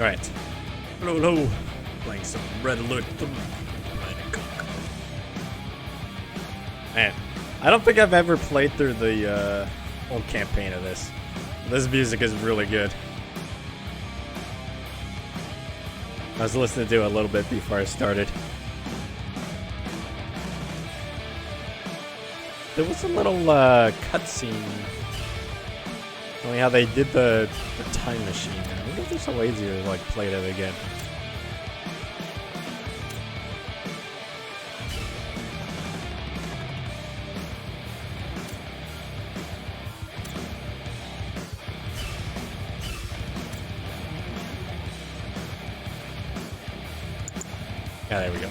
Alright. Hello, hello. Playing some Red Alert 3. Man, I don't think I've ever played through the whole campaign of this. This music is really good. I was listening to it a little bit before I started. There was a little cutscene showing how they did the time machine. I wonder if there's a way to like play that again. Yeah, there we go.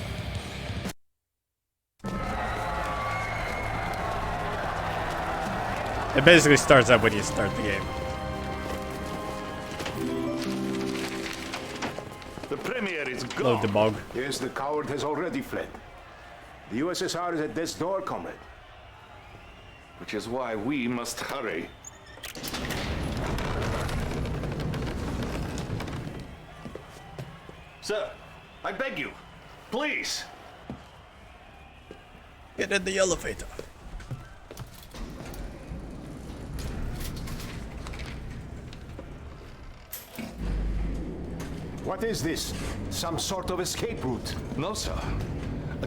It basically starts up when you start the game. The Premier is gone. Hello, Debug. Yes, the coward has already fled. The USSR is at death's door, comrade. Which is why we must hurry. Sir, I beg you, please. Get in the elevator. What is this? Some sort of escape route? No, sir.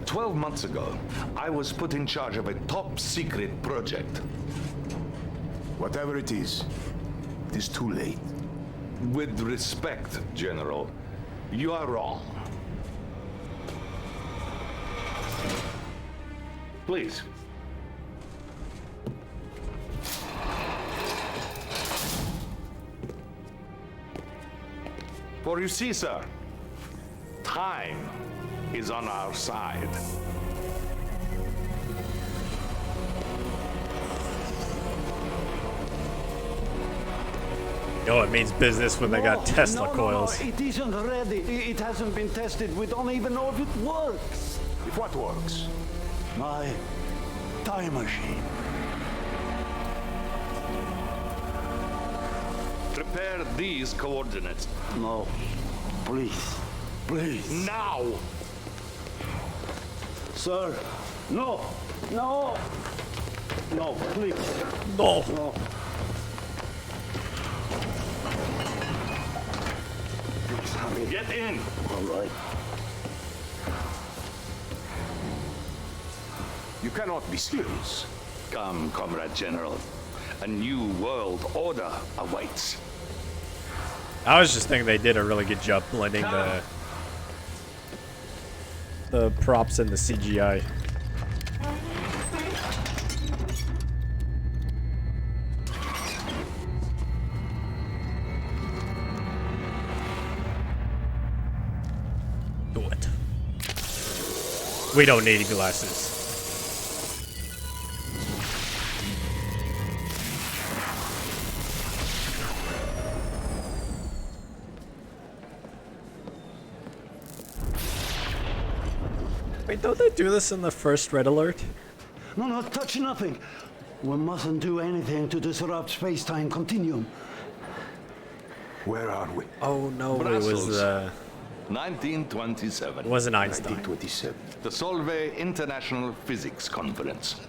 12 months ago, I was put in charge of a top-secret project. Whatever it is too late. With respect, General, you are wrong. Please. For you see, sir, time is on our side. Oh, it means business when they got Tesla coils. No, it isn't ready. It hasn't been tested. We don't even know if it works. If what works? My time machine. Prepare these coordinates. No. Please. Please. Now! Sir. No. No. No, please. No. No. Please, hurry. Get in! All right. You cannot be serious. Come, Comrade General. A new world order awaits. I was just thinking they did a really good job blending the props and the CGI. Do it. We don't need glasses. Wait, don't they do this in the first Red Alert? No, touch nothing. We mustn't do anything to disrupt space-time continuum. Where are we? Oh no, Brussels. it was 1927. it wasn't Einstein. 1927. The Solvay International Physics Conference.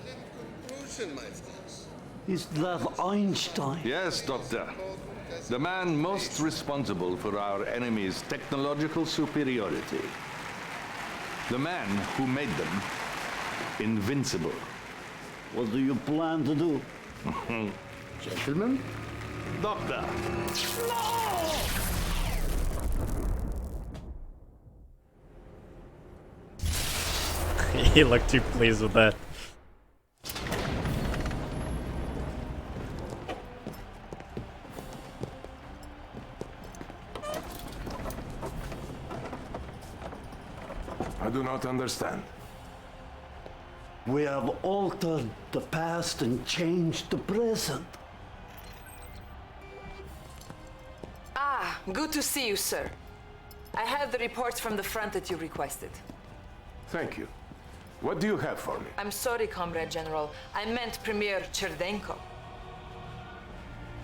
Is that Einstein? Yes, Doctor. The man most responsible for our enemy's technological superiority. The man who made them invincible. What do you plan to do? Gentlemen? Doctor! He looked too pleased with that. I do not understand. We have altered the past and changed the present. Ah, good to see you, sir. I have the reports from the front that you requested. Thank you. What do you have for me? I'm sorry, Comrade General. I meant Premier Cherdenko.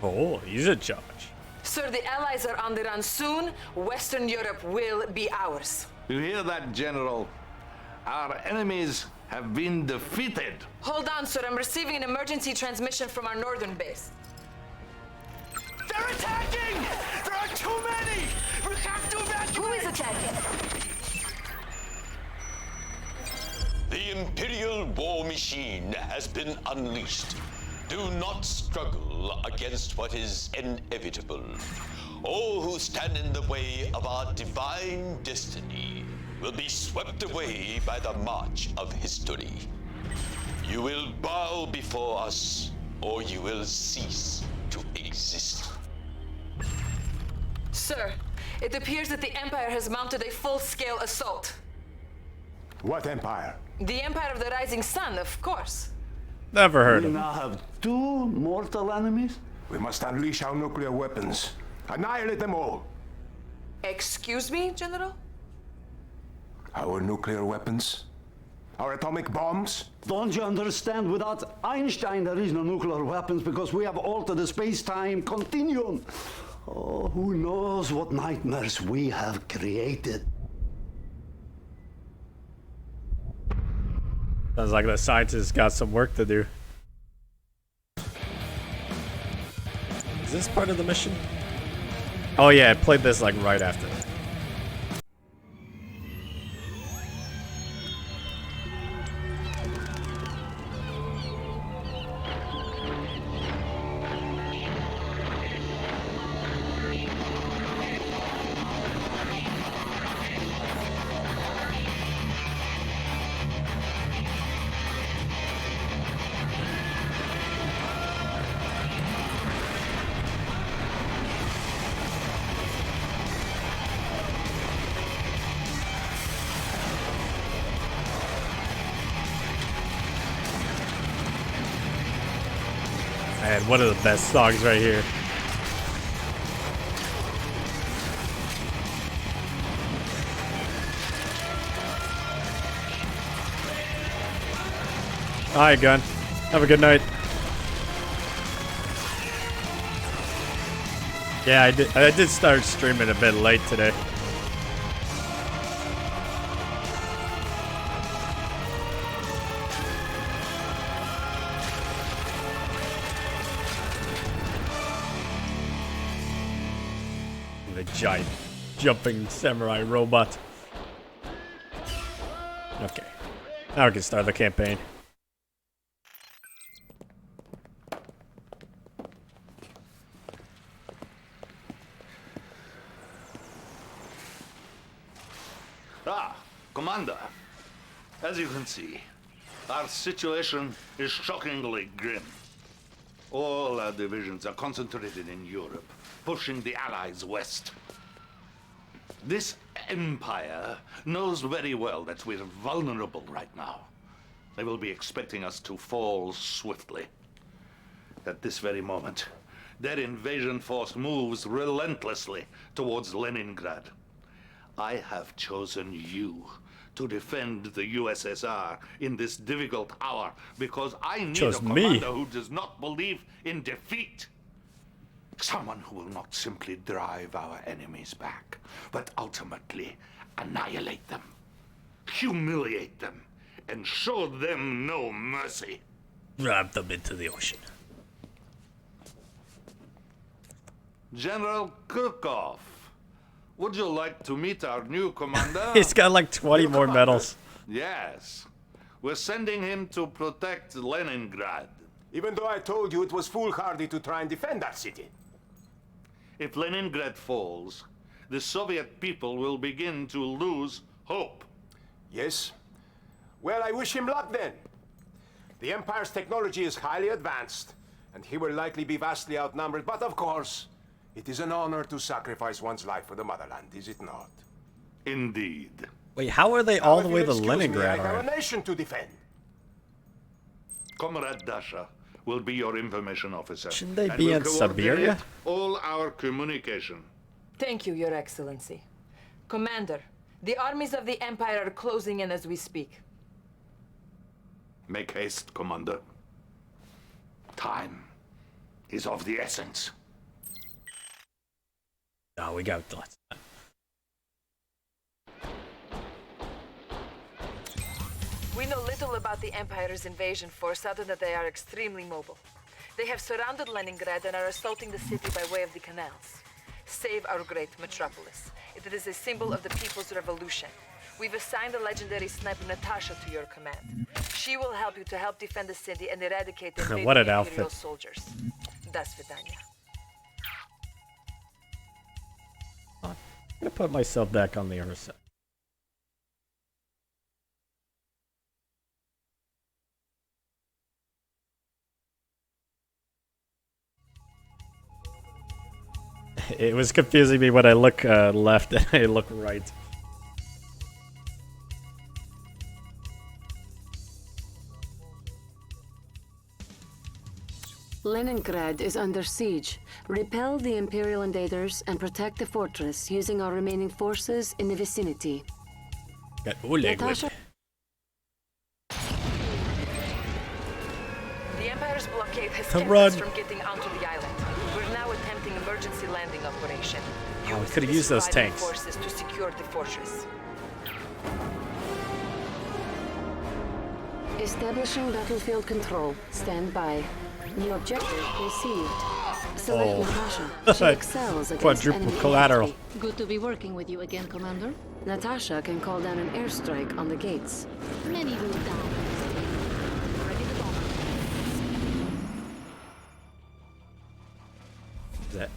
Oh, he's in charge. Sir, the Allies are on the run soon. Western Europe will be ours. You hear that, General? Our enemies have been defeated. Hold on, sir. I'm receiving an emergency transmission from our northern base. They're attacking! There are too many! We have to evacuate! Who is attacking? The Imperial war machine has been unleashed. Do not struggle against what is inevitable. All who stand in the way of our divine destiny will be swept away by the march of history. You will bow before us, or you will cease to exist. Sir, it appears that the Empire has mounted a full-scale assault. What empire? The Empire of the Rising Sun, of course. Never heard We of him. now have two mortal enemies? We must unleash our nuclear weapons. Annihilate them all. Excuse me, General? Our nuclear weapons? Our atomic bombs? Don't you understand? Without Einstein, there is no nuclear weapons because we have altered the space-time continuum. Oh, who knows what nightmares we have created. Sounds like the scientists got some work to do. Is this part of the mission? Oh yeah, I played this like right after. Man, one of the best songs right here. Alright, Gun. Have a good night. Yeah, I did start streaming a bit late today. The giant jumping samurai robot. Okay. Now we can start the campaign. Commander, as you can see, our situation is shockingly grim. All our divisions are concentrated in Europe, pushing the Allies west. This empire knows very well that we're vulnerable right now. They will be expecting us to fall swiftly. At this very moment, their invasion force moves relentlessly towards Leningrad. I have chosen you to defend the USSR in this difficult hour because I need a commander who does not believe in defeat. Someone who will not simply drive our enemies back, but ultimately annihilate them, humiliate them, and show them no mercy. Drop them into the ocean. General Kirkov, would you like to meet our new commander? He's got like 20 more medals. Yes. We're sending him to protect Leningrad. Even though I told you it was foolhardy to try and defend that city. If Leningrad falls, the Soviet people will begin to lose hope. Yes? Well, I wish him luck then. The Empire's technology is highly advanced, and he will likely be vastly outnumbered, but of course, it is an honor to sacrifice one's life for the motherland, is it not? Indeed. Wait, how are they Now, all if the you'll way to excuse me, Leningrad? I have a already? nation to defend. Comrade Dasha will be your information officer. Shouldn't they and be will in Siberia? coordinate all our communication. Thank you, Your Excellency. Commander, the armies of the Empire are closing in as we speak. Make haste, Commander. Time is of the essence. Oh, we got lots. We know little about the Empire's invasion force other than they are extremely mobile. They have surrounded Leningrad and are assaulting the city by way of the canals. Save our great metropolis. It is a symbol of the people's revolution. We've assigned the legendary sniper Natasha to your command. She will help you to help defend the city and eradicate the What an Imperial outfit. soldiers. Das Vidania. I'm gonna put myself back on the other side. It was confusing me when I look left and I look right. Leningrad is under siege. Repel the Imperial invaders and protect the fortress using our remaining forces in the vicinity. Got Oleg with Natasha- it. The Empire's blockade has Come kept run. us from getting onto the island. We're now attempting emergency landing operation. Oh, we Use could've the used those surviving tanks. forces to secure the fortress. Establishing battlefield control. Stand by. New objective received. Select Oh. Natasha. She excels against Quadruple enemy collateral. infantry. Good to be working with you again, Commander. Natasha can call down an airstrike on the gates. Many will die. Ready to bomb. Is that?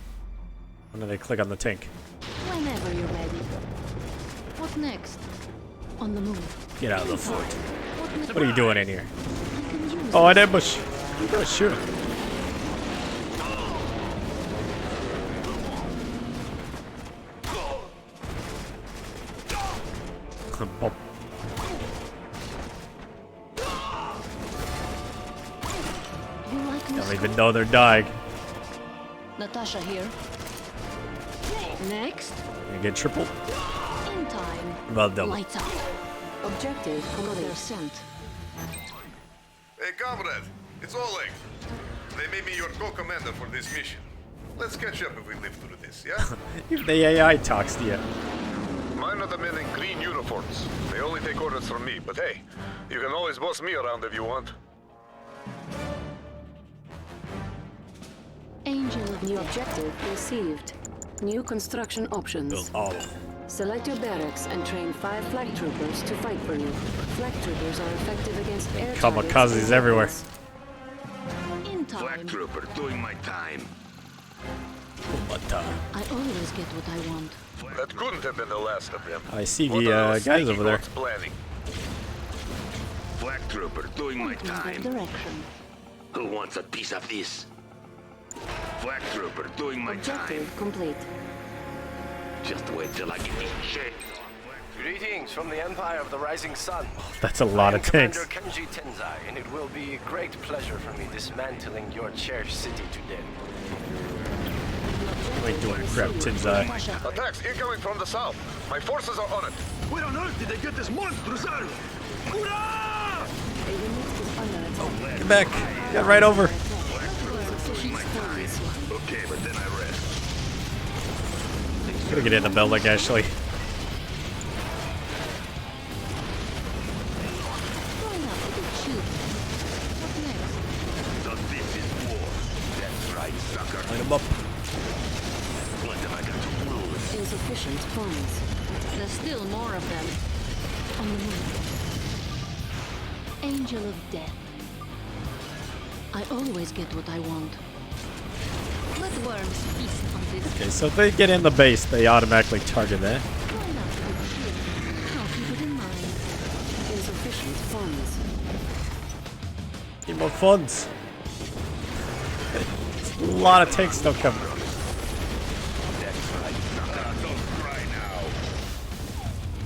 When do they click on the tank? Whenever you're ready. What next? On the move. Get out of the fort. What next? What are you doing in here? I can use Oh, an ambush. You gotta shoot him. Bump. You like I me? don't even know they're dying. Natasha here. Next. You get tripled. In time. Well done. Lights out. Objective They're complete. sent. Hey, comrade, it's Oleg. They made me your co-commander for this mission. Let's catch up if we live through this, yeah? If the AI talks to you. Mine are the men in green uniforms. They only take orders from me, but hey, you can always boss me around if you want. Angel of New objective received. New construction options. Build all of them. Select your barracks and train 5 flag troopers to fight for you. Flag troopers are effective against air Kamikazes targets and everywhere. weapons. in time. trooper doing my time. But, I always get what I want. That couldn't have been the last of them. I see What the are those guys sneaky over there. goats planning? Black trooper doing my Pointing that direction. Who wants a piece of this? Black trooper doing my Objective complete. Just wait till I get this shit. Greetings from the Empire of the Rising Sun. That's a lot I am of tanks. Commander Kenji Tenzai, and it will be a great pleasure for me dismantling your cherished city today. What are you doing, crap, Tenzai? Attacks incoming from the south. My forces are on it. Where on earth did they get this monstrous army? Hurrah! A unit is under attack. Get back. Get right over. Okay, but then I rest. Gotta get in the building, actually. Why not a big shoot? What next? So this is war. That's right, sucker. Line them up. What have I got to lose? Insufficient funds. There's still more of them. On the move. Angel of death. I always get what I want. Let worms feast on this. Okay, so if they get in the base, they automatically target that. Why not a big shoot? I'll keep it in mind. Insufficient funds. Need more funds. A lot of tanks still coming. Don't cry now.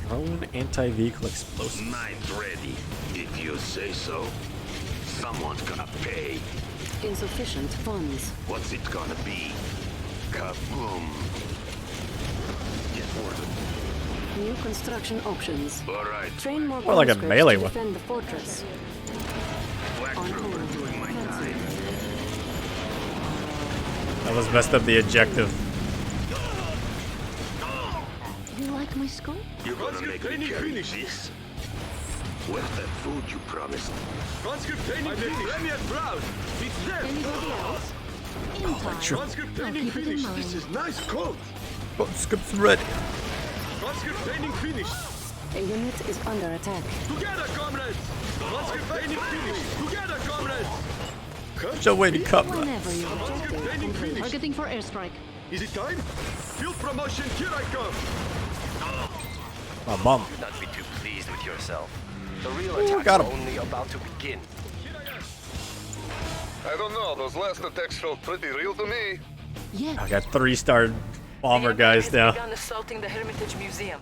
Drone anti-vehicle explosive. Mine's ready. If you say so. Someone's gonna pay. Insufficient funds. What's it gonna be? Kaboom. Get ordered. New construction options. All right. Train more More like a conscripts melee to one. defend the fortress. Black On trooper hold. doing my time. That was messed up the objective. my scope? You're gonna make me carry this. Where's that food you promised? Conscript training finished. I'm yet proud. It's there. Anybody else? In time. Conscript I'll training keep it in finished. mind. This is nice coat. Conscript's ready. Conscript training finished. A unit is under attack. Together, comrades. Conscript training finished. Together, comrades. Show way to come. Whenever you're Conscript ready. training finished. Targeting for airstrike. Is it time? Field promotion, here I come. My mom. Do not be too pleased with yourself. The real Ooh, attack got is him. only about to begin. I don't know, those last attacks felt pretty real to me. Yes. I got 3-star bomber The Empire guys has now. begun assaulting the Hermitage Museum.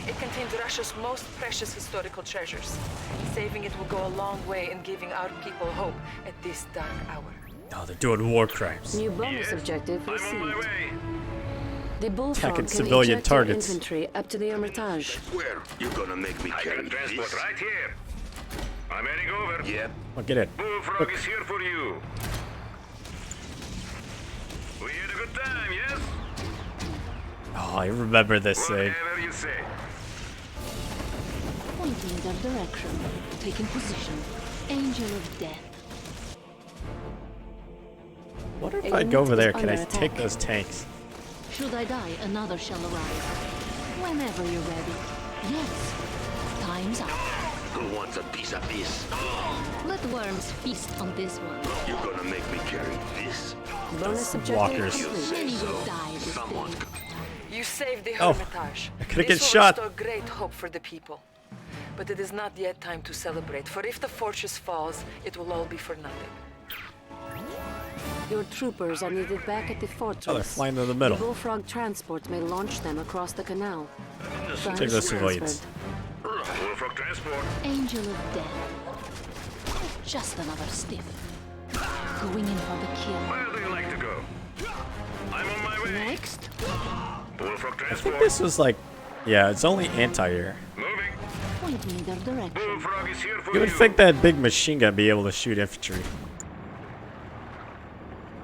It contains Russia's most precious historical treasures. Saving it will go a long way in giving our people hope at this dark hour. Oh, they're doing war crimes. New bonus objective received. way. The bullfrog Attacking can civilian eject your targets. infantry up to the Hermitage. Where? You're gonna make me carry this? right here. I'm heading over. Yep. Oh, get in. Bullfrog is here for you. We had a good time, yes? Oh, I remember this thing. Whatever you say. Pointing in their direction. Taking position. Angel of death. Wonder if A I'd go unit over there. is Can I under take attack. those tanks? Should I die, another shall arise. Whenever you're ready. Yes. Time's up. Who wants a piece of this? Let worms feast on this one. You're gonna make me carry this. Bonus objective walkers. complete. Many will die this Someone. day. You saved the Oh, Hermitage. I could've This get will shot. restore great hope for the people. But it is not yet time to celebrate, for if the fortress falls, it will all be for nothing. Your troopers are needed back at the fortress. Oh, they're flying in the middle. The bullfrog transport may launch them across the canal. Take Funds those civilians. transferred. Bullfrog transport. Angel of death. Just another stiff. Going in for the kill. Where do you like to go? I'm on my way. Next. Bullfrog I think transport. this was like, yeah, it's only anti-air. Moving. Pointing in their direction. Bullfrog is here for You would think that big machine gun be able to shoot infantry.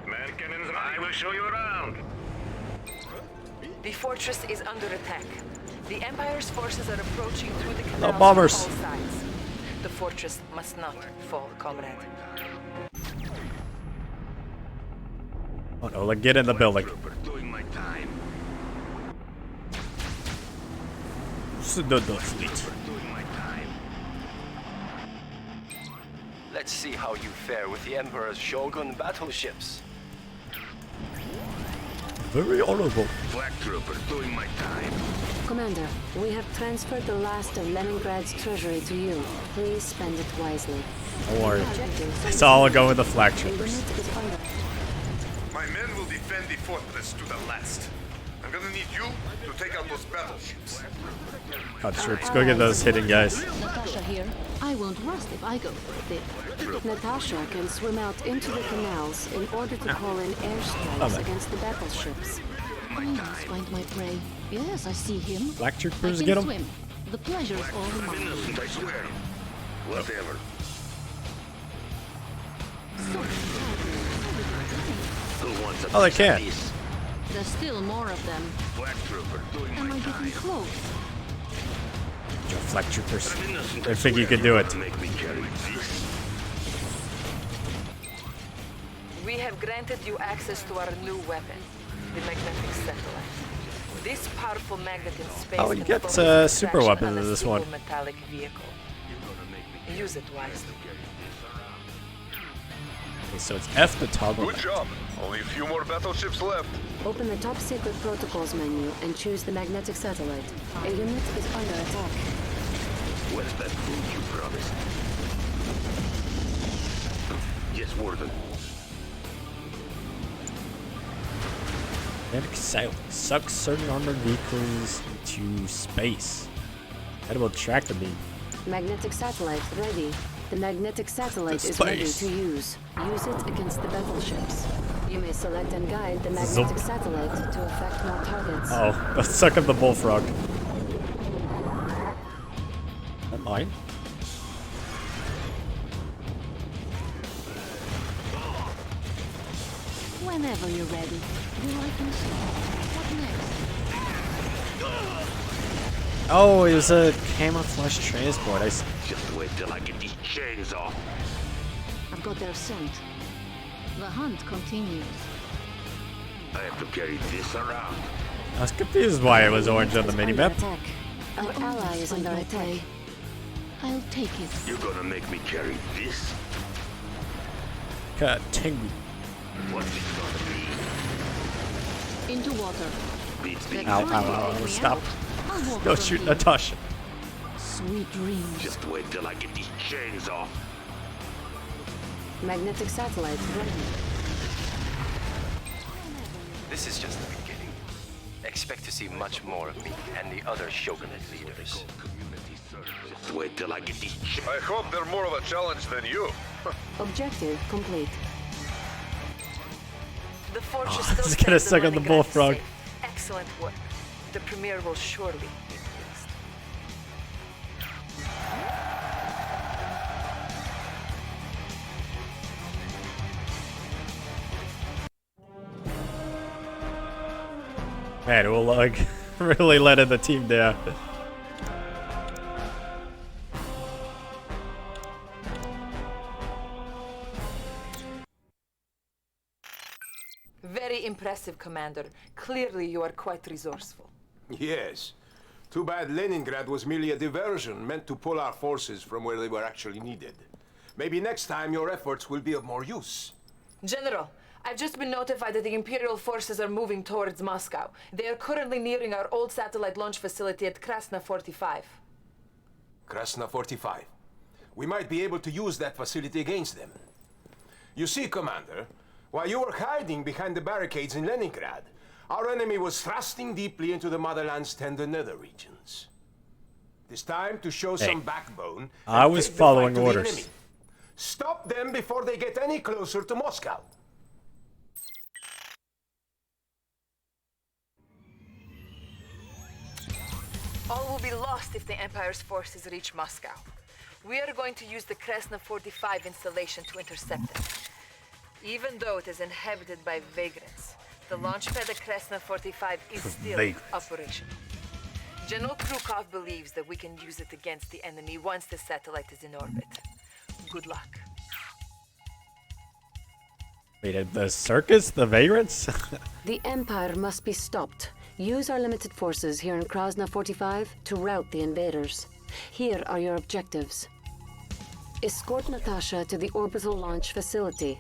Man cannons ready. I will show you around. The fortress is under attack. The Empire's forces are approaching through the Hello, canals bombers. from all sides. The fortress must not fall, comrade. Oh no, like get in the building. Doing my time. No, fleet. Doing my time. Let's see how you fare with the Emperor's Shogun battleships. Very honorable. Black trooper doing my time. Commander, we have transferred the last of Leningrad's treasury to you. Please spend it wisely. Don't worry. Objectives. It's all go with the flag A troopers. unit is under. My men will defend the fortress to the last. I'm gonna need you to take out those battleships. God, troops, go get those hidden guys. Natasha here. I won't rust if I go there. Natasha can swim out into the canals in order to call in airstrikes there. against the battleships. I must find my prey. Yes, I see him. Black I troopers, can get them. swim. The pleasure's all mine. Innocent, I swear. Whatever. So Who wants a Oh, they piece of can. this? there's still more of them. Black trooper doing Am my I getting time. close? Your flag troopers. I'm innocent, I think you could do it. Make me carry this. We have granted you access to our new weapon, the magnetic satellite. This powerful magnet in space Oh, you can get, focus the super attraction weapons on a in this single one. metallic vehicle. Use it wisely. Okay, so it's F to toggle. Good job. Only a few more battleships left. Open the top secret protocols menu and choose the magnetic satellite. A unit is under attack. Where's that food you promised? Yes, Warden. Magnetic satellite sucks certain armored vehicles into space. Edible tractor beam. Magnetic satellite ready. The magnetic satellite is ready Space. to use. Use it against the battleships. You may select and guide the magnetic Zoop. satellite to affect more targets. Oh, let's suck up the bullfrog. That mine? Whenever you're ready. Do I can see. What next? Oh, it was a camouflage transport. I see. Just wait till I get these chains off. I've got their scent. The hunt continues. I have to carry this around. I was confused why it was orange on the minimap. Attack. Our ally is under attack. I'll take it. You're gonna make me carry this? Tengu. What's it gonna be? Into water. Beats me. Ow, ow, ow, stop. Don't shoot Natasha. Sweet dreams. Just wait till I get these chains off. Magnetic satellite ready. This is just the beginning. Expect to see much more of me and the other Shogunate leaders. Just wait till I get these chains. I hope they're more of a challenge than you. Objective complete. The fortress Oh, still it's gonna stands suck on the Leningrad bullfrog. safe. Excellent work. The Premier will surely be pleased. Man, we'll like really letting the team down. Very impressive, Commander. Clearly you are quite resourceful. Yes. Too bad Leningrad was merely a diversion meant to pull our forces from where they were actually needed. Maybe next time your efforts will be of more use. General, I've just been notified that the Imperial forces are moving towards Moscow. They are currently nearing our old satellite launch facility at Krasna 45. Krasna 45. We might be able to use that facility against them. You see, Commander, while you were hiding behind the barricades in Leningrad, our enemy was thrusting deeply into the motherland's tender nether regions. It is time to show some backbone. I was following to the orders. enemy. Stop them before they get any closer to Moscow. All will be lost if the Empire's forces reach Moscow. We are going to use the Krasna 45 installation to intercept them. Even though it is inhabited by vagrants, the launch pad at Krasna 45 is still operational. General Krukov believes that we can use it against the enemy once the satellite is in orbit. Good luck. Wait, the circus? The vagrants? The Empire must be stopped. Use our limited forces here in Krasna 45 to rout the invaders. Here are your objectives. Escort Natasha to the orbital launch facility.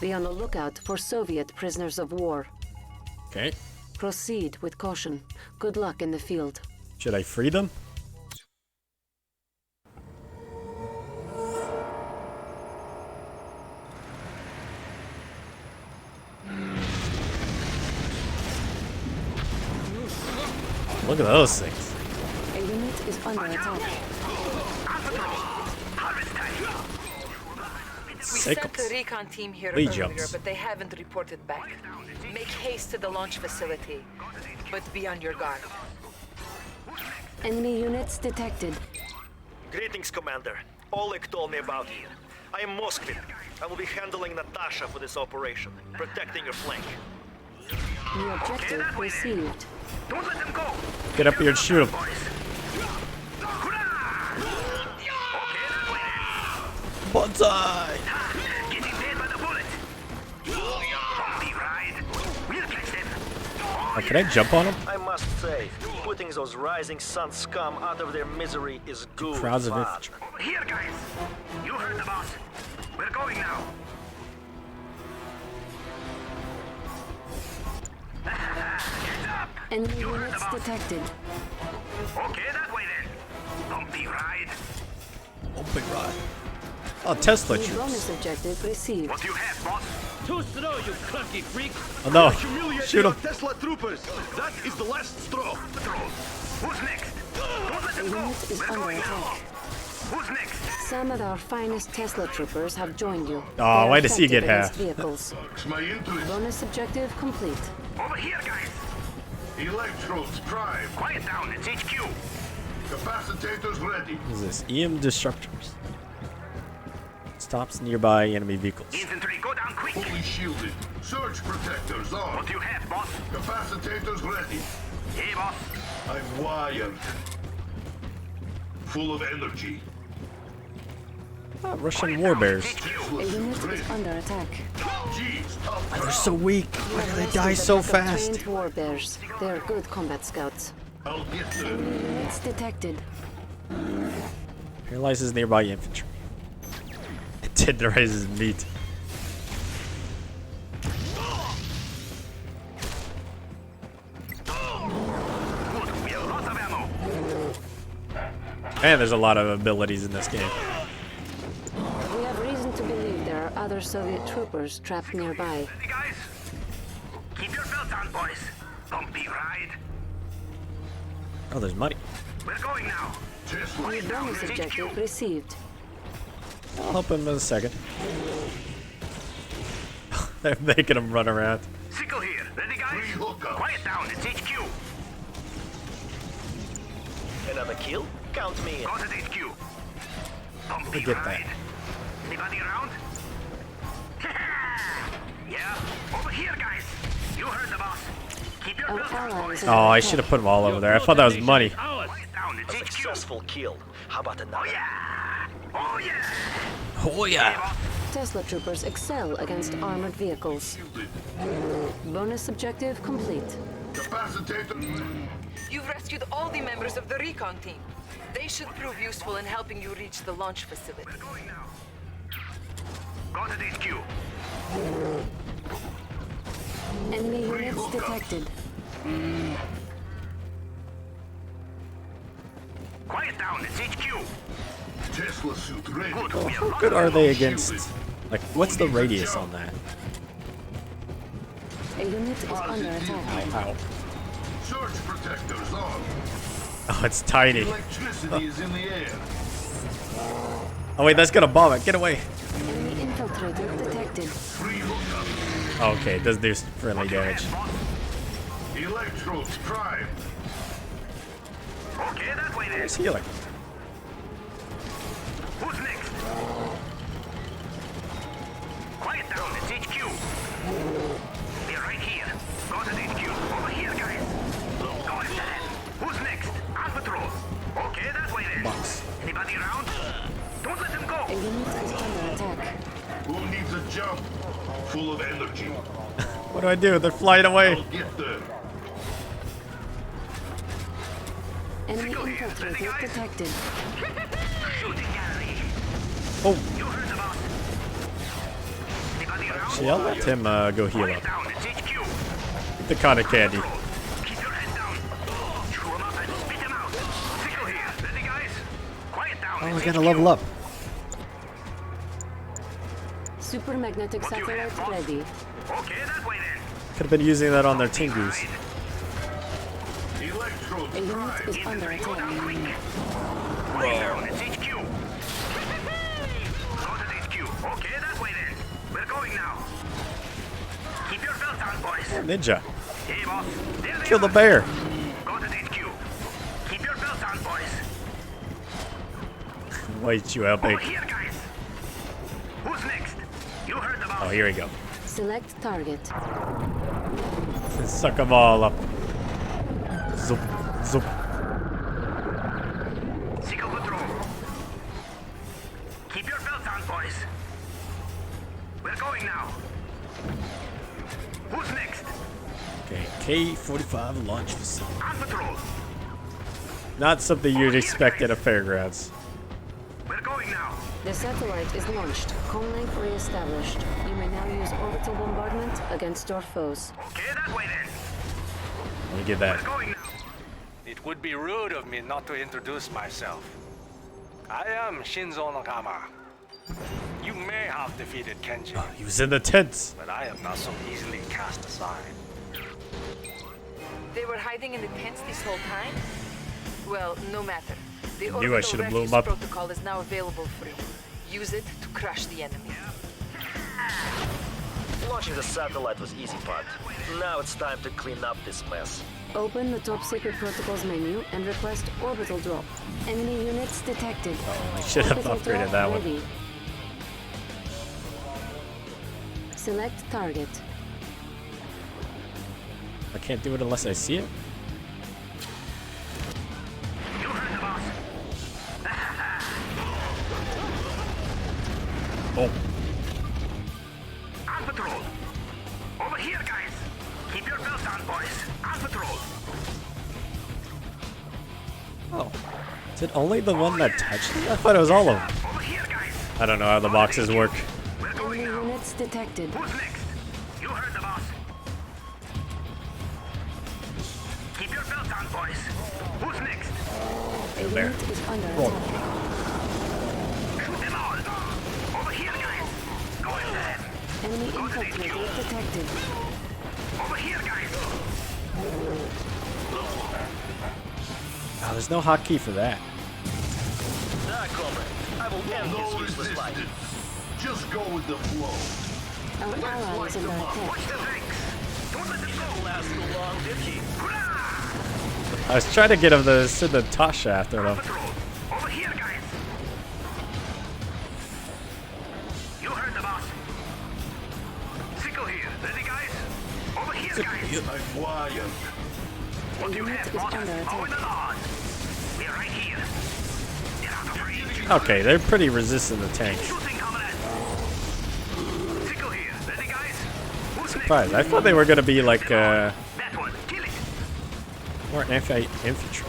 Be on the lookout for Soviet prisoners of war. Okay. Proceed with caution. Good luck in the field. Should I free them? Look at those things. A unit is under attack. We sent the recon team here Lee earlier, jumps. but they haven't reported back. Make haste to the launch facility, but be on your guard. Enemy units detected. Greetings, Commander. Oleg told me about you. I am Moskvin. I will be handling Natasha for this operation, protecting your flank. New objective received. Don't let them go! Get up here and shoot them. Bonsai! Getting paid by the bullet! Bumpy ride! We'll catch them! Can I jump on them? I must say, putting those rising sun scum out of their misery is good Crowds of fun. infantry. Over here, guys! You heard the boss. We're going now. Enemy units detected. Okay, that way then. Bumpy ride. Oh, big ride. Oh, Tesla New troops. bonus objective received. What do you have, boss? Too slow, you clunky freak! Oh no. Humiliate Shoot your him. Tesla troopers! That is the last straw! Who's next? Don't let A them go. unit is We're under going now. attack. Who's next? Some of our finest Tesla troopers have joined you. Oh, They are why does he effective get half? against Vehicles. My interest. Bonus objective complete. Over here, guys. Electrodes prime. Quiet down. It's HQ. Capacitors ready. What is this? EM disruptors. Stops nearby enemy vehicles. Infantry, go down quick. Fully shielded. Surge protectors on. What do you have, boss? Capacitors ready. Hey, boss. I'm wired. Full of energy. Ah, Russian warbears. A unit is under attack. They're so weak. Why do they die so fast? Trained warbears. They're good combat scouts. I'll get there. It's detected. Paralyzes nearby infantry. It tenderizes meat. And there's a lot of abilities in this game. We have reason to believe there are other Soviet troopers trapped nearby. Ready, guys? Keep your belts on, boys. Bumpy ride. Oh, there's money. We're going now. New bonus objective received. I'll help him in a second. They're making him run around. Sickle here. Ready, guys? Quiet down. It's HQ. Another kill? Count me in. Got it, HQ. Bumpy Get ride. that. Anybody around? Yeah? Over here, guys. You heard the boss. Keep your belts on, boys. Oh, I should have put them all over there. I thought that was money. Quiet down. It's A HQ. successful kill. How about another? Oh, yeah. Oh, yeah. Oh yeah. Tesla troopers excel against armored vehicles. Bonus objective complete. Capacitator. You've rescued all the members of the recon team. They should prove useful in helping you reach the launch facility. Going now. Got it, HQ. Enemy units detected. Quiet down. It's HQ. Tesla suit ready. Good. How good are they against? Like, what's the radius on that? A unit is under attack. Ow. Surge protectors on. Oh, it's tiny. Electricity is in the air. Oh wait, that's gonna bomb it. Get away. Enemy infiltrator detected. Okay, it does do friendly damage. Electrodes prime. Okay, that way then. It's healing. Who's next? Quiet down, it's HQ. We're right here. Got it, HQ. Over here, guys. Go ahead. Who's next? On patrol. Okay, that way then. Box. Anybody around? Don't let them go. A unit is under attack. Who needs a jump? Full of energy. What do I do? They're flying away. I'll get there. Enemy infiltrator detected. Shooting gallery. Oh, You heard the boss. Anybody around? see, I'll let him go heal up. Down, it's HQ. The cotton candy. Keep your head down. Chew 'em up and spit 'em out. Sickle here. Ready, guys? Quiet down. Oh, I it's gotta HQ. level up. Supermagnetic satellite ready. Okay, that way then. Could have been using that on their Tingus. Electrodes A unit is under attack. Quiet down. It's HQ. Got it, HQ. Okay, that way then. We're going now. Keep your belts on, boys. Ninja. Hey, boss. There they Kill the are. bear. Got it, HQ. Keep your belts on, boys. Wait, you out, Over big. here, guys. Who's next? You heard the boss. Oh, here we go. Select target. Suck them all up. Zoop, zoop. Sickle patrol. Keep your belts on, boys. We're going now. Who's next? Okay, K-45 launch facility. On patrol. Not something you'd expect at a fairgrounds. We're going now. The satellite is launched. Comlink re-established. You may now use orbital bombardment against your foes. Okay, that way then. Let me get that. We're going now. It would be rude of me not to introduce myself. I am Shinzo Nakama. You may have defeated Kenji, He was in the tents. but I am not so easily cast aside. They were hiding in the tents this whole time? Well, no matter. The Knew I orbital should have blew refuse him up. protocol is now available for you. Use it to crush the enemy. Launching the satellite was easy part. Now it's time to clean up this mess. Open the top secret protocols menu and request orbital drop. Enemy units detected. I should have Orbital upgraded drop that one. ready. Select target. I can't do it unless I see it? You heard the boss. Oh. On patrol. Over here, guys. Keep your belts on, boys. On patrol. Oh. Is it only the one that touched it? I thought it was all of them. Over here, guys. I don't know how the boxes work. We're going Enemy now. units detected. Who's next? You heard the boss. Keep your belts on, boys. Who's next? A unit is under attack. Shoot them all. Over here, guys. Go after them. Enemy infiltrator detected. Over here, guys. Oh, there's no hotkey for that. Ah, comrade. I will end this useless fight. Just go with the flow. Our ally is under attack. Watch the tanks. Don't let them Didn't go. last too long, did he? I was trying to get him to send the Tasha after them. Patrol. Over here, guys. You heard the boss. Sickle here. Ready, guys? Over here, guys. I fly him. What do you unit have, is boss? under attack. Mowing the lawn. We're right here. Get out of range. Okay, they're pretty resistant to tanks. Shooting, comrade. Sickle here. Ready, guys? Who's next? Surprised. I thought they were gonna be like That one. Kill it. more anti-infantry.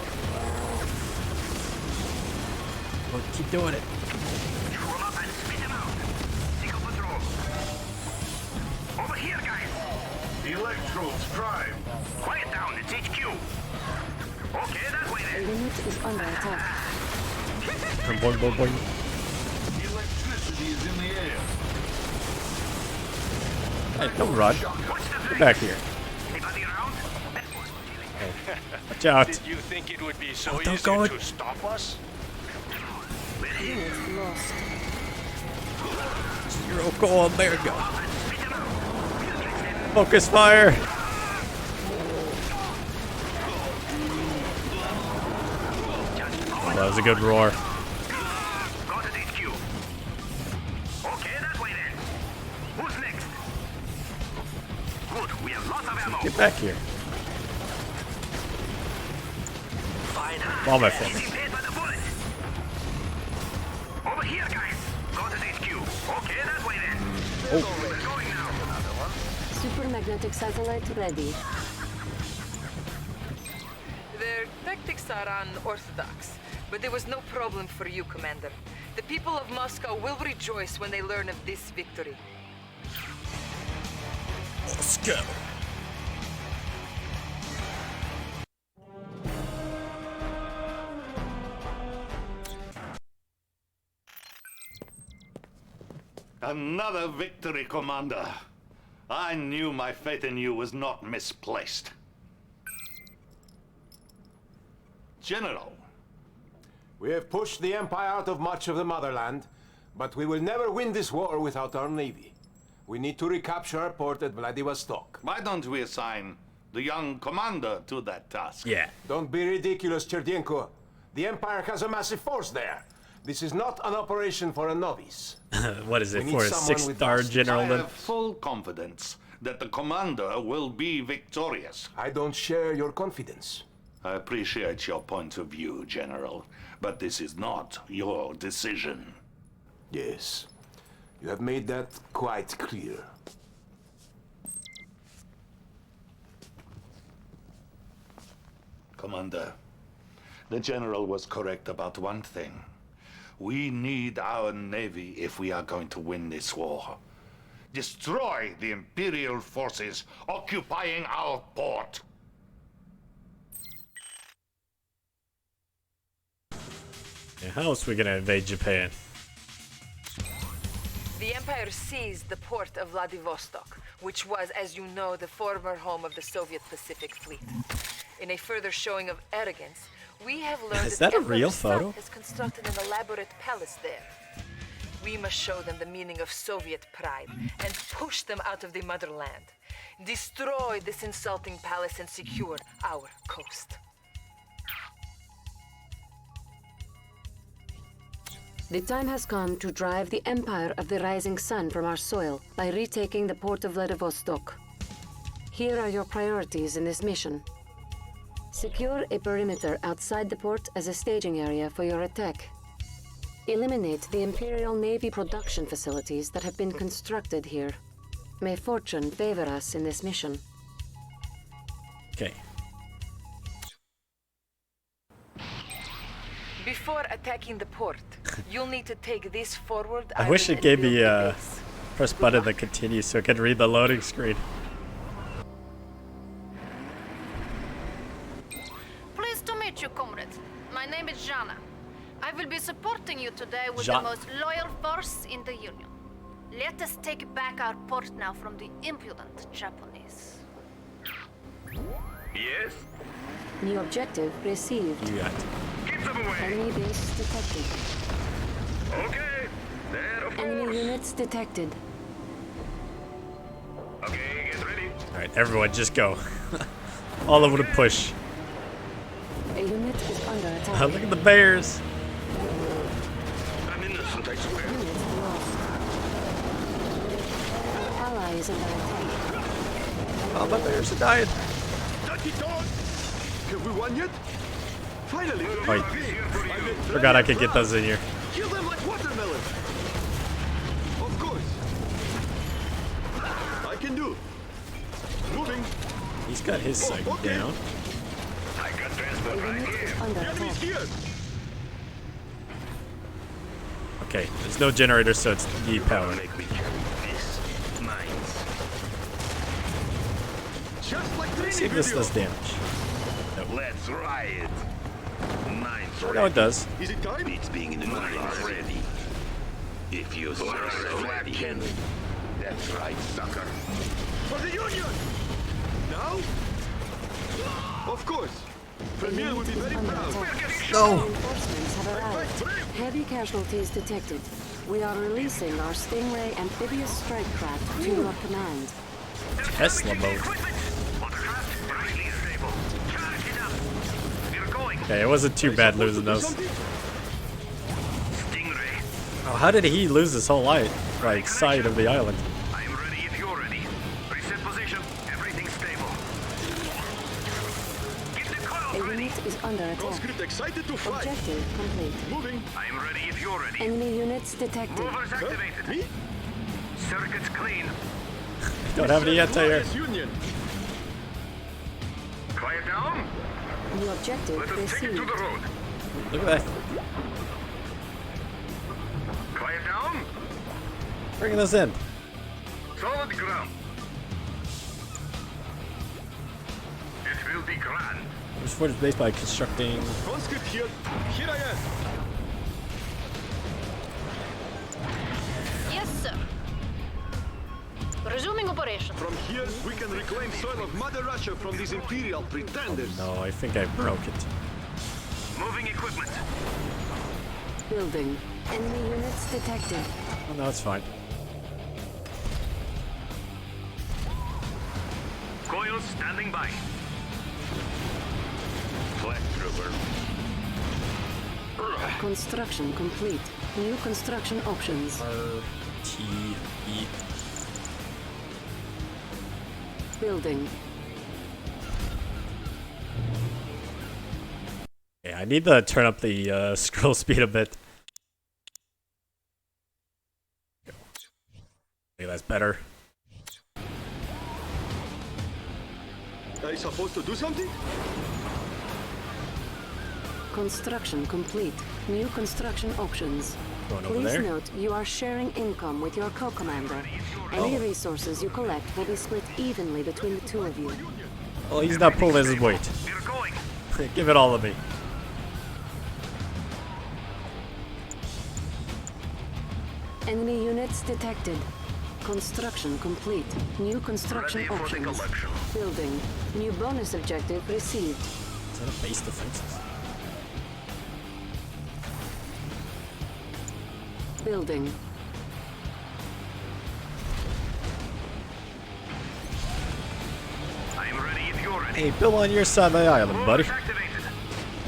Well, keep doing it. Chew 'em up and spit 'em out. Sickle patrol. Over here, guys. Electrodes prime. Quiet down. It's HQ. Okay, that way A then. unit is under attack. Boing, boing, boing. Electricity is in the air. Hey, don't run. Get back here. Anybody around? Watch out. Did you think it would be so Oh, don't easy go to stop us? Unit lost. 0, go on, there you go. Focus fire. Oh, that was a good roar. Got it, HQ. Okay, that way then. Who's next? Good, we have lots of ammo. Get back here. Fine. Bomb it for me. Easy paid by the bullet. Over here, guys. Got it, HQ. Okay, that way then. We're going now. Supermagnetic satellite ready. Their tactics are unorthodox, but there was no problem for you, Commander. The people of Moscow will rejoice when they learn of this victory. Let's go. Another victory, Commander. I knew my faith in you was not misplaced. General, We have pushed the Empire out of much of the motherland, but we will never win this war without our navy. We need to recapture our port at Vladivostok. why don't we assign the young commander to that task? Yeah. Don't be ridiculous, Cherdienko. The Empire has a massive force there. This is not an operation for a novice. What is it We for need a someone with 6-star us. general I then? have full confidence that the commander will be victorious. I don't share your confidence. I appreciate your point of view, General, but this is not your decision. Yes, you have made that quite clear. Commander, the General was correct about one thing. We need our navy if we are going to win this war. Destroy the Imperial forces occupying our port. Yeah, how else are we gonna invade Japan? The Empire seized the port of Vladivostok, which was, as you know, the former home of the Soviet Pacific Fleet. In a further showing of arrogance, we have learned Is that that the a real Emperor himself photo? has constructed an elaborate palace there. We must show them the meaning of Soviet pride and push them out of the motherland. Destroy this insulting palace and secure our coast. The time has come to drive the Empire of the Rising Sun from our soil by retaking the port of Vladivostok. Here are your priorities in this mission. Secure a perimeter outside the port as a staging area for your attack. Eliminate the Imperial Navy production facilities that have been constructed here. May fortune favor us in this mission. Okay. Before attacking the port, you'll need to take this forward. I wish it gave me press button that continues so I could read the loading screen. Pleased to meet you, comrade. My name is Jana. I will be supporting you today with Ja- the most loyal force in the Union. Let us take back our port now from the impudent Japanese. Yes? New objective received. You got. Keep them away. Enemy base detected. Okay. There, of Enemy course. units detected. Okay, get ready. Alright, everyone, just go. All over the push. A unit is under attack. Look at the bears. I'm innocent, I swear. Unit lost. Ally is under attack. Oh, my bears are dying. Dirty dog! Have we won yet? Finally! Wait, forgot I could get those in here. Kill them like watermelon! Of course! I can do! Moving! He's got his side down. I got transport A right unit here. is under Enemies attack. here! Okay, there's no generator, so it's the power. Make me carry this. Mines. Just like Let's see if this does damage. Let's riot. Mines No, it does. Is it time? Beats being in the mines ready. If you say so ready. That's right, sucker. For the Union! Now? Of course! The Premier will unit be is very under proud. attack. No! Reinforcements have arrived. Heavy casualties detected. We are releasing our Stingray amphibious strike craft to your command. Tesla mode. Watercraft, rightly stable. Charge it up. We're going. Okay, it wasn't too bad losing those. Stingray. Oh, how did he lose his whole side of the island? I'm ready if you're ready. Reset position. Everything's stable. Get the A coil ready. unit is under attack. Conscript excited to fight! Objective complete. Moving! I'm ready if you're ready. Enemy units detected. Movers activated. Me? Circuits clean. Don't have any anti-air. Glorious Union! Quiet down. New objective Let us take it to received. the road. Look at that. Quiet down. Bringing us in. Solid ground. It will be grand. There's footage based by constructing. Conscript here! Here I am! Yes, sir. Resuming operation. From here, we can reclaim soil of Mother Russia from these imperial pretenders. No, I think I broke it. Moving equipment. Building. Enemy units detected. Oh, no, it's fine. Coils standing by. Flat trooper. Construction complete. New construction options. R-T-E. Building. Yeah, I need to turn up the scroll speed a bit. Okay, that's better. Are you supposed to do something? Construction complete. New construction options. Going over Please there. note you are sharing income with your co-commander. Any resources you collect will be split evenly between the two of you. Well, he's not pulling his weight. We're going. Give it all to me. Enemy units detected. Construction complete. New construction Ready for the options. collection. Building. New bonus objective received. Is that a base defenses? Building. I'm ready if you're ready. Hey, Bill on your side of the island, buddy. Movers activated.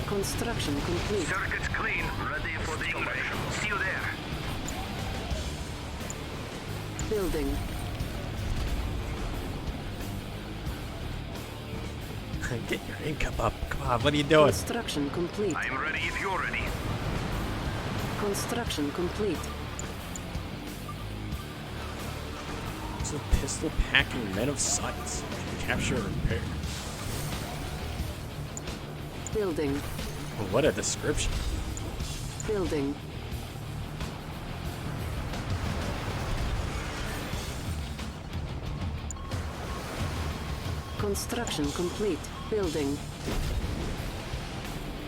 Construction complete. Circuits clean. Ready for the collection. See you there. Building. Get your income up. Come on, what are you doing? Construction complete. I'm ready if you're ready. Construction complete. It's a pistol packing men of science. Capture and repair. Building. Oh, what a description. Building. Construction complete. Building.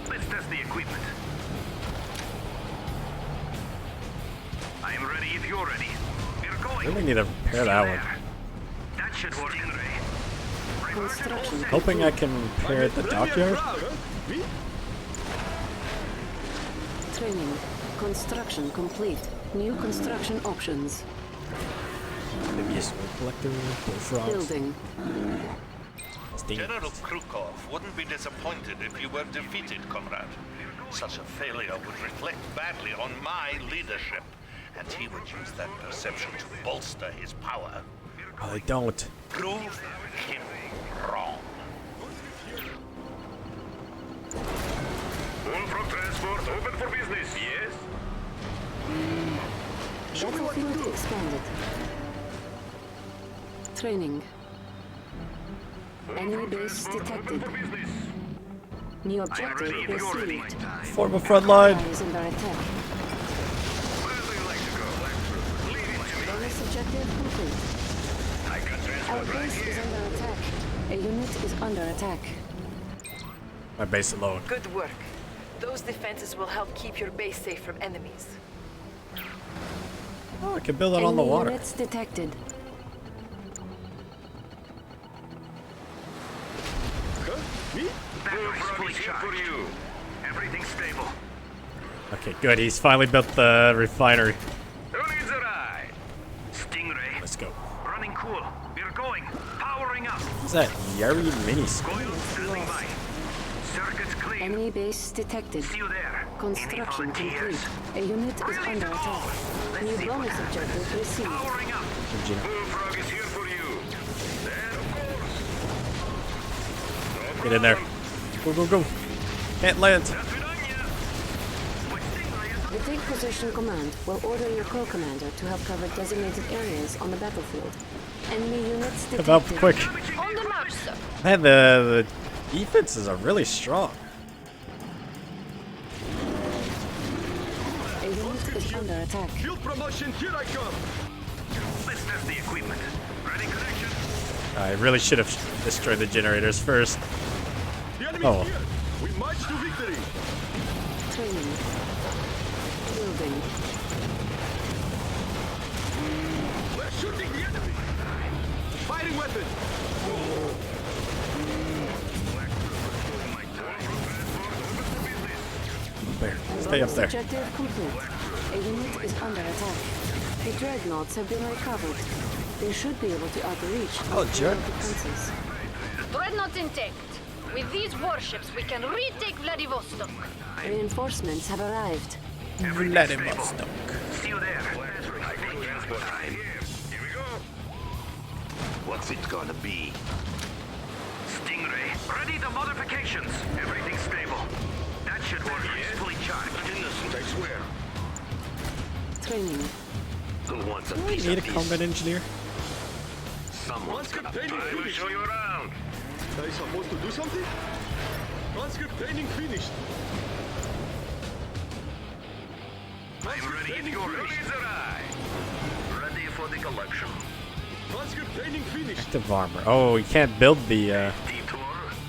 Let's test the equipment. I am ready if you're ready. We're going. Really need to repair that one. That should work. Construction. Hoping I can repair the dockyard. Training. Construction complete. New construction options. Maybe a smoke collector, bullfrogs. Building. General Krukov wouldn't be disappointed if you were defeated, comrade. Such a failure would reflect badly on my leadership, and he would use that perception to bolster his power. Oh, they don't. Prove him wrong. Wolfrock transport open for business, yes? Battlefield expanded. Training. Enemy base detected. New objective received. Form a front line. Is under attack. Bonus objective complete. Our base is under attack. A unit is under attack. My base alone. Good work. Those defenses will help keep your base safe from enemies. Oh, I can build it on the Enemy water. units detected. Fully charged for you. Everything's stable. Okay, good. He's finally built the refinery. Who needs a ride? Stingray. Let's go. Running cool. We're going. Powering up. What's that? Yari mini scope? Coil standing by. Circuits clean. Enemy base detected. See you there. Construction Any complete. volunteers? A unit is Ready under to go. attack. Let's New see bonus what objective received. Powering up. Gina. Bullfrog is here for you. There, of course. No Get in there. problem. Go, go, go. Can't land. That's it on ya. My Stingray is The Take Position Command will order your co-commander to help cover designated areas on the battlefield. Enemy units Come out detected. quick. On the march, sir. Man, the defenses are really strong. A unit is under attack. Field promotion, here I come! Let's test the equipment. Ready connection. I really should have destroyed the generators first. The enemy Oh. is here! We march to victory! Training. Building. We're shooting the enemy! Firing weapon! There. Stay up Bonus there. objective complete. A unit is under attack. The dreadnoughts have been recovered. They should be able to outreach Oh, the dreadnoughts. defenses. Dreadnought intact. With these warships, we can retake Vladivostok. Reinforcements have arrived. Vladivostok. See you there. Transport time. Here we go. What's it gonna be? Stingray, ready the modifications. Everything's stable. That should work. It's fully charged. Innocent, I swear. Training. Who wants a Do I piece need a of peace? combat engineer? Someone's gonna I will show you around. Are you supposed to do something? Conscript training finished. I'm ready if you're ready. Ready for the collection. Conscript training finished. Active armor. Oh, you can't build the Detour.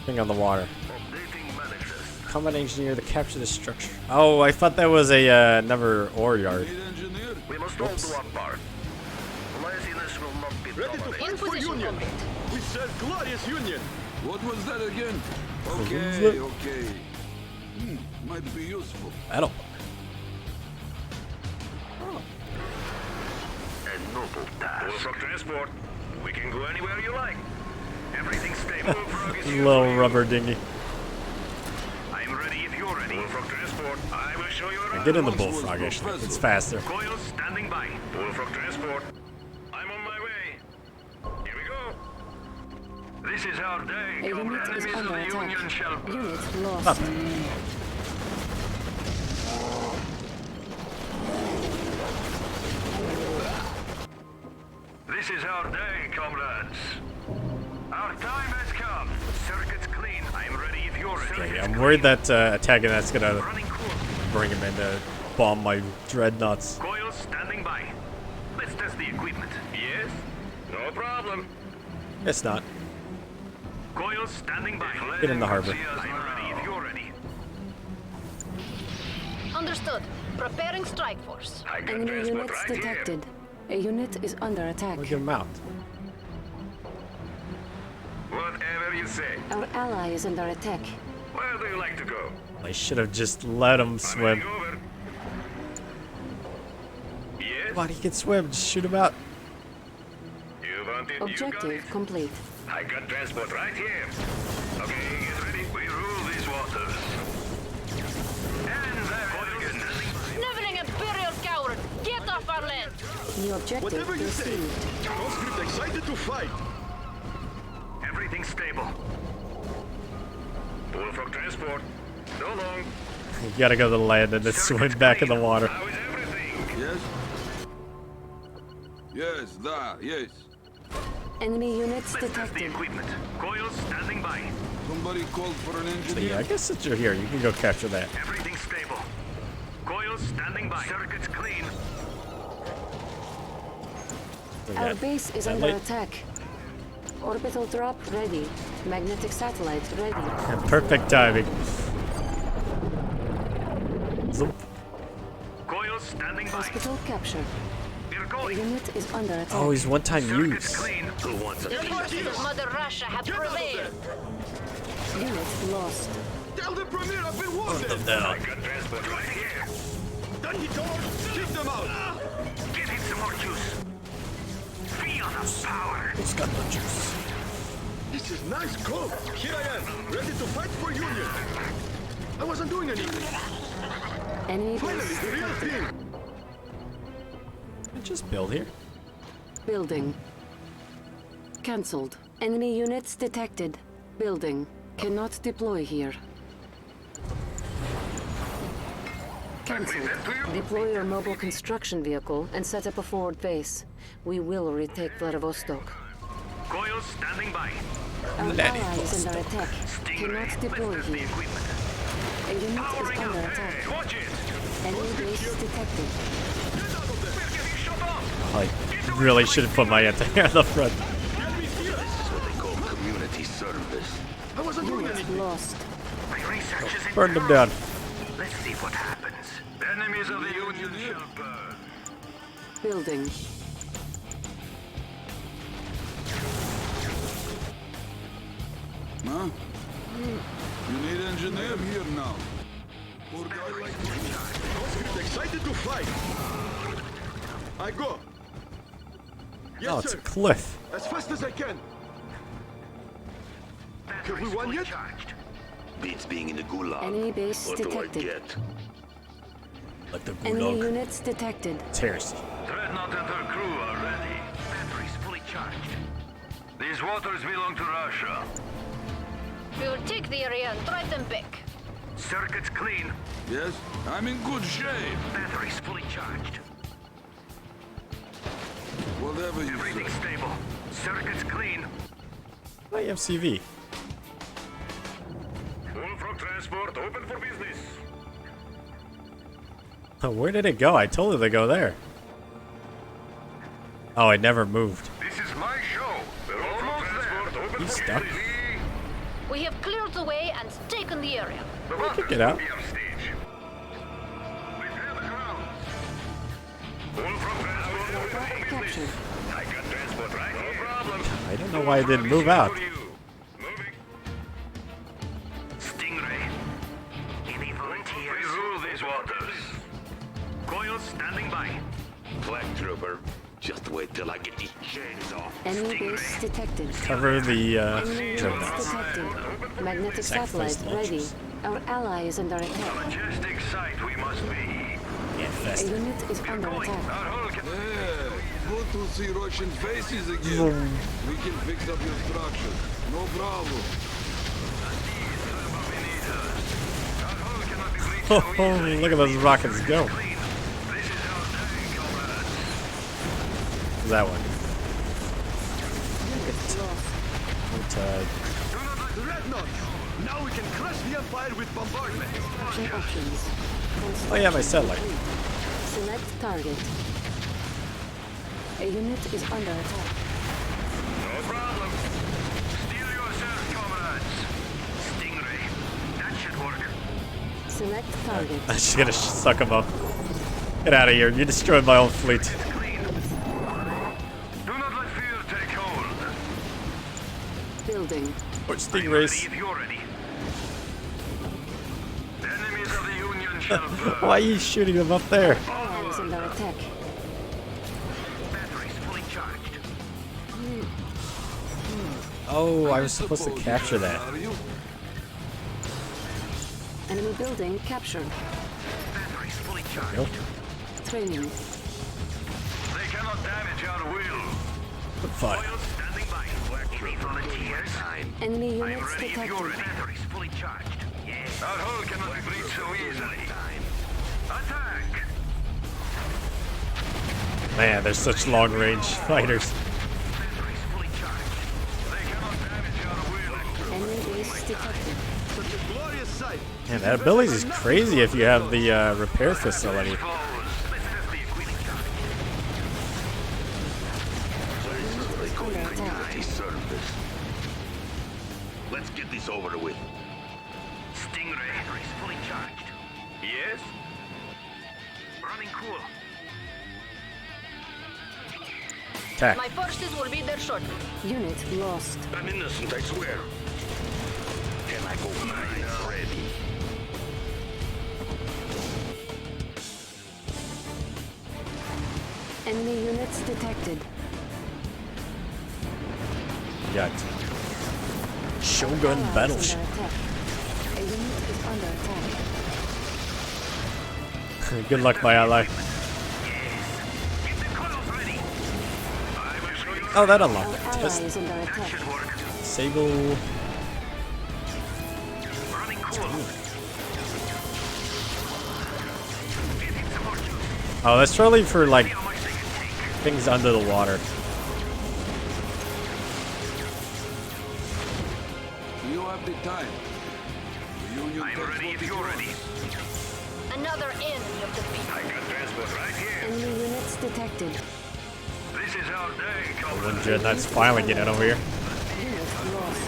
thing on the water. Updating manifest. Combat engineer to capture the structure. Oh, I thought that was a another ore yard. We must all do our part. Laziness will not be Ready to tolerated. fight for position, Union! comrade. We serve glorious Union! What was that again? was Okay, it? okay. Might be useful. Battle. A noble task. Bullfrog transport. We can go anywhere you like. Everything's stable. Bullfrog is here Little for you. rubber dinghy. I'm ready if you're ready. Bullfrog transport. I will show you around. Get in the bullfrog actually. It's faster. Coils standing by. Bullfrog transport. I'm This is our day, A unit comrade. is Enemies of under the attack. Union shall burn. Unit lost. This is our day, comrades. Our time has come. Circuits clean. I'm ready if you're ready. I'm worried that attacking that's gonna bring him in to bomb my dreadnoughts. Coils standing by. Let's test the equipment. Yes? No problem. It's not. Coils standing by. Get in the harbor. I'm ready if you're ready. Understood. Preparing strike force. I got Enemy transport units right detected. A unit is under attack. Look at him out. here. Whatever you say. Our ally is under attack. Where do you like to go? I should have just let him swim. Over. Yes? Come on, he can swim. Just shoot him out. You want it, you got it. Objective complete. I got transport right here. Okay, get ready. We rule these waters. And there it is. Sniveling Imperial coward! Get off our land! New objective received. Conscript excited to fight. Everything's stable. Bullfrog transport. So long. You gotta go to the land and then swim back in the water. How is everything? Yes? Yes, da, yes. Enemy units Let's test the detected. equipment. Coils standing by. Somebody called for an So engineer. yeah, I guess since you're here, you can go capture that. Everything's stable. Coils standing by. Circuits clean. Look Our at base is that under light. attack. Orbital drop ready. Magnetic satellite ready. Perfect timing. Zoop. Coils standing by. Hospital captured. We're A going. unit is under attack. Oh, he's one-time Circuits use. clean. Who wants a The forces of Mother Russia have prevailed. Unit lost. Tell the Premier I've been wounded. Them down. I got transport right here. Then he told, kick them out. Give it some more juice. Feel the power. It's got the juice. This is nice clothes. Here I am, ready to fight for Union. I wasn't doing anything. Enemy Finally, base the real detected. thing. Just build here. Building. Cancelled. Enemy units detected. Building. Cannot deploy here. Cancelled. Deploy your mobile construction vehicle and set up a forward base. We will retake Vladivostok. Coils standing by. Our ally is under attack. Stingray. Cannot deploy Let's test the here. equipment. A unit Powering is up. under Hey, attack. watch it. Enemy base detected. We're getting shot off. I really should have put my anti-air on the front. Community service. I wasn't doing Unit anything. lost. My research is in Burn them down. Let's see what happens. Enemies of the Union shall burn. Building. Huh? You need engineer here now. Poor guy like me. Conscript excited to fight. I go. Yes, Oh, it's sir. a cliff. As fast as I can. Have we won yet? Beats being in the gulag. Enemy base detected. Like the Enemy gulag. units detected. It's heresy. Dreadnought and her crew are ready. Batteries fully charged. These waters belong to Russia. We will take the area and drive them back. Circuits clean. Yes, I'm in good shape. Batteries fully charged. Whatever you say. Everything's stable. Circuits clean. My MCV. Bullfrog transport open for business. Oh, where did it go? I told it to go there. Oh, it never moved. This is my show. We're almost there. Open He's for stuck. business. We have cleared the way and taken the area. The I could waters get out. will be upstage. Prepare the ground. Bullfrog transport Drop open for captured. business. I got transport right here. No problem. I don't know why it didn't move out. Moving. Stingray. Any volunteers? We rule these waters. Coils standing by. Black Trooper. Just wait till I get these chains off. Enemy base detected. Cover the Enemy units dreadnoughts. detected. Magnetic Sacrifice satellite ready. launchers. Our ally is under attack. Majestic sight we must be. Yeah, A fast. unit is under attack. Our hull can... good to see Russian faces again. We can fix up your structure. No problem. Oh, look at those rockets go. What's that one? Now we can crush the Empire with bombardment. Options. Oh yeah, my satellite. Select target. A unit is under attack. No problem. Steal yourself, comrades. Stingray. That should work. Select target. I'm just gonna suck him up. Get out of here. You destroyed my own fleet. Do not let fear take hold. Building. Or stingrays. If you're ready. Enemies of the Union shall burn. Why are you shooting them up there? Ally is under attack. Batteries fully charged. Oh, I was supposed to capture that. Enemy building captured. Batteries fully charged. Nope. Training. They cannot damage our will. Fuck. Oil standing by. Working volunteers. Enemy I'm units ready if detected. you're ready. Batteries fully charged. Yes. Our hull cannot be breached so easily. Attack! Man, they're such long-range fighters. Batteries fully charged. They cannot damage our will. Enemy base detected. Such a glorious sight. Man, that ability is crazy if you have the repair facility. Let's test the equipment charge. Under attack. Service. Let's get this over with. Stingray batteries fully charged. Yes? Running cool. Attack. My forces will be there shortly. Unit lost. I'm innocent, I swear. Can I go mine already? Enemy units detected. Got Shogun Ally is battleship. under attack. A unit is under attack. Good luck, my ally. Get the coils ready. I will show you. Oh, that Our unlocked. ally Just is under attack. Should work. Sable. Running cool. Getting some more juice. Oh, that's probably for like How much they can take. things under the water. You have the time. The Union I'm takes ready what if is you're yours. ready. Another enemy of the fleet. I got transport right here. Enemy units detected. This is our day, One comrades. Dreadnought's finally getting over here. Unit lost.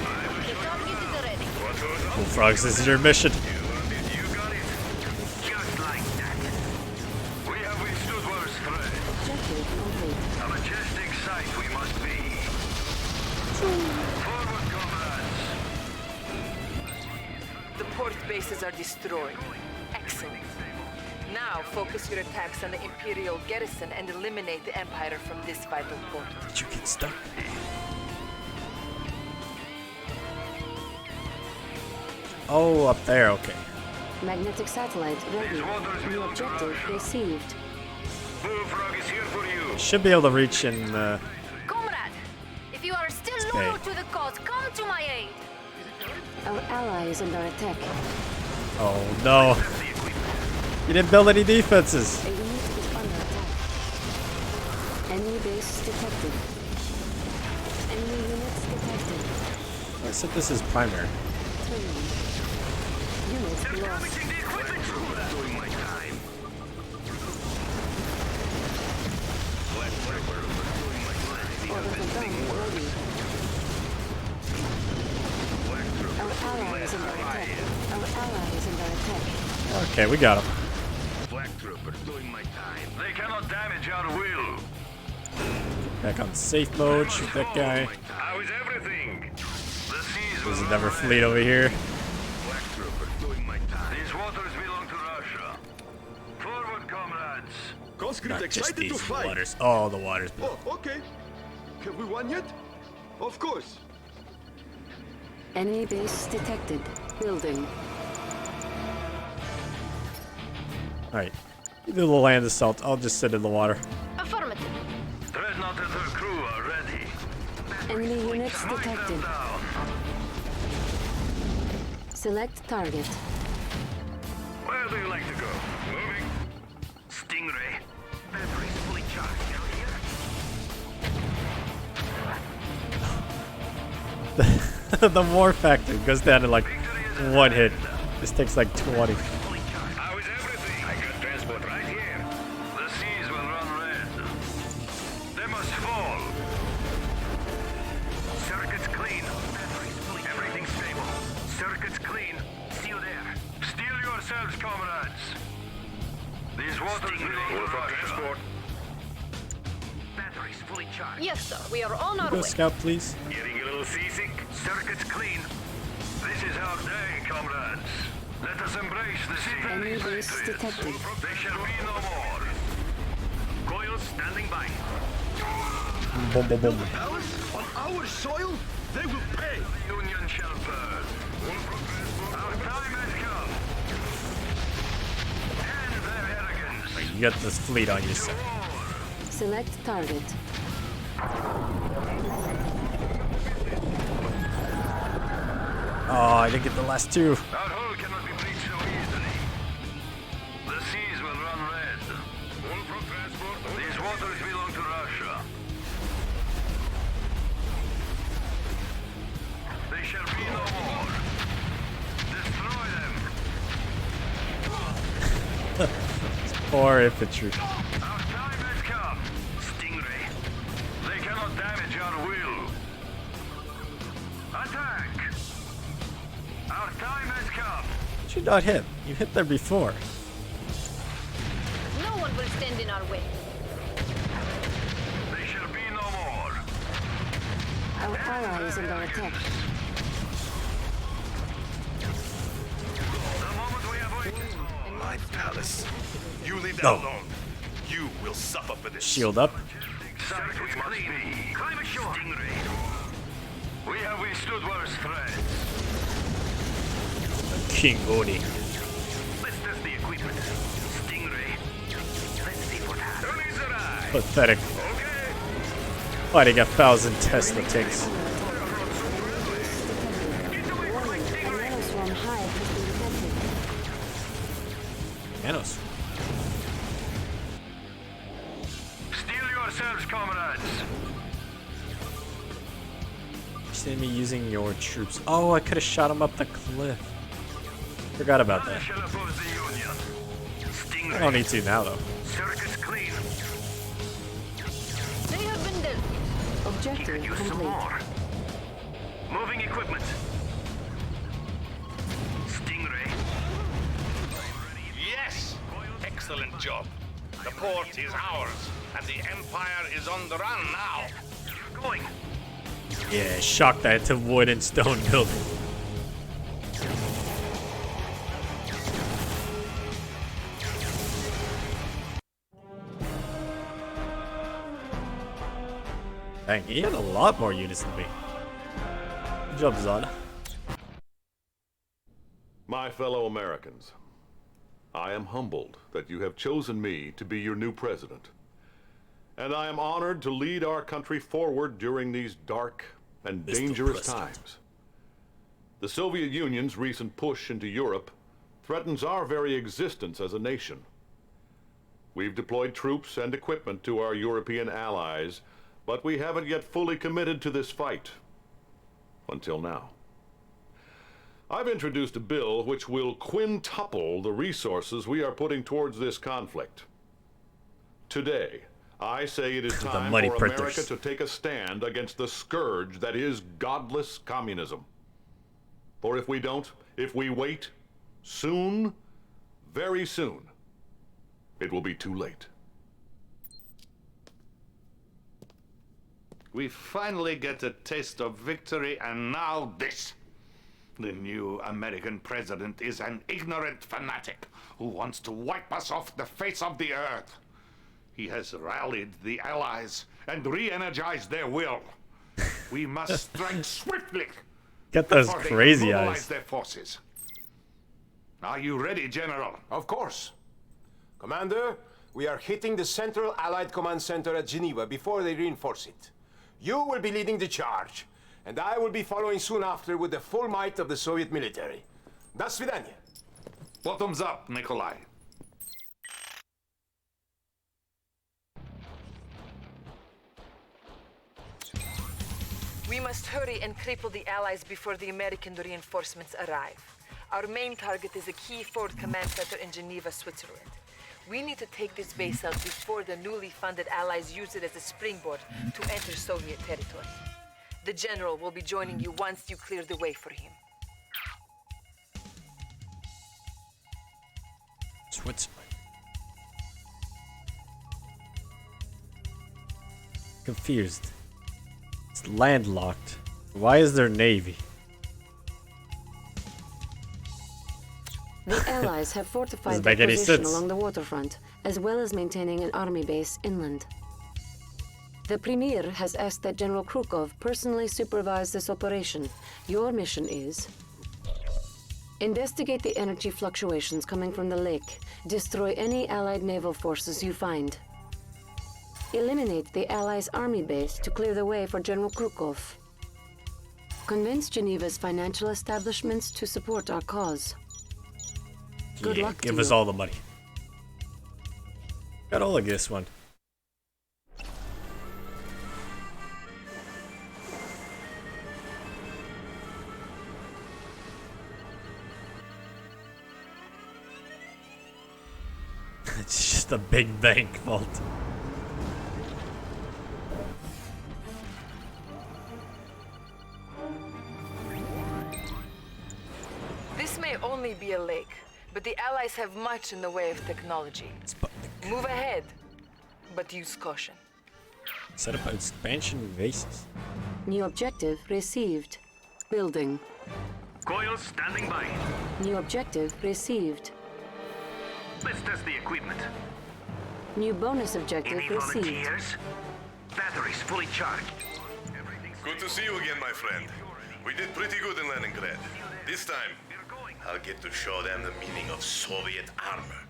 The target is ready. What goes on? Bullfrogs, this is your mission. You got it. Just like that. We have withstood worse threat. Objective complete. A majestic sight we must be. Forward, comrades. The port bases are destroyed. Excellent. Now focus your attacks on the Imperial garrison and eliminate the Empire from this vital port. Did you get stuck? Oh, up there, okay. Magnetic satellite ready. New objective received. Bullfrog is here for you. Should be able to reach in Comrade, if you are still Stay. loyal to the cause, come to my aid. Our ally is under attack. Oh no. You didn't build any defenses. A unit is under attack. Enemy base detected. Enemy units detected. I said this is primary. Training. Unit lost. Damaging the equipment. Doing my time. Orbital gun ready. Our ally is under attack. Our ally is under attack. Okay, we got him. Black trooper doing my time. They cannot damage our will. Back on safe mode. Shoot that guy. How is everything? The seas There's will another not fleet over here. Black trooper doing my time. These waters belong to Russia. Forward, comrades. Conscript Not just excited to these fight. waters. Oh, the waters. Oh, okay. Have we won yet? Of course. Enemy base detected. Building. Alright. You do the land assault. I'll just sit in the water. Affirmative. Tread Enemy units detected. Select target. Where do you like to go? Moving. Stingray. Batteries fully charged. Down here. The war factor goes down to like 1 hit. This takes like 20. How is everything? I got transport right here. The seas will run red. They must fall. Circuits clean. Everything's stable. Circuits clean. See you there. Steel yourselves, comrades. These waters belong to transport. Batteries fully charged. Yes, sir. We are on our Go way. scout, please. Getting a little seasick? Circuits clean. This is our day, comrades. Let us embrace the sea. Enemy base detected. They shall be no more. Coils standing by. Boom, boom, boom. On our soil, they will pay. The Union shall burn. Our time has come. End their arrogance. You got this fleet on your side. Select target. Oh, I didn't get the last two. Our hull cannot be breached so easily. The seas will run red. These waters belong to Russia. They shall be no more. Destroy them. Poor infantry. Our time has come. Stingray. They cannot damage our will. Attack. Our time has come. Did you not hit? You hit there before. No one will stand in our way. They shall be no more. Our ally is under attack. The moment we have My palace. You leave that No. alone. You will suffer for this. Shield up. Circuits must be. Climb ashore. Stingray. We have withstood worse threats. King Oni. Let's test the equipment. Stingray. Let's see what happens. Who needs a ride? Pathetic. Okay. Fighting 1,000 Tesla tanks. Nanoswarm hive has been detected. Nanos. Steel yourselves, comrades. See me using your troops. Oh, I could have shot him up the cliff. Forgot about that. Shall oppose the Union. Stingray. I don't need to now, though. Circuits clean. They have been dealt with. Objective Use some complete. more. Moving equipment. Stingray. Yes! Excellent job. The port is ours, and the Empire is on the run now. You're going. Yeah, shock that to wood and stone building. Dang, he had a lot more units than me. Good job, Zod. My fellow Americans, I am humbled that you have chosen me to be your new president. And I am honored to lead our country forward during these dark and dangerous times. The Soviet Union's recent push into Europe threatens our very existence as a nation. We've deployed troops and equipment to our European allies, but we haven't yet fully committed to this fight. Until now. I've introduced a bill which will quintuple the resources we are putting towards this conflict. Today, I say it is time for America to take a stand against the scourge that is godless communism. For if we don't, if we wait, soon, very soon, it will be too late. We finally get a taste of victory, and now this. The new American president is an ignorant fanatic who wants to wipe us off the face of the earth. He has rallied the Allies and re-energized their will. We must strike swiftly. Get those before they crazy mobilize eyes. their forces. Are you ready, General? Of course. Commander, we are hitting the Central Allied Command Center at Geneva before they reinforce it. You will be leading the charge, and I will be following soon after with the full might of the Soviet military. До свидания. Bottoms up, Nikolai. We must hurry and cripple the Allies before the American reinforcements arrive. Our main target is a key forward command center in Geneva, Switzerland. We need to take this base out before the newly funded Allies use it as a springboard to enter Soviet territory. The General will be joining you once you clear the way for him. Switzerland. Confused. It's landlocked. Why is there navy? The Allies have fortified Doesn't their make any position sense. along the waterfront, as well as maintaining an army base inland. The Premier has asked that General Krukov personally supervise this operation. Your mission is: investigate the energy fluctuations coming from the lake. Destroy any Allied naval forces you find. Eliminate the Allies' army base to clear the way for General Krukov. Convince Geneva's financial establishments to support our cause. Good luck to give us you. all the money. Got all of this one. It's just a big bank vault. This may only be a lake, but the Allies have much in the way of technology. Move ahead, but use caution. Set up expansion bases. New objective received. Building. Coils standing by. New objective received. Let's test the equipment. New bonus objective Any received. volunteers? Batteries fully charged. Good to see you again, my friend. We did pretty good in Leningrad. This time, I'll get to show them the meaning of Soviet armor.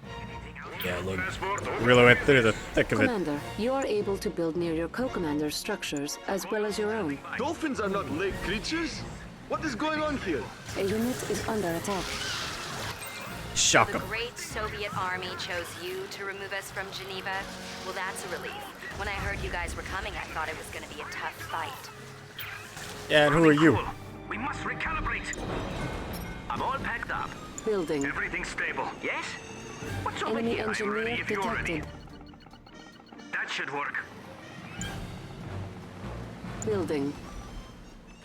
Yeah, look. Really went through the thick of it. Commander, you are able to build near your co-commander's structures as well as your own. Dolphins are not lake creatures. What is going on here? A unit is under attack. Shock The 'em. great Soviet army chose you to remove us from Geneva. Well, that's a relief. When I heard you guys were coming, I thought it was going to be a tough fight. Yeah, and who are you? We must recalibrate. I'm all packed up. Building. Everything's stable. Yes? What's over Enemy here? I'm engineer ready if you're ready. detected. That should work. Building.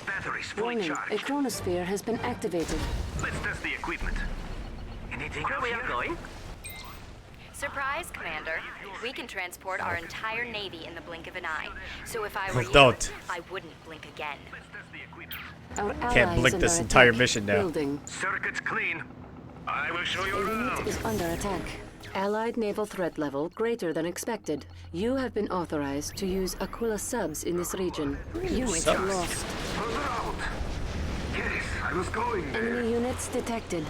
Batteries fully Warning, charged. a chronosphere has been activated. Let's test the equipment. Anything where we are going? Surprise, Commander. We can transport our entire navy in the blink of an eye. So if I were Well, you, don't. I wouldn't blink again. Our Can't allies blink under this entire attack. mission now. Building. Circuit's clean. I will show you A unit around. is under attack. Allied naval threat level greater than expected. You have been authorized to use Aquila subs in this region. Unit Subs? lost. Further out. Yes, I was going there. Enemy units detected.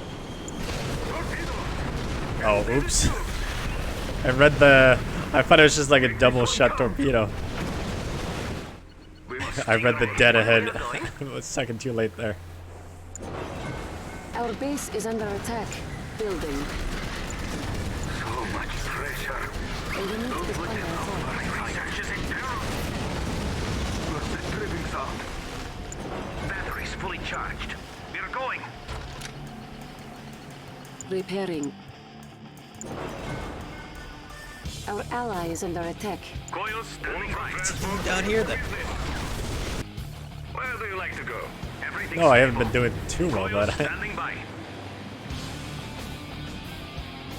Oh, oops. I thought it was just like a double shot torpedo. I read the dead ahead. A second too late there. Our base is under attack. Building. So much pressure. A unit is under attack. Research is in peril. What's the dripping sound? Batteries fully charged. We're going. Repairing. Our ally is under attack. Coils standing by. Down here then. Where do you like to go? Everything's No, I haven't stable. been doing too well, Coils but standing by.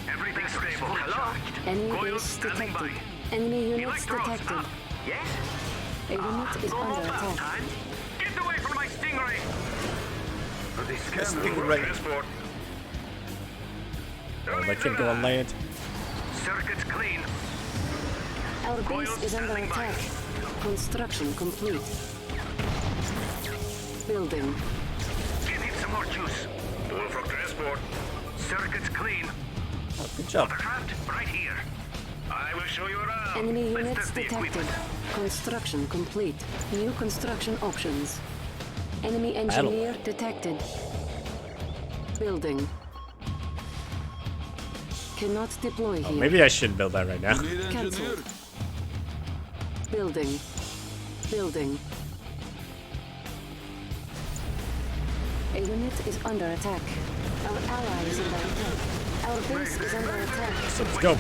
Everything's stable. Hello? Enemy Coils base standing by. detected. Enemy units Electrodes detected. up. Yes? A unit is No under more battle attack. time. Get away from my stingray. The Stingray. transport. oh, they can go on land. Circuit's clean. Our base is under attack. Construction complete. Building. Give him some more juice. All for transport. Circuit's clean. Oh, good job. Watercraft right here. I will show you around. Enemy Let's units test the detected. equipment. Construction complete. New construction options. Enemy engineer detected. Building. Cannot deploy Oh, here. maybe I shouldn't build that right now. Cancel. Building. Building. A unit is under attack. Our ally is under attack. Our base is under attack. So let's go.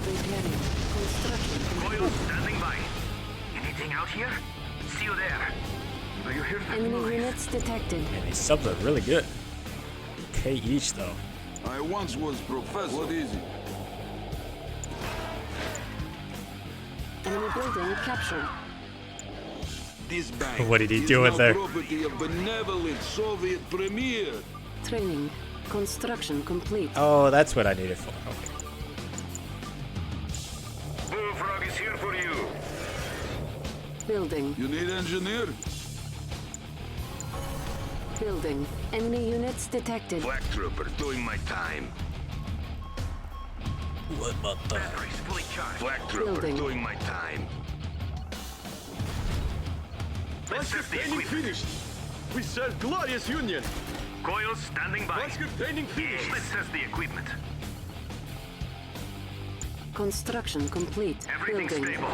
Repairing. Construction Coil standing by. Anything out here? See you there. Do you hear that Enemy noise? units detected. Man, these subs are really good. K each though. I once was professor. What is it? Enemy building captured. This bank What did he is do in now there? property of benevolent Soviet premier. Training. Construction complete. Oh, that's what I need it for. Okay. Bullfrog is here for you. Building. You need engineer? Building. Enemy units detected. Black trooper doing my time. What about that? Batteries fully charged. Black trooper Building. doing my time. Let's test the Training equipment. finished. We serve glorious union. Coils standing by. Once your training finished. Let's test the equipment. Construction complete. Everything's Building. stable.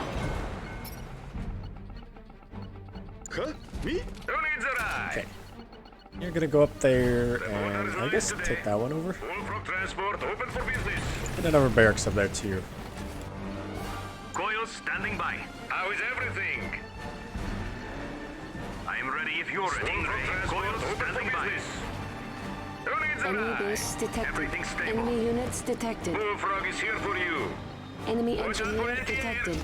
Huh? Me? Who needs a ride? Okay. You're gonna go up there and I guess take that one over. Bullfrog transport open for business. And another barracks up there too. Coils standing by. How is everything? I am ready if you're ready. Coils standing by. Who needs a Enemy ride? base detected. Everything's stable. Enemy units detected. Bullfrog is here for you. Enemy Watch out for engineer engineers. detected.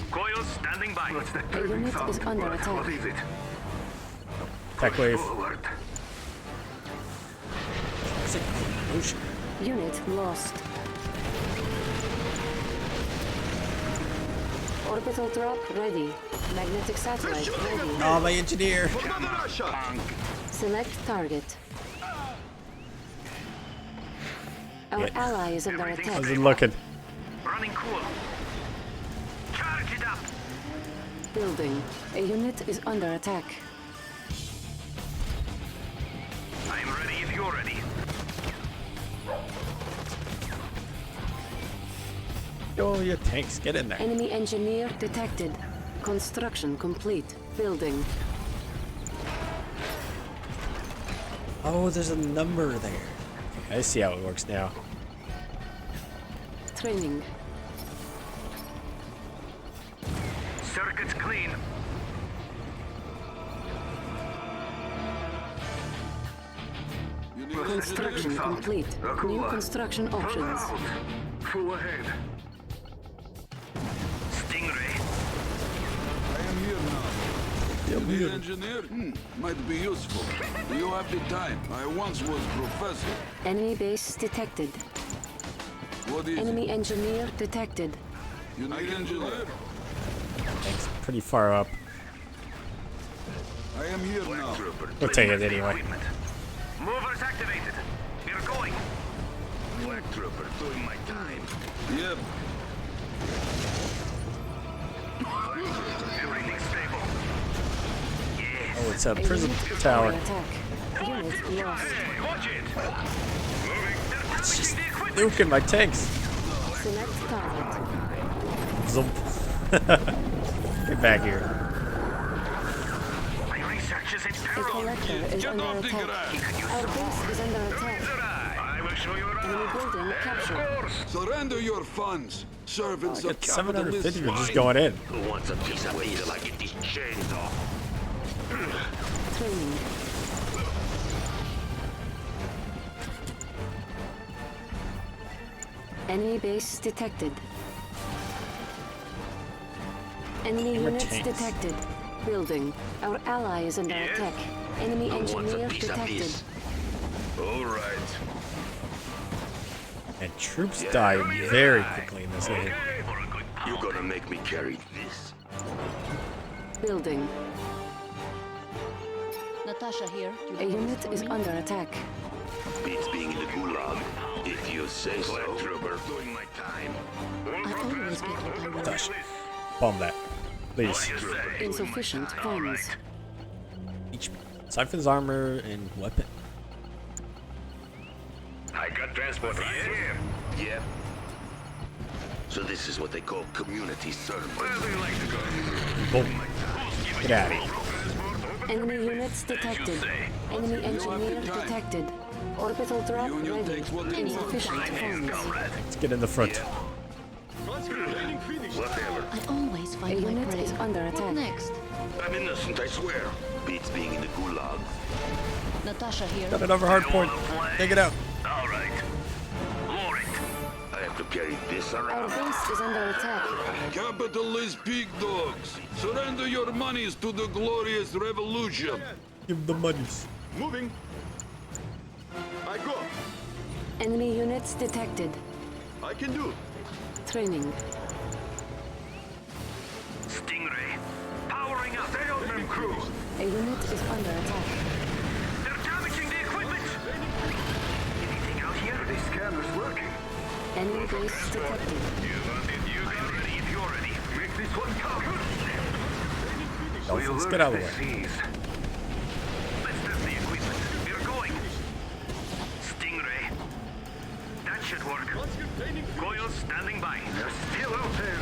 Coils standing by. What's that A unit is under attack. What is it? Attack wave. Forward. Ocean. Unit lost. Orbital drop ready. Magnetic satellite ready. Oh, my engineer. Select target. Our Yeah. ally is under attack. How's it looking? Running cool. Charge it up. Building. A unit is under attack. I am ready if you're ready. Oh, your tanks, get in there. Enemy engineer detected. Construction complete. Building. Oh, there's a number there. Okay, I see how it works now. Training. Circuits clean. Construction complete. New construction options. Full ahead. Stingray. I am here now. You need engineer? Might be useful. You have the time. I once was professor. Enemy base detected. What is Enemy engineer detected. You need engineer? Tanks pretty far up. I am here now. We'll take it anyway. Movers activated. We're going. Black trooper doing my time. Yep. Everything's stable. Yes. Oh, it's a prison Unit is tower. under attack. Unit lost. Hey, watch it. Moving. They're It's just damaging the equipment. nuking my tanks. Select target. Zoom. Get back here. My research is A imperative. collector is Get under off the attack. garage. Our base is under attack. I will show you Enemy around. building captured. Surrender your funds. Servants I of got capitalist 750 for just swine. going in. Who wants a piece of me till I get these chains off? Training. Enemy base detected. Enemy Hammer units tanks. detected. Building. Our ally is under Yes? attack. Enemy Who wants a engineer piece of detected. this? All right. And troops die very quickly in this game. Okay, for a good pound. You're gonna make me carry this. Building. Natasha here. You A have unit news for is me? under attack. Beats being in the gulag. If you say so. Trooper, doing my time. I always get what I want. Gosh. Bomb that. Please. Insufficient funds. HP. Siphon's armor and weapon. I got transport right here. Yep. So this is what they call community service. Where do you like to go? Boom. Get out of here. Enemy units detected. Enemy engineer detected. Orbital drop ready. Insufficient funds. Let's get in the front. Whatever. I always A find my unit prey. is under What attack. next? I'm innocent, I swear. Beats being in the gulag. Natasha here. Got another hard point. Take it out. All right. Lower it. I have to carry this Our around. base is under attack. Capitalist pig dogs, surrender your monies to the glorious revolution. Give the monies. Moving. I go. Enemy units detected. I can do. Training. Stingray. Powering up. Stay on them, crew. A unit is under attack. They're damaging the equipment. Anything out here? The scanner's working. Enemy base detected. I'm ready if you're ready. Make this one count. Dolphins, get out of the way. Let's test the equipment. We're going. Stingray. That should work. Coils standing by. They're still out there.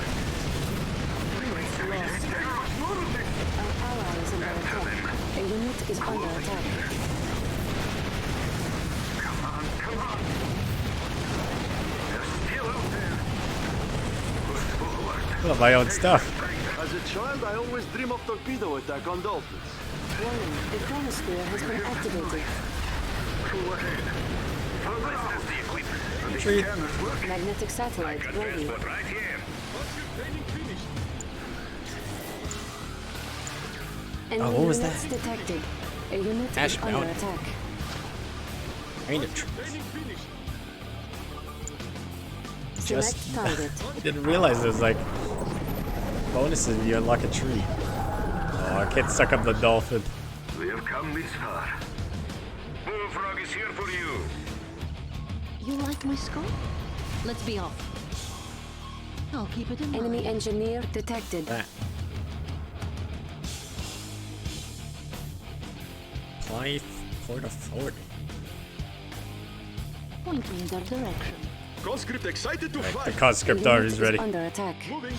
Units lost. Our ally is under attack. A unit is under attack. Come on, come on. They're still out there. Push forward. I love my own stuff. As a child, I always dream of torpedo attack on dolphins. Warning, the chronosphere has been activated. Go ahead. Let's test the equipment. Retreat. Magnetic satellite ready. Transport right here. Enemy what was units that? detected. A unit Ash is under Mountain. attack. Ain't it true? Select Just target. didn't realize it was like bonuses. You unlock a tree. Oh, I can't suck up the dolphin. We have come this far. Bullfrog is here for you. You like my skull? Let's be off. I'll keep it in mind. Enemy engineer detected. That. Apply Port Authority. Point me in their direction. Conscript excited to Right, fight. the conscript A army unit is ready. under attack. Moving.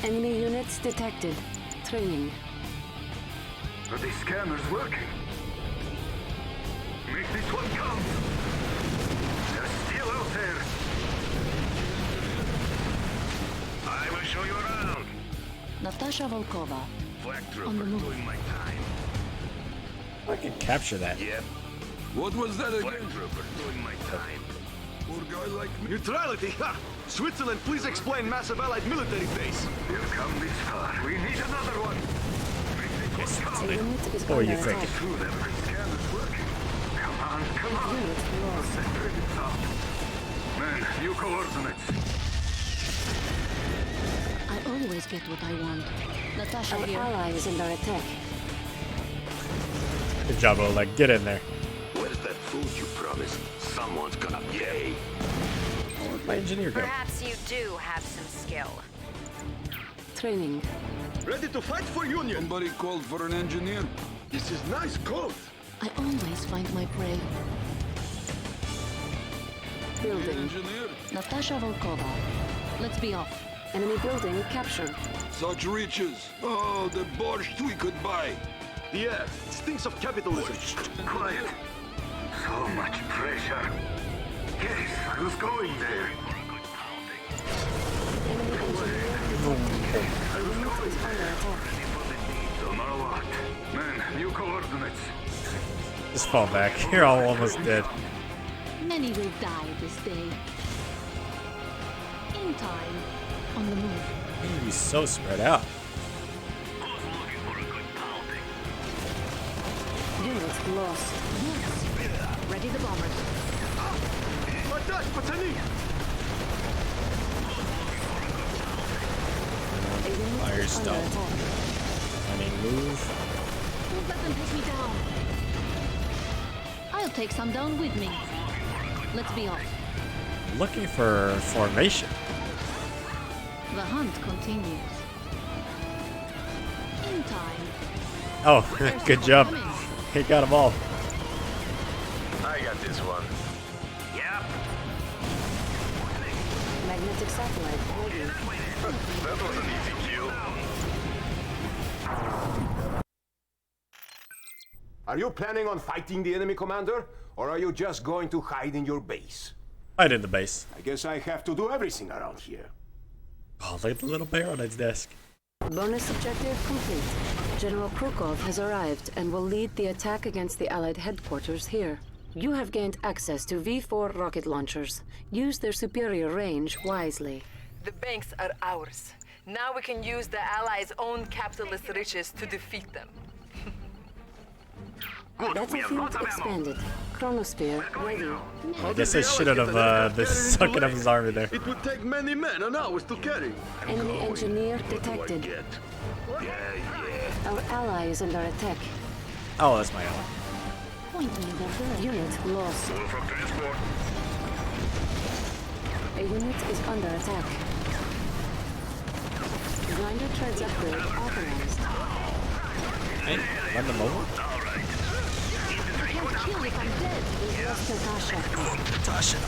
Enemy units detected. Training. Are the scanners working? Make this one count. They're still out there. I will show you around. Natasha Volkova. Flak On trooper the move. doing my time. I can capture that. Yep. What was that Flak again? trooper doing my time. Poor guy like me. Neutrality. Ha! Switzerland, please explain massive allied military base. We've come this far. We need another one. Make this one A count. unit is Oh, under you think. attack. Through them. Scanner's working. Come on, come on. Unit lost. It's up. Man, new coordinates. I always get what I want. Natasha Our here. ally is under attack. Good job, Oleg. Get in there. Where's that food you promised? Someone's gonna pay. Where'd my engineer go? Perhaps you do have some skill. Training. Ready to fight for Union. Somebody called for an engineer. This is nice code. I always find my prey. Building. Engineer? Natasha Volkova. Let's be off. Enemy building captured. Such riches. Oh, the borscht we could buy. The air stinks of capitalism. Quiet. So much pressure. Yes, I was going there. Enemy engineer detected. A unit is under attack. So now what? Man, new coordinates. Just fall back. You're all almost dead. Many will die this day. In time. On the move. You're gonna be so spread out. Unit lost. Yes. Ready the bombers. Attack, Patani! A unit Fire is under stop. attack. I mean, move. Don't let them take me down. I'll take some down with me. Let's be off. Looking for formation. The hunt continues. In time. Oh, good job. He got them all. I got this one. Yep. Magnetic satellite ready. That was an easy kill. Are you planning on fighting the enemy, Commander? Or are you just going to hide in your base? Right in the base. I guess I have to do everything around here. Oh, look at the little bear on its desk. Bonus objective complete. General Krukov has arrived and will lead the attack against the Allied headquarters here. You have gained access to V4 rocket launchers. Use their superior range wisely. The banks are ours. Now we can use the Allies' own capitalist riches to defeat them. Battlefield expanded. Chronosphere ready. I guess I shouldn't have been sucking up his army there. It would take many men and hours to carry. Enemy engineer detected. Our ally is under attack. Oh, that's my ally. Point me the bird. Unit lost. A unit is under attack. Grinder treads upgrade authorized. Hey, run them over? I can't kill if I'm dead. We've lost Natasha. Natasha.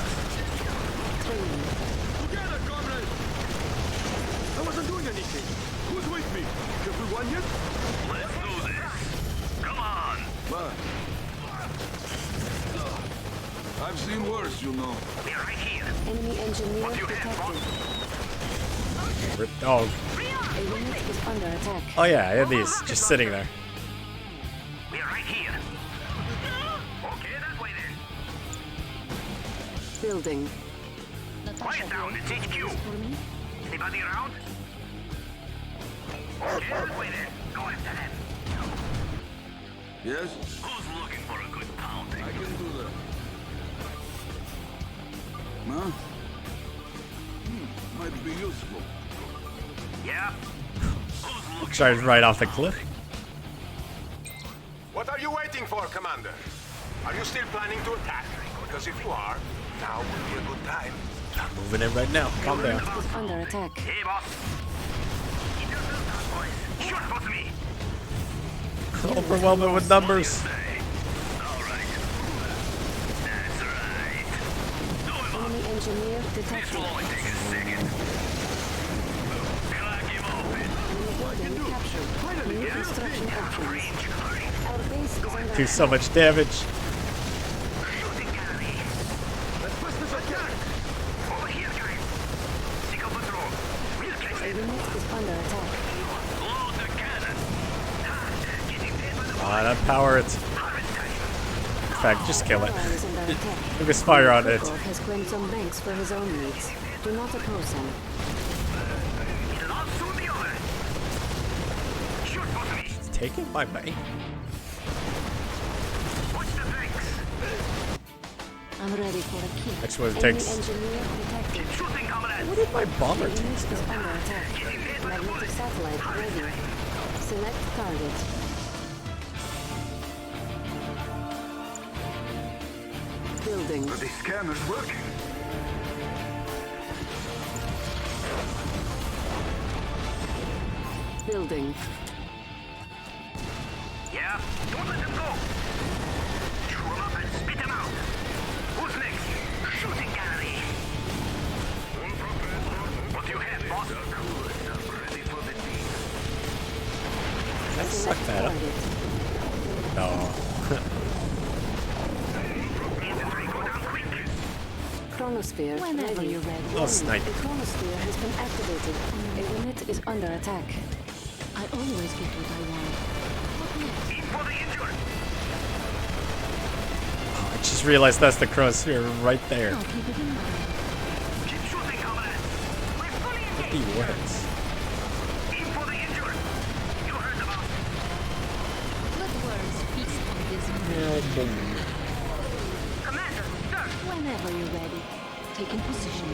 Training. Together, comrades! I wasn't doing anything. Who's with me? Have we won yet? Let's do this. Come on. But I've seen worse, you know. We're right here. Enemy engineer detected. Rip dog. A unit is under attack. Oh yeah, I had these just sitting there. We're right here. Okay, that way then. Building. Quiet down, it's HQ. Anybody around? Okay, that way then. Go after them. Yes? Who's looking for a good pounding? I can do that. Huh? Might be useful. Yeah. Charged right off the cliff. What are you waiting for, Commander? Are you still planning to attack? Because if you are, now would be a good time. I'm moving in right now. Calm down. Is under attack. Hey, boss. Shoot for me. Overwhelming with numbers. Enemy engineer detected. Enemy building captured. New construction options. Our base is under Do so much damage. A unit is under attack. Unpower it. In fact, just kill it. Ally is under attack. Look at fire on it. Krukov has claimed some banks for his own needs. Do not oppose him. He's taking my bank. I'm ready for a kill. That's what it Enemy takes. engineer detected. What did my bomber Unit take? is under attack. Magnetic satellite ready. Select target. Building. The scanner's working. Building. Yeah? Don't let them go. Chew them up and spit them out. Who's next? Shooting gallery. What do you have, boss? I'm ready for the team. Can I suck that up? No. Chronosphere Whenever ready. you're ready. Oh, snipe. The chronosphere has been activated. A unit is under attack. I always get what I want. For the injured. I just realized that's the chronosphere right there. I'll keep it in mind. Keep shooting, comrade. We're fully engaged. He works. Aim for the injured. You heard about it. Let worms feast on this. Commander, sir. Whenever you're ready. Taking position.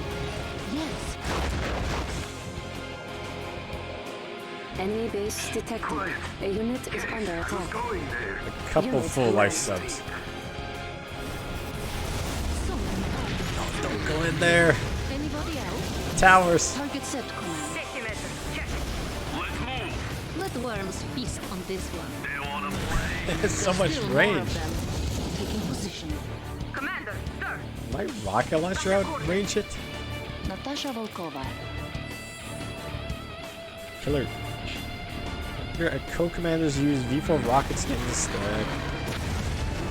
Yes. Enemy base detected. A unit is under attack. A couple Unit full life lost. subs. So many targets. Go in there. Anybody else? Towers. Target set, Command. Safety measure. Check. Let's move. Let worms feast on this one. They wanna play. There's so much Still more range. of them. Taking position. Commander, sir. My rocket launcher outrange it? Natasha Volkova. Killer. Your co-commanders use V4 rockets instead.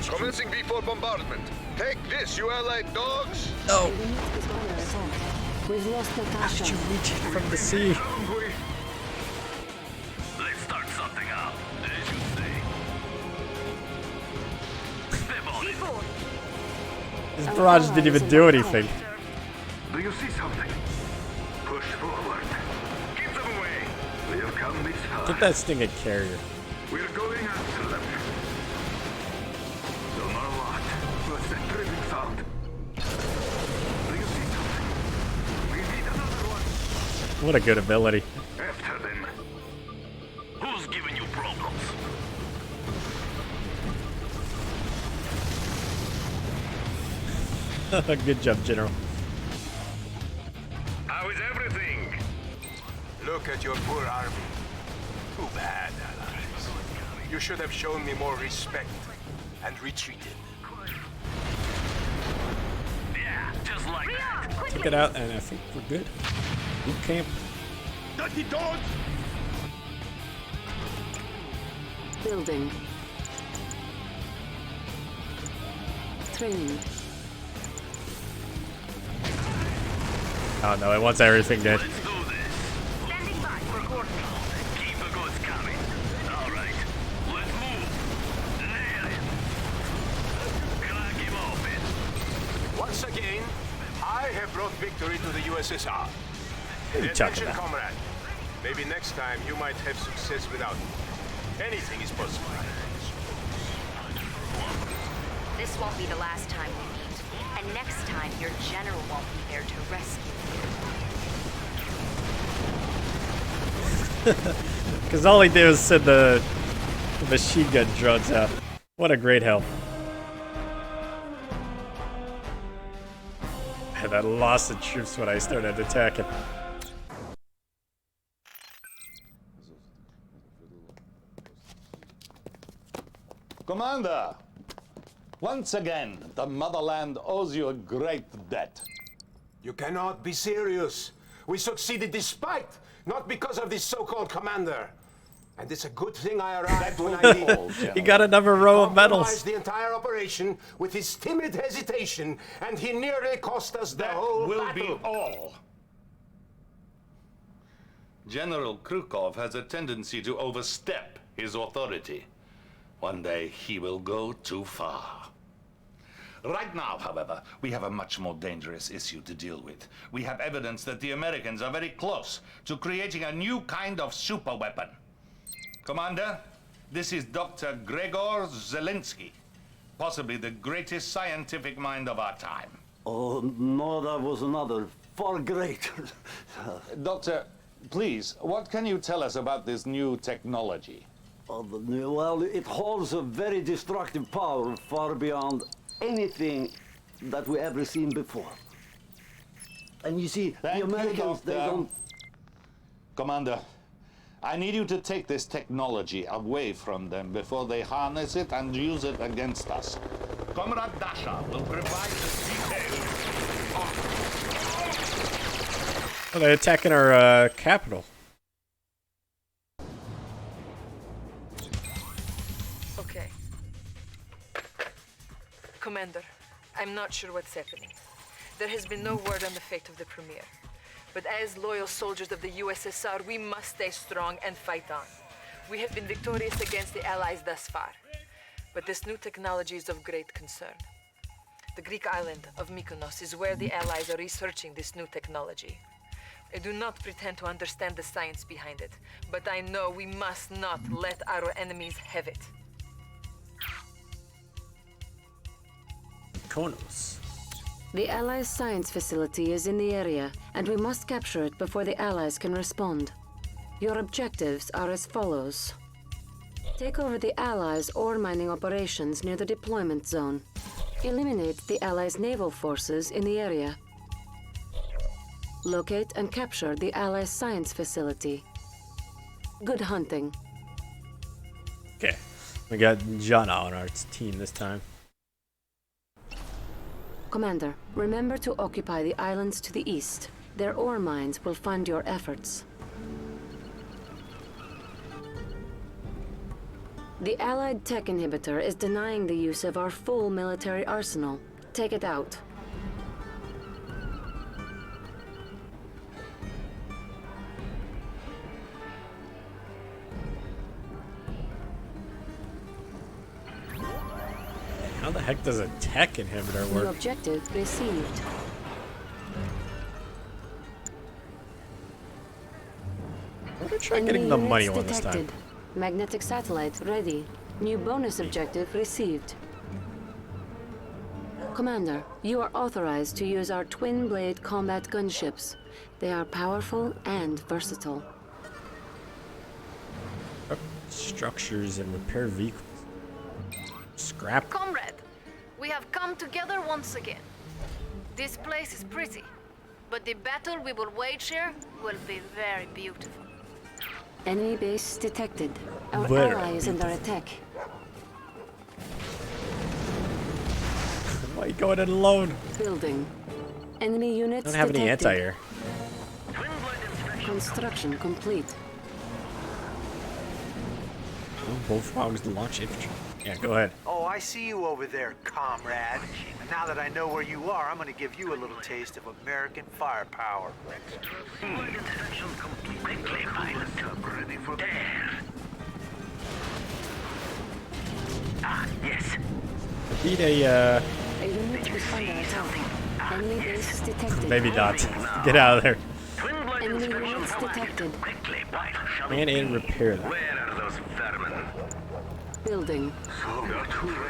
Commencing V4 bombardment. Take this, you allied dogs! No! We've lost How Natasha. did you reach it from the sea? Let's start something out. As you say. Step on it. This barrage didn't even do anything. Do you see something? Push forward. Keep them away. We have come this far. Get that Stinger carrier. We're going after them. No matter what. What's that dripping sound? Do you see something? We need another one. What a good ability. After them. Who's giving you problems? Good job, General. How is everything? Look at your poor army. Too bad, allies. You should have shown me more respect and retreated. Yeah, just like that. Took it out, and I think we're good. Boot camp. Dirty dogs! Building. Training. Oh no, it wants everything dead. Let's do this. Standing by for coordinates. Keep the goods coming. All right. Let's move. Nail it. Crack him open. Once again, I have brought victory to the USSR. What are you Pay talking attention, about? comrade. Maybe next time you might have success without me. Anything is possible. This won't be the last time we meet. And next time, your general won't be there to rescue you. Because all he did was send the machine gun drones out. What a great help. And I lost the troops when I started attacking. Commander, once again, the motherland owes you a great debt. You cannot be serious. We succeeded despite, not because of this so-called commander. And it's a good thing I arrived when I did. He got another row of medals. Compromised the entire operation with his timid hesitation, and he nearly cost us the whole will battle. be all. General Krukov has a tendency to overstep his authority. One day he will go too far. Right now, however, we have a much more dangerous issue to deal with. We have evidence that the Americans are very close to creating a new kind of superweapon. Commander, this is Dr. Gregor Zelensky, possibly the greatest scientific mind of our time. Oh, no, that was another, far greater. Doctor, please, what can you tell us about this new technology? Well, it holds a very destructive power far beyond anything that we ever seen before. And you see, Thank the Americans, you, they Doctor. don't... Commander, I need you to take this technology away from them before they harness it and use it against us. Comrade Dasha will provide the details. Oh, they're attacking our capital. Okay. Commander, I'm not sure what's happening. There has been no word on the fate of the Premier. But as loyal soldiers of the USSR, we must stay strong and fight on. We have been victorious against the Allies thus far. But this new technology is of great concern. The Greek island of Mykonos is where the Allies are researching this new technology. I do not pretend to understand the science behind it, but I know we must not let our enemies have it. Mykonos. The Allies' science facility is in the area, and we must capture it before the Allies can respond. Your objectives are as follows. Take over the Allies' ore mining operations near the deployment zone. Eliminate the Allies' naval forces in the area. Locate and capture the Allies' science facility. Good hunting. Okay, we got Jana on our team this time. Commander, remember to occupy the islands to the east. Their ore mines will fund your efforts. The Allied tech inhibitor is denying the use of our full military arsenal. Take it out. How the heck does a tech inhibitor work? New objective received. I'm gonna try getting the money one this time. Magnetic satellite ready. New bonus objective received. Commander, you are authorized to use our twin-blade combat gunships. They are powerful and versatile. Structures and repair vehicles. Scrap. Comrade, we have come together once again. This place is pretty, but the battle we will wage here will be very beautiful. Enemy base detected. Our Very ally is under attack. Why are you going in alone? Building. Enemy units I don't have any detected. anti-air. Construction complete. Oh, bullfrogs launch infantry. Yeah, go ahead. Oh, I see you over there, comrade. And now that I know where you are, I'm going to give you a little taste of American firepower. Inspection complete. Quickly, pilot. Ready for there. Ah, yes. Beat a A unit is under attack. Enemy base detected. baby dot. Get out of there. Enemy units detected. Man and repair that. Where are those vermin? Building.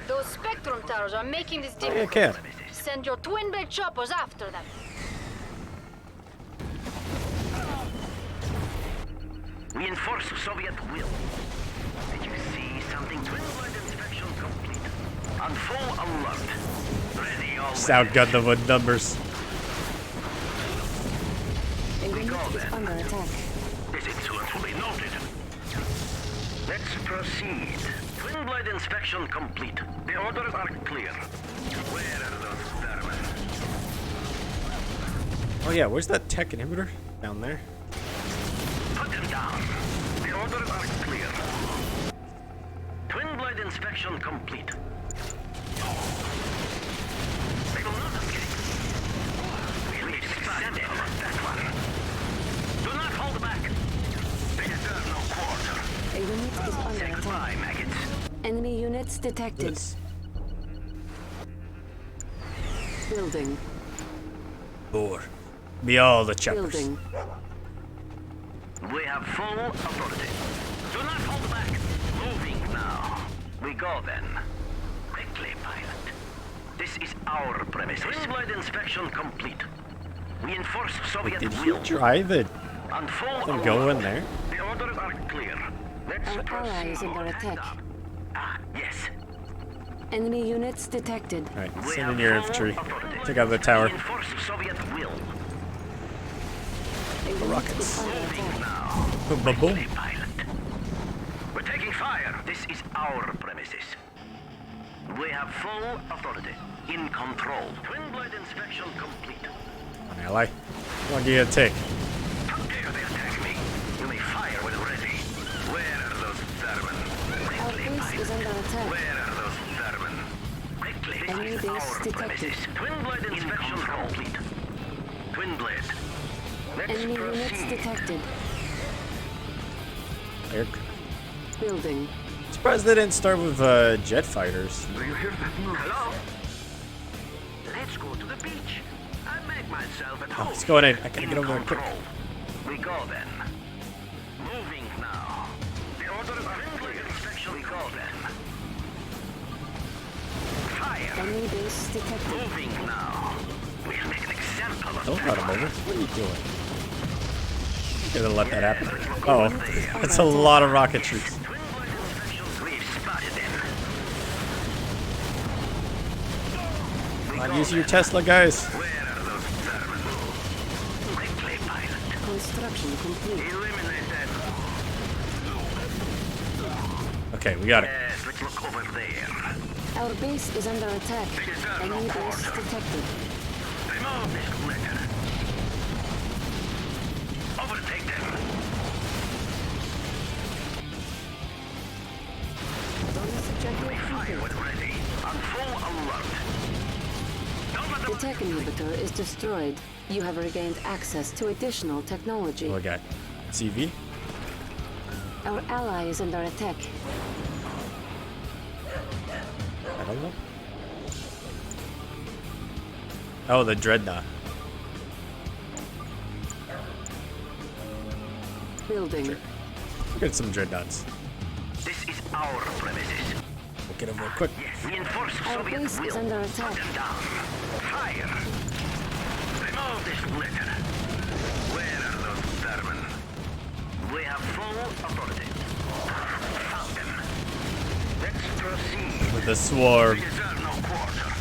Those Spectrum towers are making this Yeah, difficult. can. Send your twin blade choppers after them. We enforce Soviet will. Did you see something? Twin blade inspection complete. On full alert. Ready all Just outgunned them with numbers. A unit is under attack. This insolence will be noted. Let's proceed. Twin blade inspection complete. The orders are clear. Where are those vermin? Oh yeah, where's that tech inhibitor? Down there. Put them down. The orders are clear. Twin blade inspection complete. They will not escape. We need to extend that one. Do not hold back. They deserve no quarter. A unit is under attack. Goodbye, maggots. Enemy units detected. Yes. Building. Or be all the choppers. Building. We have full authority. Do not hold back. Moving now. We go then. Quickly, pilot. This is our premises. Twin blade inspection complete. We enforce Soviet Did he will. drive it? On full And go in alert. there? The orders are clear. Let's Our proceed. ally is under attack. Ah, yes. Enemy units detected. Alright, We send in have your full infantry. authority. Take out the tower. We enforce Soviet will. A unit rockets. is under attack. Now. Boom, boom, boom. Quickly, pilot. We're taking fire. This is our premises. We have full authority. In control. Twin blade inspection complete. An ally. What do you take? How dare they attack me? You may fire when ready. Where are those vermin? Our Quickly, base is pilot. under attack. Where are those vermin? Quickly. Enemy This is base our detected. premises. Twin blade inspection complete. Twin blade. Let's Enemy units proceed. detected. Aircraft. Building. Surprised they didn't start with jet fighters. Do you hear that noise? Hello? Let's go to the beach. I make myself at home. Let's go in. I gotta get over there quick. Control. We go then. Moving now. The orders are in clear. Inspection. We go then. Fire. Enemy base detected. Moving now. We'll make an example of Don't that run him one. over. What are you doing? You gotta let that happen. Oh, that's a lot of rocket troops. Twin blade inspection. We've spotted them. Come on, use your Tesla, guys. Where are those vermin? Quickly, Construction complete. Eliminate them. Okay, we got it. Yes, let's look over there. Our base is under attack. Enemy base detected. Remove this litter. Overtake them. Bonus objective Fire complete. when ready. On full alert. Don't let them... The tech inhibitor is destroyed. You have regained access to additional technology. We got TV. Our ally is under attack. I don't know. Oh, the dreadnought. Building. We'll get some dreadnoughts. This is our premises. We'll get them real quick. Yes, reinforce Our Soviet base will. is under attack. Put them down. Fire. Remove this litter. Where are those vermin? We have full authority. Found them. Let's proceed. With the swarm. We deserve no quarter.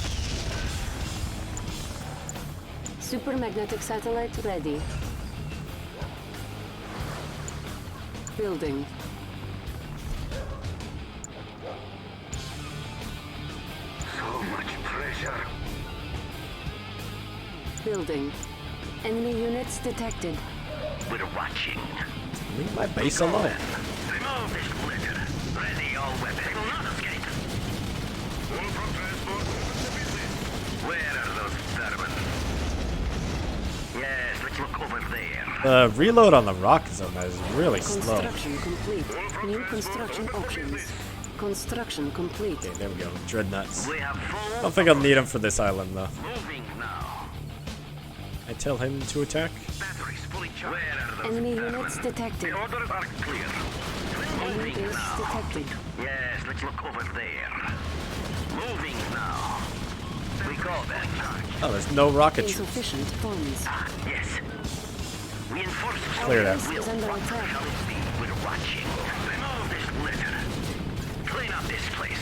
Supermagnetic satellite ready. Building. So much pressure. Building. Enemy units detected. We're watching. Leave my base alone. Remove this litter. Ready all weapons. They will not escape. One from transport. Where are those vermin? Yes, let's look over there. The reload on the rocket zone is really slow. Construction complete. New construction options. Construction complete. Okay, there we go. Dreadnoughts. We have full... I don't think I'll need him for this island though. Moving now. I tell him to attack. Batteries fully charged. Where are those Enemy vermin? units detected. The orders are clear. Enemy Moving base now. detected. Yes, let's look over there. Moving now. We go then. Oh, there's no rocket troops. Insufficient funds. Ah, yes. Reinforce Clear that. Base is under attack. Shall it be? We're watching. Remove this litter. Clean up this place.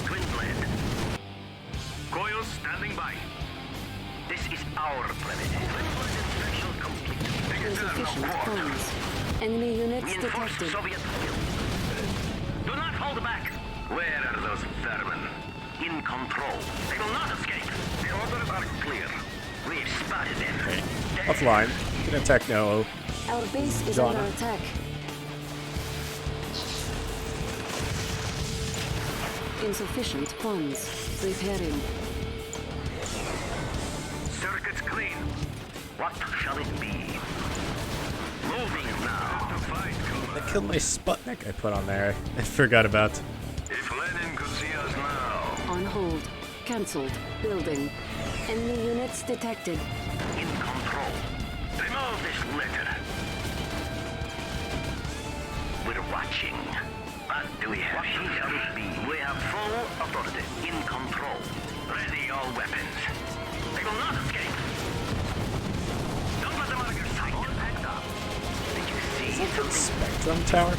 Twin blade. Coils standing by. This is our premises. Twin blade inspection complete. They deserve no Insufficient quarter. funds. Enemy units Reinforce detected. Soviet will. Do not hold back. Where are those vermin? In control. They will not escape. The orders are clear. We've spotted them. Okay. Offline. You can attack now. Our base is Donna. under attack. Insufficient funds. Repairing. Circuits clean. What shall it be? Moving now. I killed my Sputnik I put on there. I forgot about. If Lenin could see us now. On hold. Cancelled. Building. Enemy units detected. In control. Remove this litter. We're watching. What do we have? What shall it be? We have full authority. In control. Ready all weapons. They will not escape. Don't let them out of your sight. Did you see something? Spectrum tower?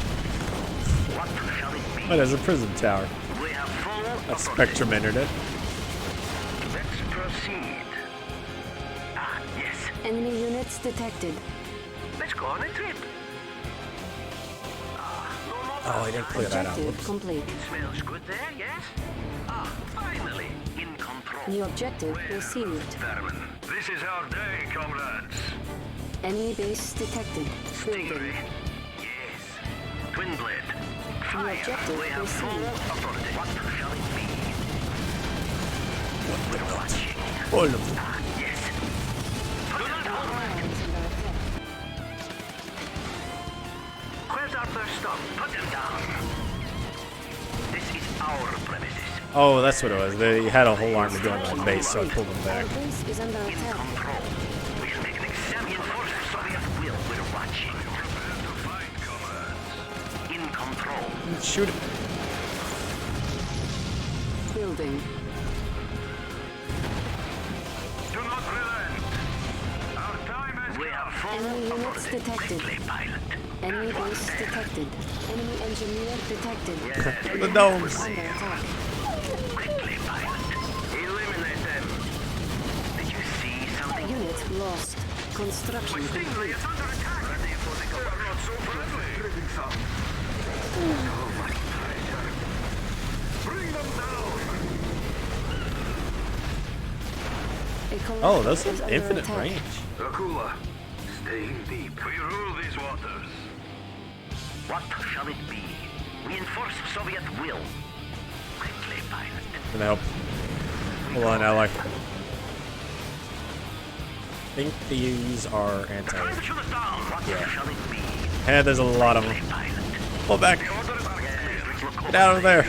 What shall it be? Oh, there's a prison tower. We have full That's authority. Spectrum Internet. Let's proceed. Ah, yes. Enemy units detected. Let's go on a trip. Oh, I didn't clear that out. Objective Whoops. complete. It smells good there, yes? Ah, finally, in control. New objective received. Vermin. This is our day, comrades. Enemy base detected. Building. Yes. Twin blade. New Fire. objective We have full received. authority. What shall it be? We're watching. All of them. Ah, yes. Put them down. Where's our first stop? Put them down. This is our premises. Oh, that's what it was. They had a whole army going on base, so I pulled them back. Our base is under In attack. control. We shall make an example for the Soviet will. We're watching. Prepare to fight, comrades. In control. Shoot it. Building. Do not relent. Our time has we have full Enemy units authority. detected. Quickly, pilot. Enemy base detected. Enemy engineer detected. The domes. Under attack. Quickly, pilot. Eliminate them. Did you see something? Unit lost. Construction complete. Oh, those have infinite range. Dracula, staying deep. We rule these waters. What shall it be? We enforce Soviet will. Quickly, pilot. Gonna help. Hold on, Ally. I think these are anti. Yeah. And there's a lot of them. Pull back. Get out of there.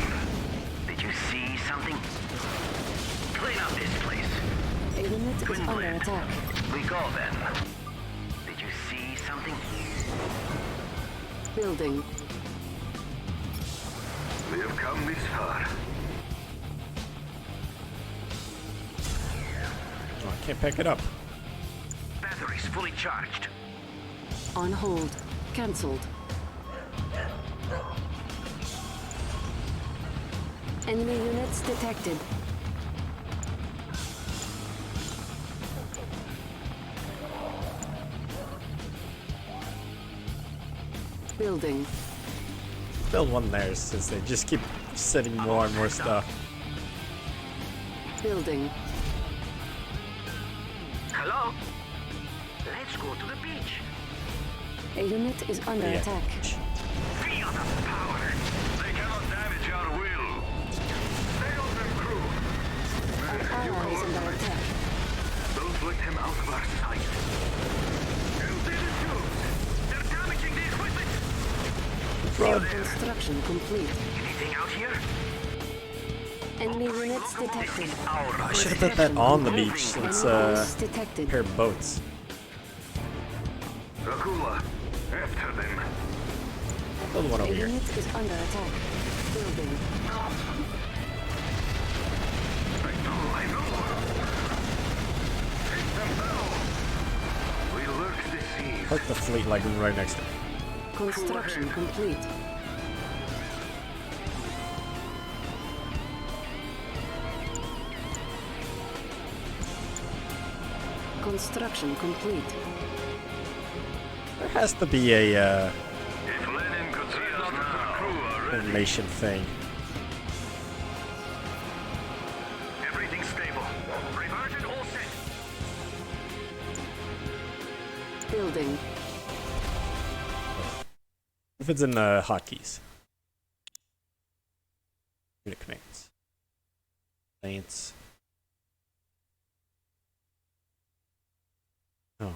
Did you see something? Clean up this place. A unit is under attack. We go then. Did you see something? Building. We have come this far. Oh, I can't pick it up. Batteries fully charged. On hold. Cancelled. Enemy units detected. Building. Build one there since they just keep setting more and more stuff. Building. Hello? Let's go to the beach. A unit is under attack. Feel the power. They cannot damage our will. Stay on them, crew. Our ally is under attack. Don't let them out of our sight. You didn't shoot. They're damaging the equipment. Construction complete. Anything out here? Enemy units detected. I should have put that on the beach since pair of boats. Dracula, after them. Build one over A here. unit is under attack. Building. I know. Take them down. We lurk the seas. Park the fleet like right next to it. Construction complete. Construction complete. There has to be a If Lenin could see us now, crew already. formation thing. Everything stable. Reverted all set. Building. If it's in the hotkeys. Unit commands. Saints. Oh.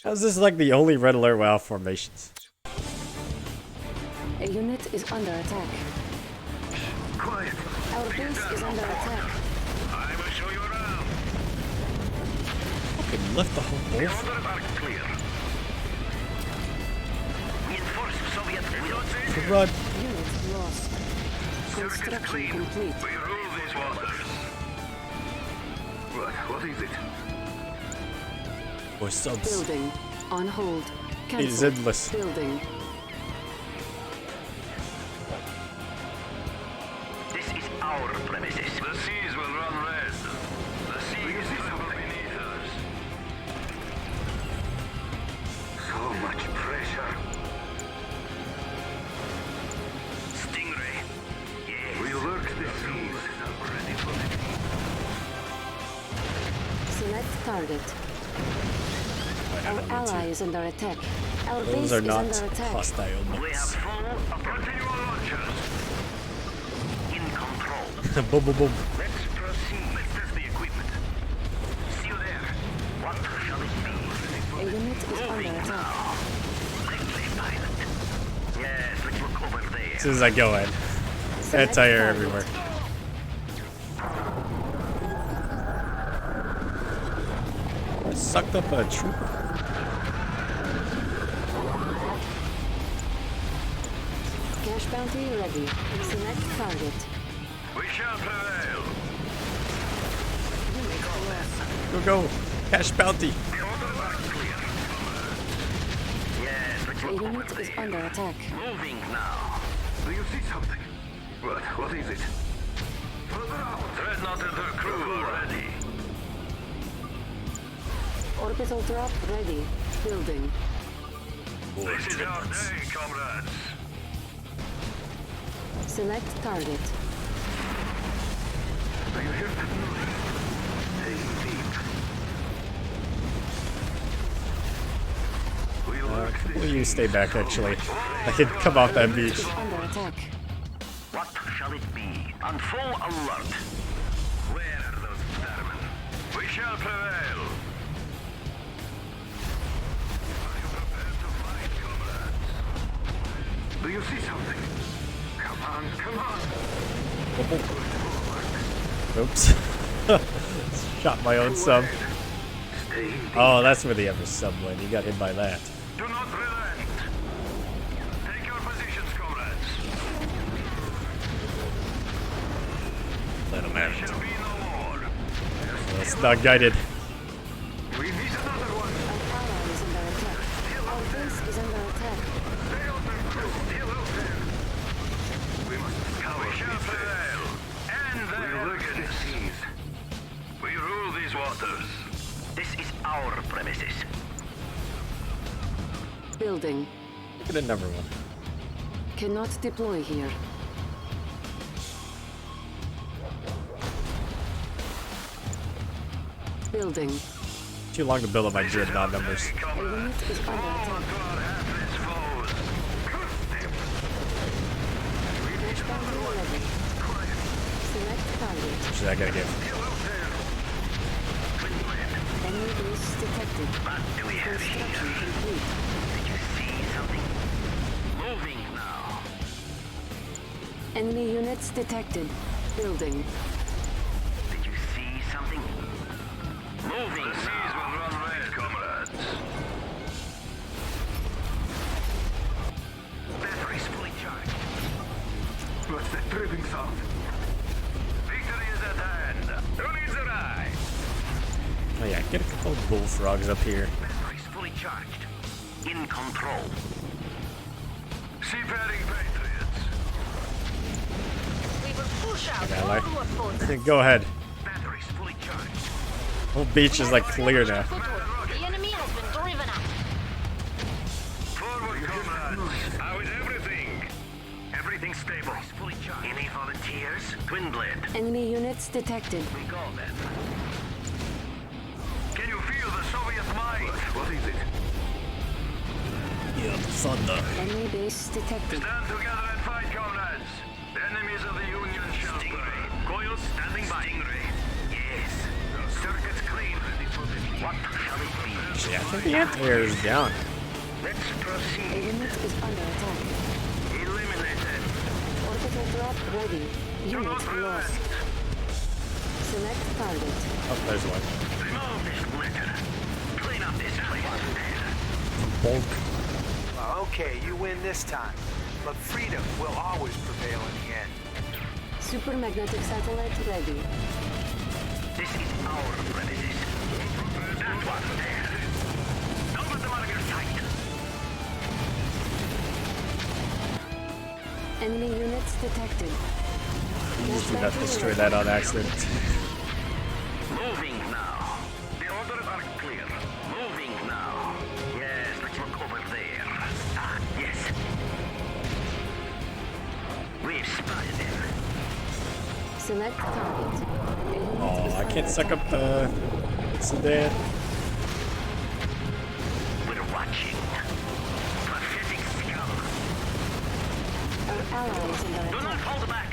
How's this like the only red alert WoW formations? A unit is under attack. Quiet. Our base is under attack. I will show you around. Fucking lift the whole The wolf. orders are clear. We enforce Soviet will. Run. Unit lost. Construction complete. We rule these waters. What is it? Or subs. Building. On hold. It is Cancelled. endless. Building. This is our premises. The seas will run red. The seas tremble beneath us. So much pressure. Stingray. Yes. We lurk the seas. Ready for it. Select target. Our ally is under attack. Our base Those are is not under attack. hostile We have boats. full continual launchers. In control. Boom, boom, boom. Let's proceed. Let's test the equipment. See you there. What shall it be? A unit is under attack. Quickly, pilot. Yes, let's look over there. As soon as I go in, anti-air everywhere. I sucked up a trooper. Cash bounty ready. Select target. We shall prevail. Go, go. Cash bounty. Yes, let's A look over unit is there. under attack. Moving now. Do you see something? What is it? Further out. Dreadnought and her crew already. Orbital drop ready. Building. This is our day, comrades. Select target. Are you here to take deep? Will you stay back, actually? I can come off that beach. Under attack. What shall it be? On full alert. Where are those vermin? We shall prevail. Are you prepared to fight, comrades? Do you see something? Come on, come on. Oops. Shot my own sub. Oh, that's where the other sub went. He got hit by that. Do not relent. Take your positions, comrades. Let him have There it. shall be no more. Well, it's not guided. We need another one. Our ally is under attack. Our base is under attack. Stay out there, crew. Still out there. We must scour. We shall prevail. And the arrogance. We rule these waters. This is our premises. Building. Look at another one. Cannot deploy here. Building. Too long to build up my dreadnought numbers. A unit is under attack. Launch battery ready. Select target. Should I gotta get? Enemy base detected. Construction complete. Did you see something? Moving now. Enemy units detected. Building. Did you see something? Moving. The seas will run red, comrades. Batteries fully charged. What's that dripping sound? Victory is at hand. Who needs a ride? Oh yeah, get a couple of bullfrogs up here. Batteries fully charged. In control. Seafaring patriots. We will push out Ally. all opponents. Go ahead. Batteries fully charged. Whole beach is like clear now. The enemy has been driven out. Forward, comrades. How is everything? Everything stable. Fully charged. Any volunteers? Twin blade. Enemy units detected. We go then. Can you feel the Soviet might? What is it? Yeah, thunder. Enemy base detected. Stand together and fight, comrades. The enemies of the Union shall burn. Coils standing by. Stingray. Yes. Circuits clean. What shall it be? Yeah, I think the anti-air is down. Let's A proceed. unit is under attack. Eliminated. Orbital drop ready. Unit lost. Select target. Oh, there's one. Remove this litter. Clean up this place. Bulk. Well, okay, you win this time. But freedom will always prevail in the end. Supermagnetic satellite ready. This is our premises. That one there. Don't let them out of your sight. Enemy units detected. Please do not destroy that on accident. Moving now. The orders are clear. Moving now. Yes, let's look over there. Ah, yes. We've spotted them. Select target. A unit Oh, is I under can't suck attack. up the sedan. We're watching. Pathetic scum. Our ally is under Do not attack. hold back.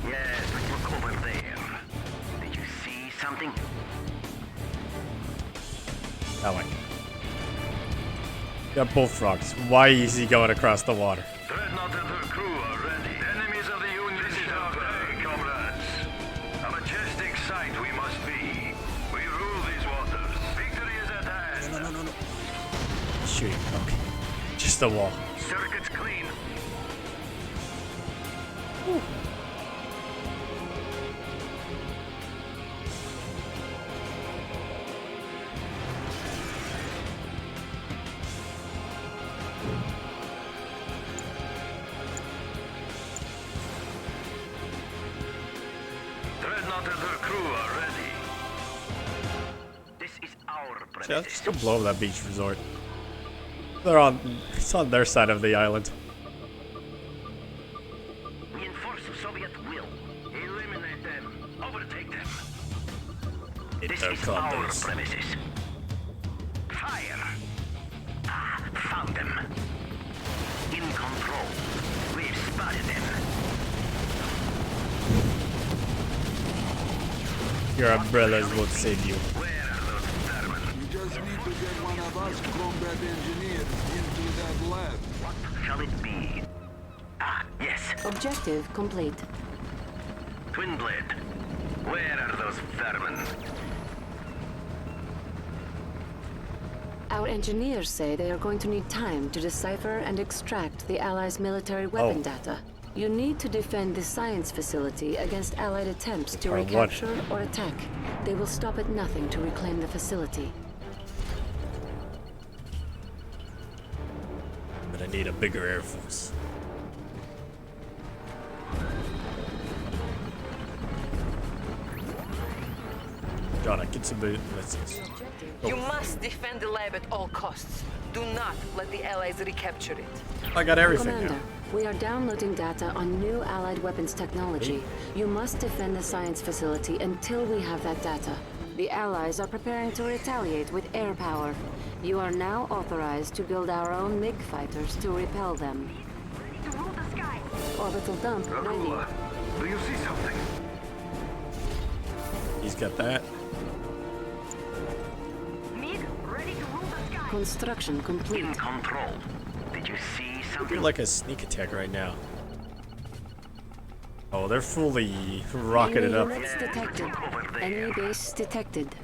Yes, let's look over there. Did you see something? That way. Got bullfrogs. Why is he going across the water? Dreadnought and her crew are ready. Enemies of the Union shall pay, comrades. A majestic sight we must be. We rule these waters. Victory is at hand. No. Shooting. Okay. Just the wall. Circuits clean. Dreadnought and her crew are ready. This is our Just to blow up that beach resort. It's on their side of the island. We enforce Soviet will. Eliminate them. Overtake them. This is our premises. Fire. Ah, found them. In control. We've spotted them. Your umbrellas won't save you. You just need to get one of us combat engineers into that lab. What shall it be? Ah, yes. Objective complete. Twin Blade. Where are those vermin? Our engineers say they are going to need time to decipher and extract the Allies' military weapon data. You need to defend the science facility against Allied attempts to recapture or attack. They will stop at nothing to reclaim the facility. But I need a bigger air force. Gotta get some missiles. You must defend the lab at all costs. Do not let the Allies recapture it. I got everything Commander, now. we are downloading data on new Allied weapons technology. You must defend the science facility until we have that data. The Allies are preparing to retaliate with air power. You are now authorized to build our own MiG fighters to repel them. Orbital dump ready. Do you see something? He's got that. Construction complete. In control. Did you see It'd something? be like a sneak attack right now. Oh, they're fully rocketed up. Units detected. Enemy base detected.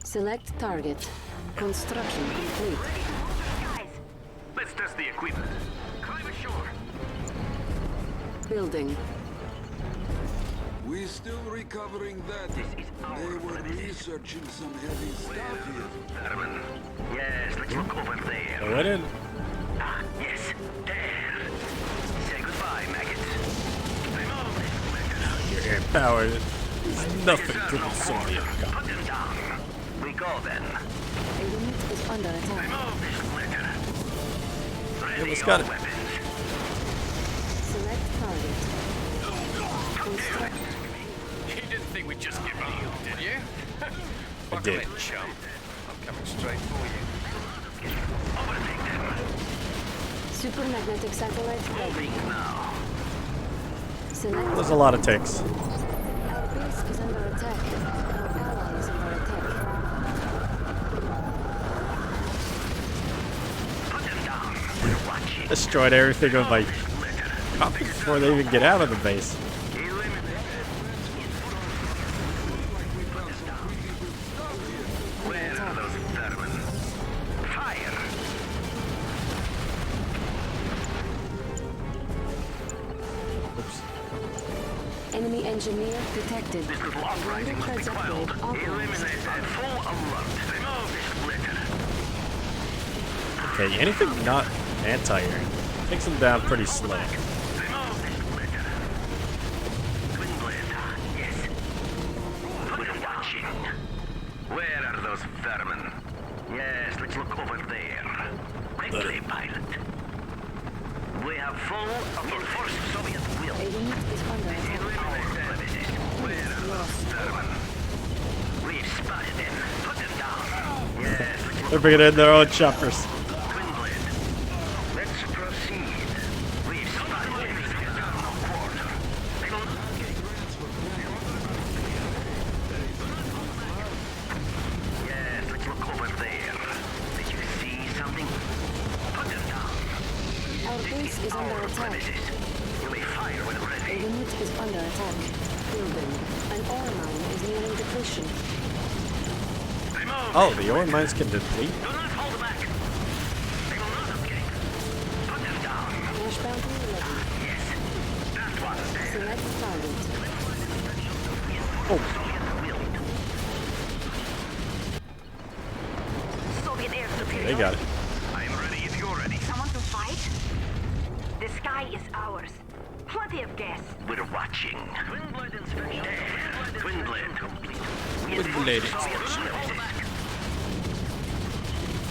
Select target. Construction complete. Let's test the equipment. Climb ashore. Building. We're still recovering that. They were researching some heavy stuff here. Vermin. Yes, let's look over there. Go right in. Ah, yes. There. Say goodbye, maggots. Remove this. Your air power is nothing to the Soviet Put government. them down. We go then. A unit is under attack. Remove this litter. It Ready was got your it. weapons. Select target. Construct. You didn't think we'd just give up, did you? I did. Chump. I'm coming straight for you. Overtake them. Supermagnetic satellite ready. Now. Select. There's a lot of ticks. Our base is under attack. Our ally is under attack. Put them down. We're watching. Destroyed everything with my copies before they even get out of the base. Where are those vermin? Fire! Oops. Enemy engineer detected. This little uprising must be quelled. Eliminate that. Full alert. Remove this litter. Okay, anything not anti-air takes them down pretty slow. Remove this litter. Twin blade. Yes. We're watching. Where are those vermin? Yes, let's look over there. Quickly, pilot. We have full enforced Soviet will. A unit is under attack. Where are those vermin? We've spotted them. Put them down. Yes, let's They're bringing in their own choppers. Twin blade. Let's proceed. We've spotted them. No quarter. They will Yes, let's look over there. Did you see something? Put them down. Our base is under Our attack. premises. You may fire when A ready. unit is under attack. Building. An ore mine is nearing depletion. Remove Oh, the ore mines can deplete? Do not hold back. They will not escape. Put them down. Flash bounty ready. Yes. That one there. Select target. Oh, Soviet air superior. they got it. I'm ready if you're ready. Someone to fight? The sky is ours. Plenty of gas. We're watching. Twin blade inspection. Twin blade complete. Twin blade inspection.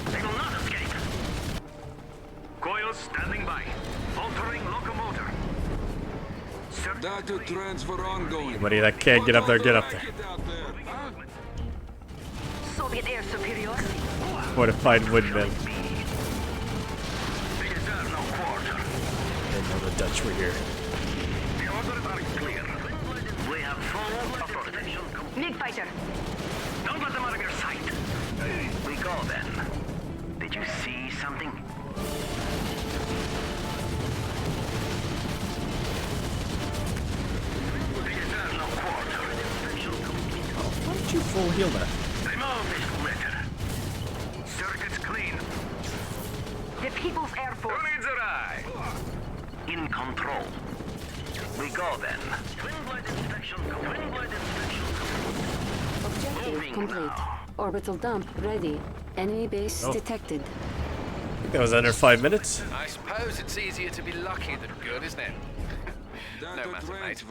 They will not escape. Coils standing by. Altering locomotor. Data transfer ongoing. Anybody that can't get up there, get up there. Soviet air superiority. Fortified windmill. They deserve no quarter. Didn't know the Dutch were here. The orders are clear. We have full authority. MiG fighter. Don't let them out of your sight. We go then. Did you see something? They deserve no quarter. Why don't you full heal that? Remove this litter. Circuits clean. The People's Air Force. Who needs a ride? In control. We go then. Twin blade inspection. Twin blade inspection. Objective complete. Orbital dump ready. Enemy base detected. I think that was under 5 minutes. I suppose it's easier to be lucky than good, isn't it? No matter, mate.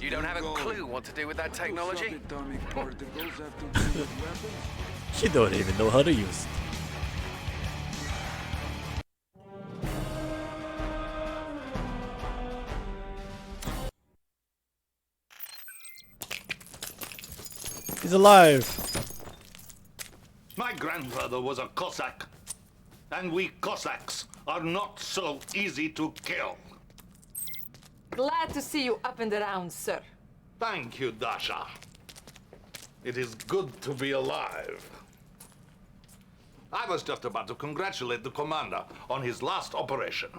You don't have a clue what to do with that technology? You don't even know how to use it. He's alive. My grandfather was a Cossack, and we Cossacks are not so easy to kill. Glad to see you up and around, sir. Thank you, Dasha. It is good to be alive. I was just about to congratulate the commander on his last operation.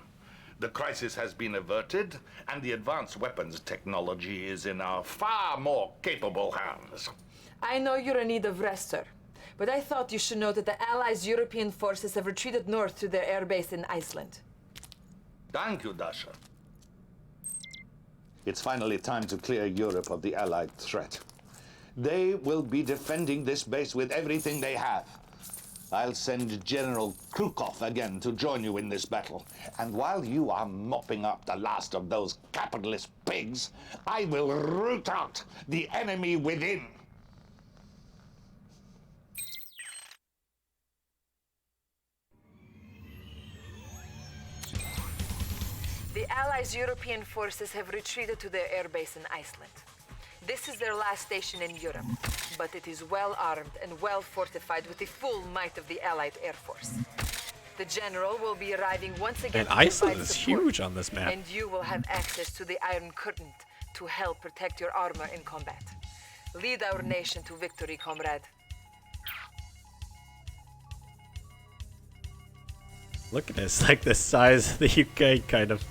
The crisis has been averted, and the advanced weapons technology is in our far more capable hands. I know you're in need of rest, sir. But I thought you should know that the Allies' European forces have retreated north to their airbase in Iceland. Thank you, Dasha. It's finally time to clear Europe of the Allied threat. They will be defending this base with everything they have. I'll send General Krukov again to join you in this battle. And while you are mopping up the last of those capitalist pigs, I will root out the enemy within. The Allies' European forces have retreated to their airbase in Iceland. This is their last station in Europe, but it is well armed and well fortified with the full might of the Allied Air Force. The general will be arriving once again. And Iceland is huge on this map. And you will have access to the Iron Curtain to help protect your armor in combat. Lead our nation to victory, comrade. Look at this, like the size of the UK, kind of.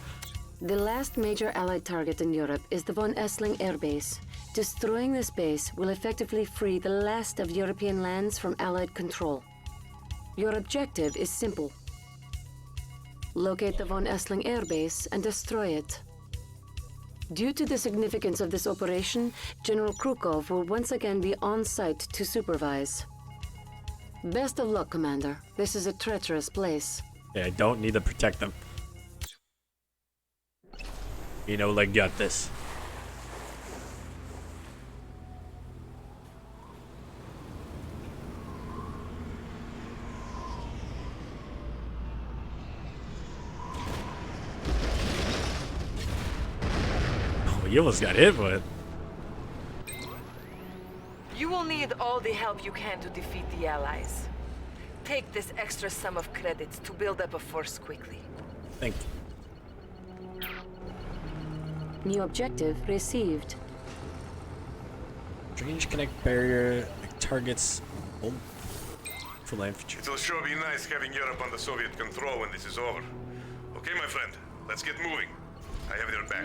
The last major Allied target in Europe is the von Essling Air Base. Destroying this base will effectively free the last of European lands from Allied control. Your objective is simple. Locate the von Essling Air Base and destroy it. Due to the significance of this operation, General Krukov will once again be on site to supervise. Best of luck, Commander. This is a treacherous place. Yeah, I don't need to protect them. You know, like, got this. Oh, you almost got hit with it. You will need all the help you can to defeat the Allies. Take this extra sum of credits to build up a force quickly. Thank you. New objective received. Strange connect barrier targets. Oh, full infantry. It'll sure be nice having Europe under Soviet control when this is over. Okay, my friend, let's get moving. I have their back.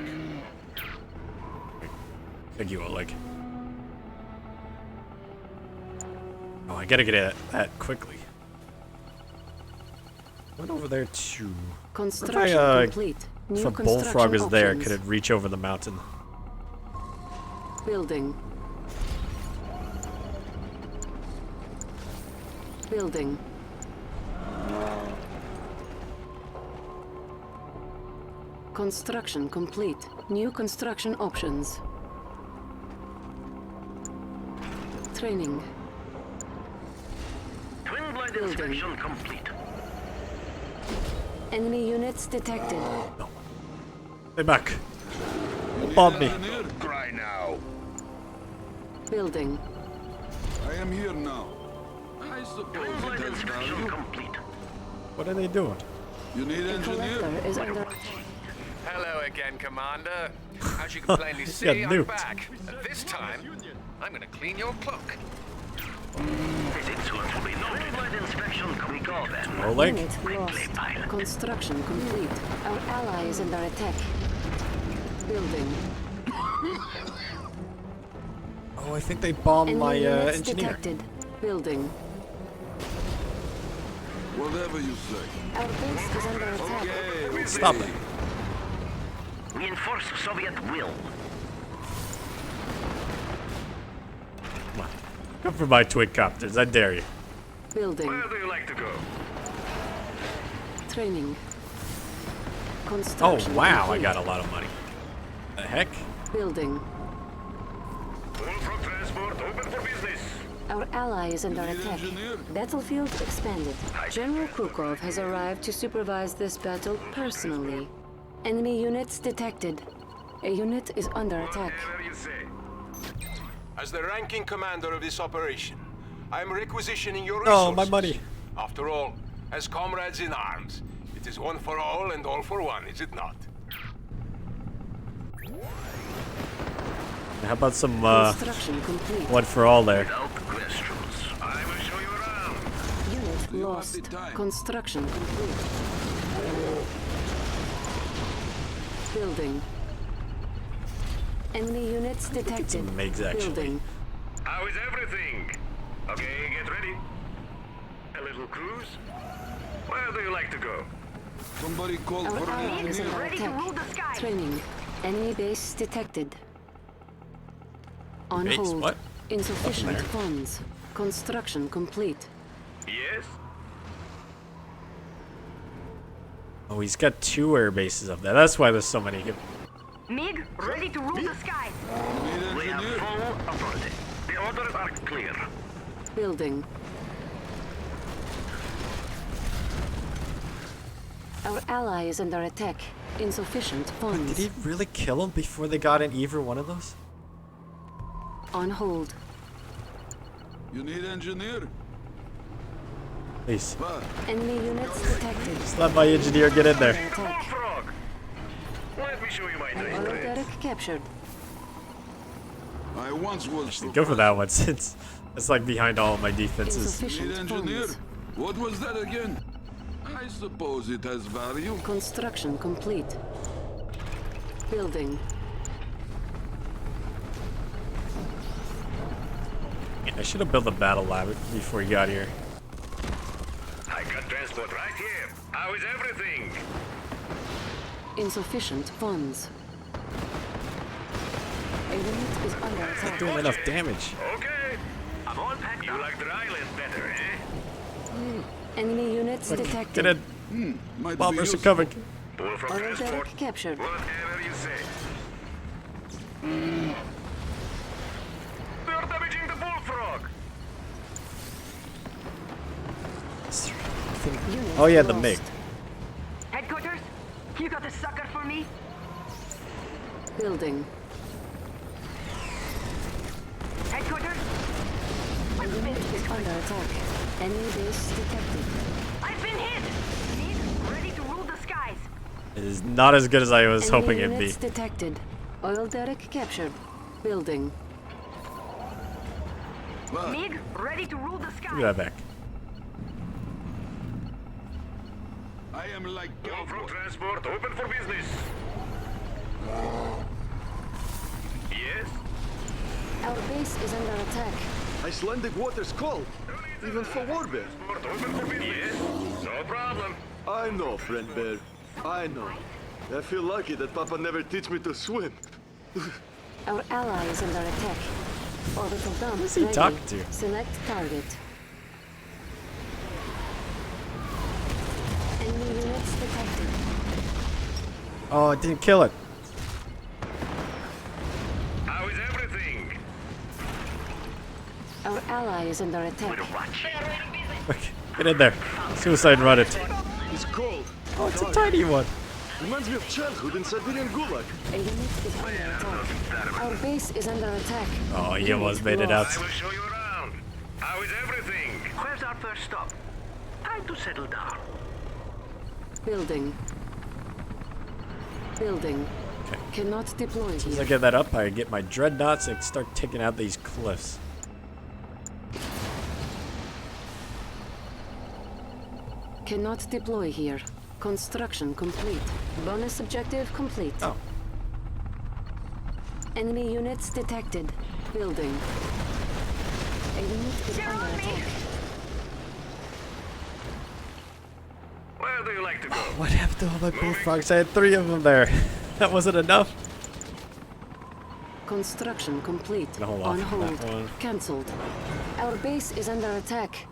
Thank you, Oleg. Oh, I gotta get at that quickly. Went over there too. Construction complete. If a bullfrog is there, could it reach over the mountain? Building. Construction complete. New construction options. Training. Twin blade inspection complete. Enemy units detected. Stay back. Bomb me. Cry now. Building. I am here now. I suppose it has value. Complete. What are they doing? You need engineer? Is under Hello again, Commander. As you can plainly see, got I'm nuked. back. And this time, I'm gonna clean your cloak. This insolence will be noted. Twin blade inspection we go then. Rolling. unit lost. Construction complete. Our ally is under attack. Building. Oh, I think they bombed Enemy my units engineer. detected. Building. Whatever you say. Our base is under attack. Okay. Stop it. We enforce Soviet will. Come on. Come for my twin copters. I dare you. Building. Where do you like to go? Training. Oh, Construction wow. I complete. got a lot of money. The heck? Building. Full front transport open for business. Our ally is under attack. Battlefield expanded. General Krukov has arrived to supervise this battle personally. Enemy units detected. A unit is under attack. Whatever you say. As the ranking commander of this operation, I am requisitioning your Oh, resources. my money. After all, as comrades in arms, it is one for all and all for one, is it not? How about some Construction complete. one for all there? Without questions. I will show you around. Unit lost. Construction complete. Building. Enemy units detected. some MiGs, actually. Building. How is everything? Okay, get ready. A little cruise? Where do you like to go? Somebody call Our for an ally is engineer. under attack. Training. Enemy base detected. On Base? hold. What? Insufficient there. funds. Construction complete. Yes? Oh, he's got 2 air bases up there. That's why there's so many. MiG, ready to rule the skies. We have full authority. The orders are clear. Building. Our ally is under attack. Insufficient funds. Did he really kill him before they got in either one of those? On hold. You need engineer? Please. Enemy units detected. Just let my engineer get in there. Under attack. Frog! Let me show you my nice Oil tricks. derrick captured. I once was Go for that one since it's like behind all of my defenses. Need Insufficient engineer? funds. What was that again? I suppose it has value. Construction complete. Building. I should have built a battle lab before he got here. I got transport right here. How is everything? Insufficient funds. A unit is under Not attack. doing enough damage. Okay. I'm all packed up. You like dryland better, eh? Enemy units detected. Get in. Bombers are coming. Pull from Oil transport. derrick captured. Whatever you say. They're damaging the bullfrog. Unit Oh yeah, the lost. MiG. Headquarters, you got a sucker for me? Building. Headquarters? A unit is under attack. Enemy base detected. I've been hit! MiG, ready to rule the skies. It is not as good as I was Enemy hoping it'd be. units detected. Oil derrick captured. Building. MiG, ready to rule the Give me skies. that back. I am like Go from transport. Open for business. Yes? Our base is under attack. Icelandic water's cold, even for Warbear. Open for business. Yes? No problem. I know, friend bear. I know. I feel lucky that Papa never teach me to swim. Our ally is under attack. Orbital dump Who's he ready. talking to? Select target. Enemy units detected. Oh, it didn't kill it. How is everything? Our ally is under attack. Okay, get in there. Suicide run it. It's cold. Oh, it's a tiny one. Reminds me of childhood in Siberian Gulag. A unit is under attack. Our base is under attack. Oh, he almost made it out. I will show you around. How is everything? Where's our first stop? Time to settle down. Building. Building. Okay. Cannot deploy As soon as here. I get that up, I get my dreadnoughts and start taking out these cliffs. Cannot deploy here. Construction complete. Bonus objective complete. Oh. Enemy units detected. Building. A unit is under attack. Where do you like to go? What happened to all my bullfrogs? I had 3 of them there. That wasn't enough. Construction complete. Gonna hold On off on hold. that one. Cancelled. Our base is under attack.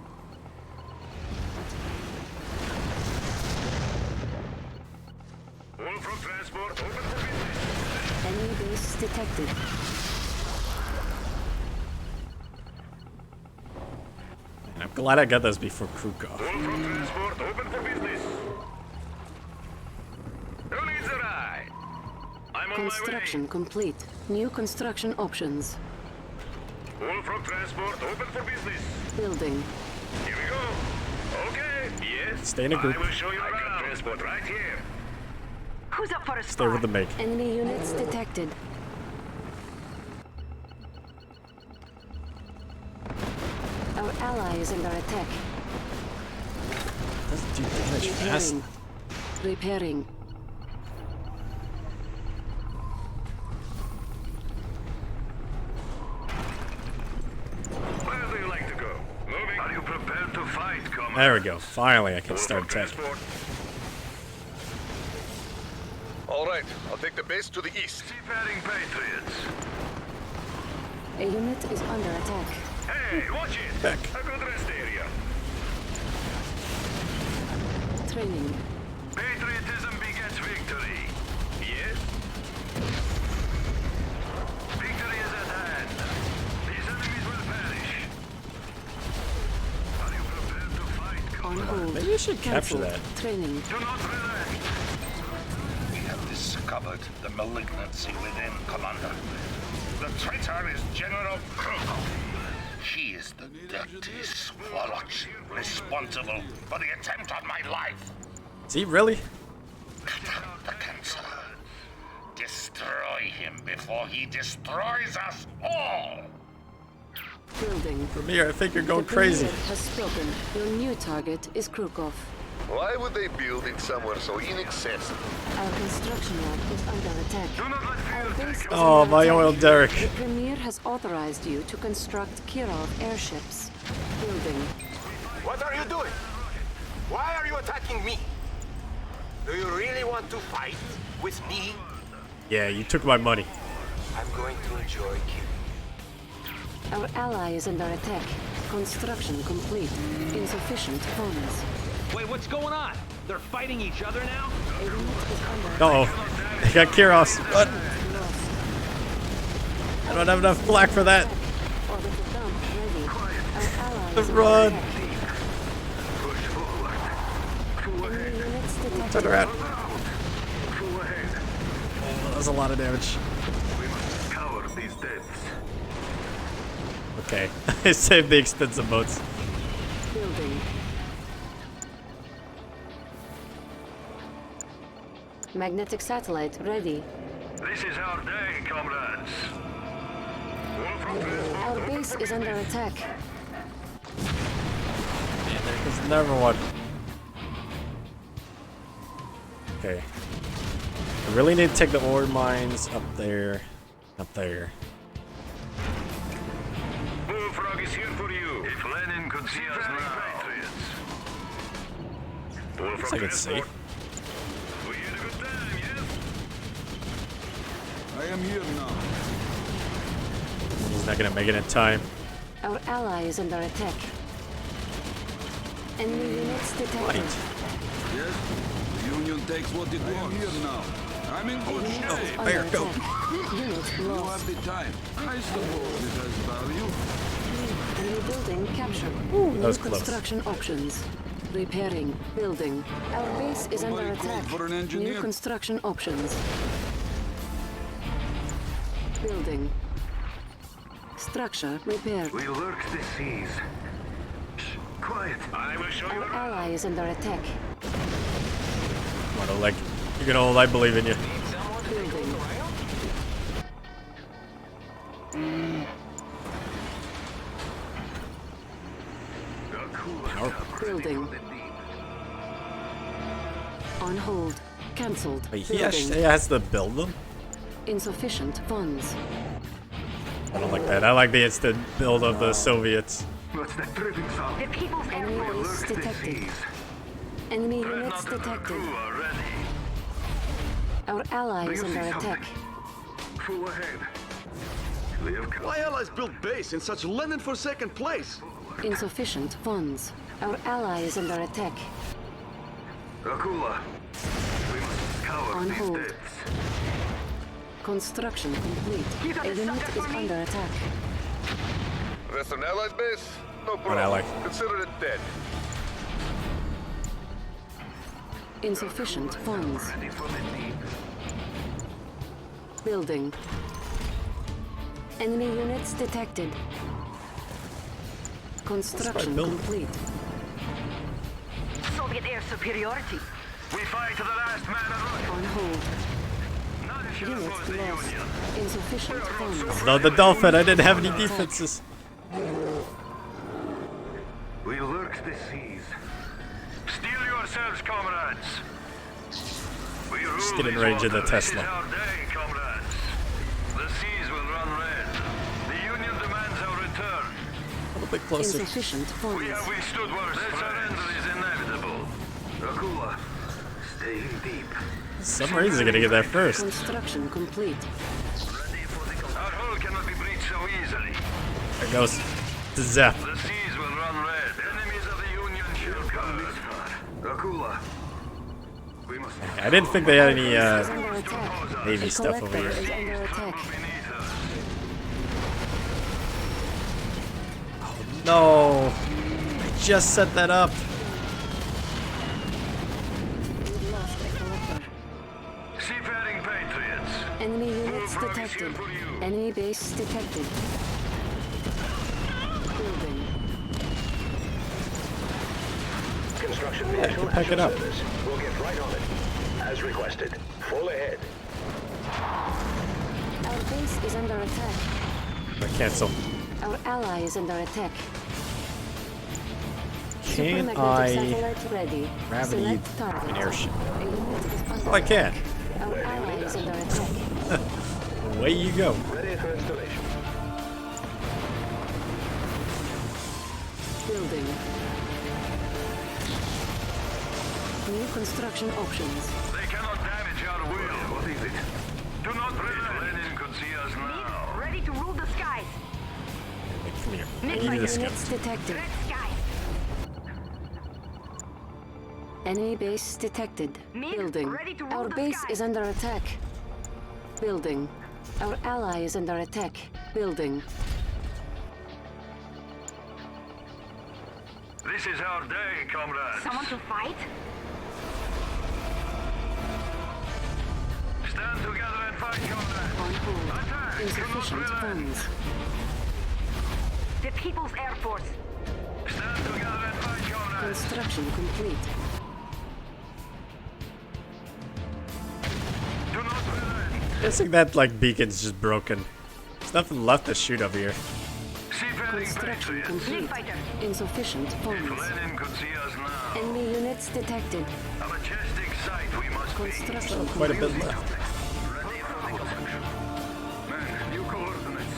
All from transport, open for business. Enemy base detected. And I'm glad I got those before Krukov. All from transport, open for business. Who needs a ride? I'm on my way. Construction complete. New construction options. All from transport, open for business. Building. Here we go. Okay. Yes. Stay in a group. I will show you around. Transport right here. Who's up for a Stay with the make. Enemy units detected. Our ally is under attack. Doesn't do damage fast. Repairing. Where do you like to go? Moving. Are you prepared to fight, comrade? There we go. Finally, I can start attacking. All right, I'll take the base to the east. Seafaring Patriots. A unit is under attack. Hey, watch it. Back. A good rest area. Training. Patriotism begets victory. Yes? Victory is at hand. These enemies will perish. Are you prepared to fight? On hold. Maybe you should capture Cancelled. that. Training. Do not relax. We have discovered the malignancy within, Commander. The traitor is General Krukov. He is the dirty swalloch responsible for the attempt on my life. Is he really? Cut out the cancer. Destroy him before he destroys us all. Building. Ramir, I think you're going The crazy. Premier has spoken. Your new target is Krukov. Why would they build it somewhere so inaccessible? Our construction lab is under attack. Our base is Oh, under my attack. oil derrick. The Premier has authorized you to construct Kirov airships. Building. What are you doing? Why are you attacking me? Do you really want to fight with me? Yeah, you took my money. I'm going to enjoy killing. Our ally is under attack. Construction complete. Insufficient funds. Wait, what's going on? They're fighting each other now? A unit is under attack. Uh-oh. They got Kiros. What? I don't have enough black for that. Order to dump ready. Our ally is under Run. attack. Enemy units detected. Turn around. Oh, that was a lot of damage. We must cover these deaths. Okay. I saved the expensive boats. Building. Magnetic satellite ready. This is our day, comrades. All from transport. Our base is under attack. Man, there goes another one. Okay. I really need to take the ore mines up there. Up there. Bullfrog is here for you. If Lenin could see us now. Looks like it's safe. We had a good time, yes? I am here now. He's not gonna make it in time. Our ally is under attack. Enemy units detected. Yes? The Union takes what it wants. I am here now. I'm in good shape. Bear, go. You have the time. I suppose it has value. Enemy building captured. that was New close. construction options. Repairing. Building. Our base is under Somebody called attack. for an engineer? New construction options. Building. Structure repaired. We lurk the seas. Shh, quiet. I will show you. Our ally is under attack. What a leg. You can hold, I believe in you. Building. Building. On hold. Cancelled. Wait, he Building. actually has to build them? Insufficient funds. I don't like that. I like the instant build of the Soviets. What's that dripping sound? The People's Air Enemy Force. base detected. Enemy units detected. Our ally is under attack. Full ahead. Why allies build base in such Lenin for second place? Insufficient funds. Our ally is under attack. Akula. We must scour On these hold. depths. Construction complete. A unit is under attack. Western Allied base? No problem. ally. Consider it dead. Insufficient funds. Building. Enemy units detected. Construction building. complete. Soviet air superiority. We fight to the last man alive. On hold. Units lost. Insufficient funds. No, the dolphin. I didn't have any defenses. We lurk the seas. Steel yourselves, comrades. We rule Just get in these range of the waters. This is Tesla. our day, comrades. The seas will run red. The Union demands our return. A little bit closer. Insufficient funds. We have withstood worse. The surrender is inevitable. Akula, stay deep. Submarines are gonna get there first. Construction complete. Our hull cannot be breached so easily. There goes. Zap. The seas will run red. Enemies of the Union shall come this far. Akula. We must. I didn't think they had any Is under attack. Navy A stuff over collector here. is under attack. No. I just set that up. We lost a collector. Seafaring patriots. Enemy units detected. Enemy base detected. Building. Construction Yeah, you can pick it up. We'll get right on it. As requested. Full ahead. Our base is under attack. Cancel. Our ally is under attack. Can Supermagnetic I satellite ready. gravity Select target. an airship? A unit is under Oh, I can. Our ally is under attack. Away you go. Ready for installation. Building. New construction options. They cannot damage our will. What is it? Do not relent. Lenin could see us now. Ready to rule the skies. Come here. Enemy Give me this guy. units detected. Red skies. Enemy base detected. Me, Building. ready to rule Our the base skies. is under attack. Building. Our ally is under attack. Building. This is our day, comrades. Someone to fight? Stand together and fight, comrades. On hold. Attack. Insufficient Do not relent. funds. The People's Air Force. Stand together and fight, comrades. Construction complete. Do not relent. Guessing that like beacon's just broken. There's nothing left to shoot over here. Seafaring Construction patriots. complete. Fighter. Insufficient If funds. Lenin could see us now. Enemy units detected. A majestic sight we must be. Construction Quite a bit complete. left. Ready for the consumption. Man, new coordinates.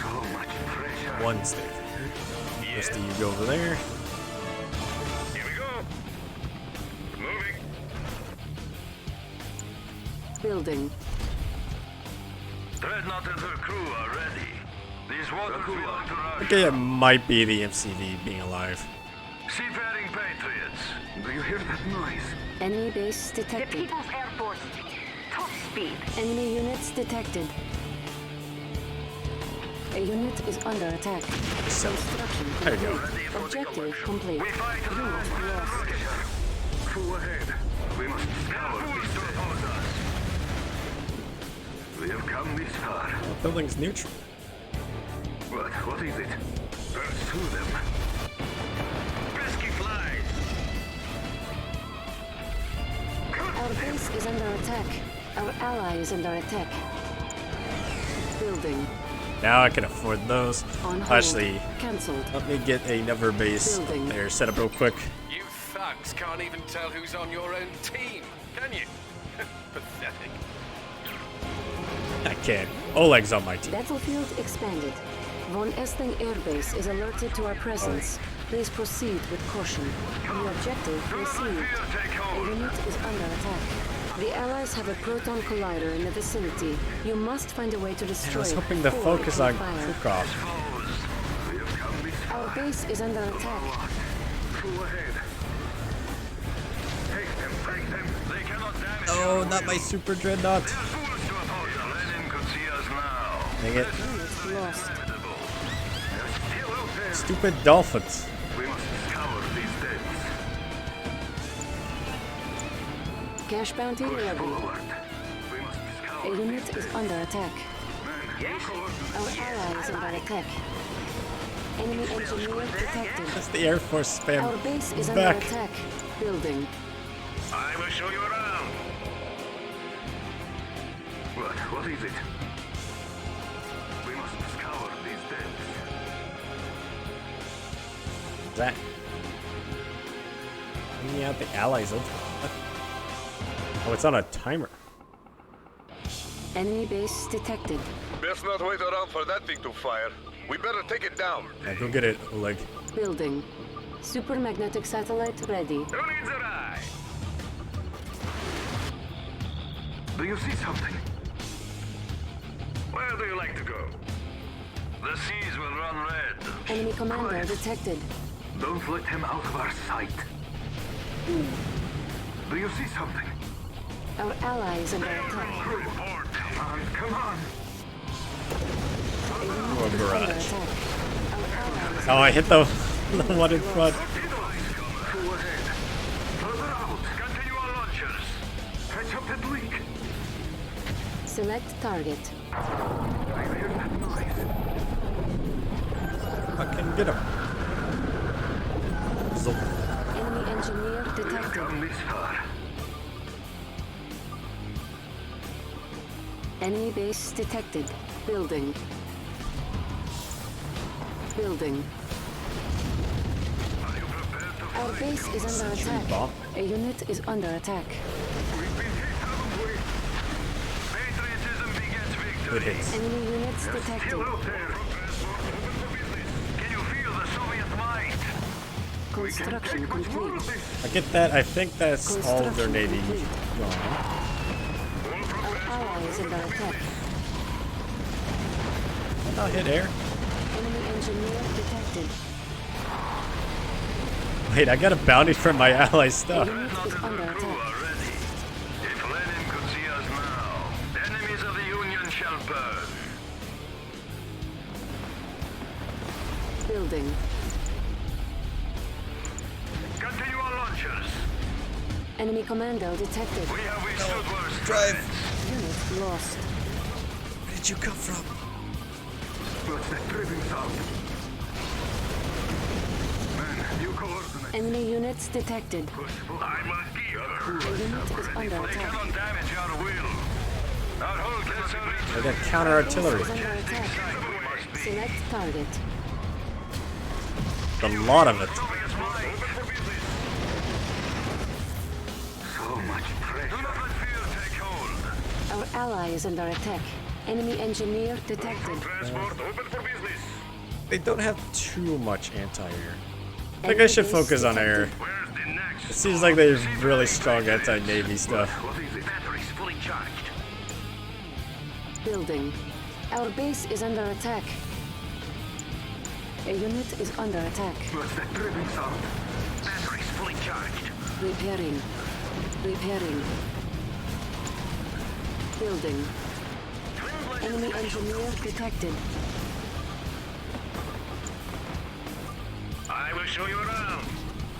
So much pressure. One stay. Rest of you go over there. Here we go. Moving. Building. Dreadnought and her crew are ready. These waters belong to I Russia. think it might be the MCV being alive. Seafaring Patriots, do you hear that noise? Enemy base detected. The People's Air Force. Top speed. Enemy units detected. A unit is under attack. Construction There you complete. go. Objective complete. We fight to the Unit lost. Full ahead. We must scour these days. We have come this far. Building's neutral. What is it? Pursue them. Pesky flies! Our base is under attack. Our ally is under attack. Building. Now I can afford those. On hold. Actually, Cancelled. let me get another base Building. there set up real quick. You thugs can't even tell who's on your own team, can you? Pathetic. I can't. Oleg's on my team. Battlefield expanded. Von Essling Air Base is alerted to our presence. Please proceed with caution. New objective received. A unit is under attack. The Allies have a proton collider in the vicinity. You must find a way to destroy I was it hoping to before it focus can on fire. Krukov. Our base is under attack. Full ahead. Take them. They cannot damage Oh, not my super dreadnought. Lenin could see us now. Dang it. Unit lost. Stupid dolphins. We must scour these dens. Cash bounty ready. A unit is under attack. Our ally is under attack. Enemy engineer detected. That's the Air Force spam. Our base is Back. under attack. Building. I will show you around. What is it? We must scour these dens. That. Bringing out the allies. Oh, it's on a timer. Enemy base detected. Best not wait around for that thing to fire. We better take it down. Yeah, go get it, Oleg. Building. Supermagnetic satellite ready. Who needs an eye? Do you see something? Where do you like to go? The seas will run red. Enemy commander detected. Don't let him out of our sight. Do you see something? Our ally is under attack. Report. Come on. A unit Oh, is under barrage. attack. Our ally is Oh, I hit the one in front. Full ahead. Further out. Continue our launchers. Catch up that leak. Select target. I hear that noise. Fucking get him. Zoom. Enemy engineer detected. Come this far. Enemy base detected. Building. Building. Our base is under attack. bomb. A unit is under attack. Patriotism begets victory. It hits. Enemy units detected. Still out there. Can you feel the Soviet might? Construction complete. I get that. I think that's all of their navy Construction gone. Our ally is under attack. I'll hit air. Enemy engineer detected. Wait, I got a bounty from my ally A stuff. unit is under attack. Already. If Lenin could see us now, enemies of the Union shall burn. Building. Continue our launchers. Enemy commando detected. We have withstood worse. Drive. Unit lost. Where did you come from? What's that dripping sound? Man, new coordinates. Enemy units detected. I'm a gear. A unit is under They attack. cannot damage our will. Our whole I got counter artillery. Is under attack. Select target. A lot of it. So much pressure. Do not let fear take hold. Our ally is under attack. Enemy engineer detected. Transport open for business. They don't have too much anti-air. I think I should focus on air. Where's the next? It seems like they have really strong anti-navy stuff. What is it? Batteries fully charged. Building. Our base is under attack. A unit is under attack. What's that dripping sound? fully charged. Repairing. Repairing. Building. Enemy engineer detected. I will show you around.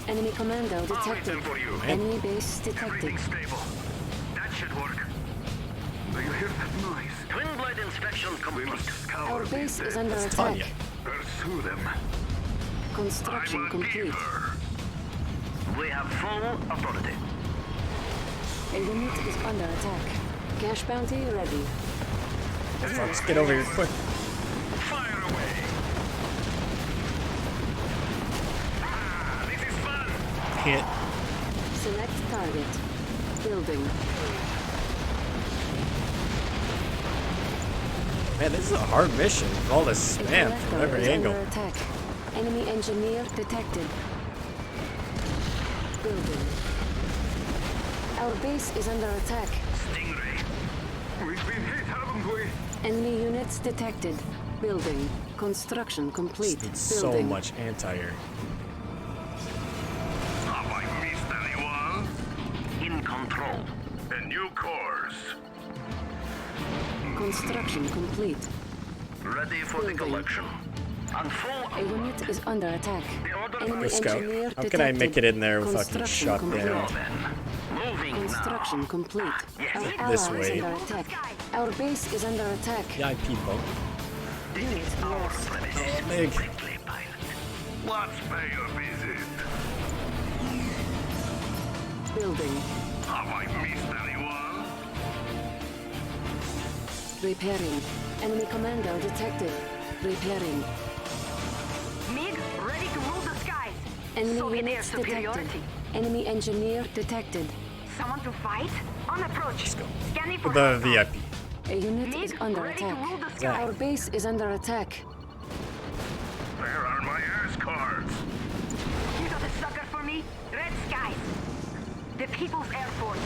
Enemy commando detected. For you. Enemy base detected. Everything's stable. That should work. Do you hear that noise? Twin blade inspection complete. Our base is under It's attack. Tanya. Pursue them. Construction complete. We have full authority. A unit is under attack. Cash bounty ready. Let's get over here quick. Fire away. This is fun. Hit. Select target. Building. Man, this is a hard mission. With all this spam from every is angle. under attack. Enemy engineer detected. Building. Our base is under attack. Stingray. We've been hit, haven't we? Enemy units detected. Building. Construction complete. It's so Building. much anti-air. Have I missed anyone? In control. A new course. Construction complete. Ready for the collection. On full. A unit is under attack. Enemy Let's go. engineer How detected. can I make it in there without getting Construction shot complete. down? Construction complete. Our ally This is way. under attack. Our base is under attack. VIP boat. Unit lost. Oh, Mig. Let's pay a visit. Building. Have I missed anyone? Repairing. Enemy commando detected. Repairing. MiG, ready to rule the skies. Enemy Soviet air units detected. superiority. Enemy engineer detected. Someone to fight? On approach. Scanning for The VIP. A unit is under ready to attack. rule the sky. Our base is under attack. Where are my ass cards? You got a sucker for me? Red skies. The People's Air Force.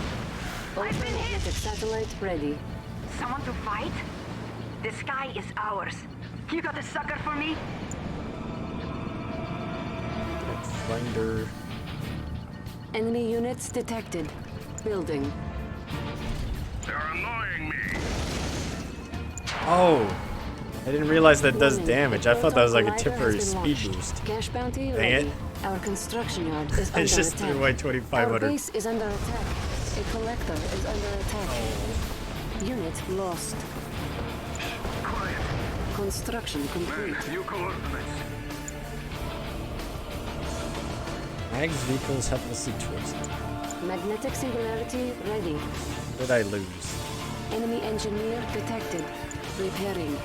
I've been hit. Ultramagnetic satellite ready. Someone to fight? The sky is ours. You got a sucker for me? Finder. Enemy units detected. Building. They're annoying me. Oh. I didn't realize that does damage. I thought that was like a Collider temporary has been speed launched. boost. Cash bounty Dang ready. it. Our construction yard is under It's just attack. threw away Our 2,500. base is under attack. A collector is under attack. Oh. Unit lost. Construction complete. New coordinates. Mag's vehicles helplessly towards it. Magnetic singularity ready. Did I lose? Enemy engineer detected. Repairing.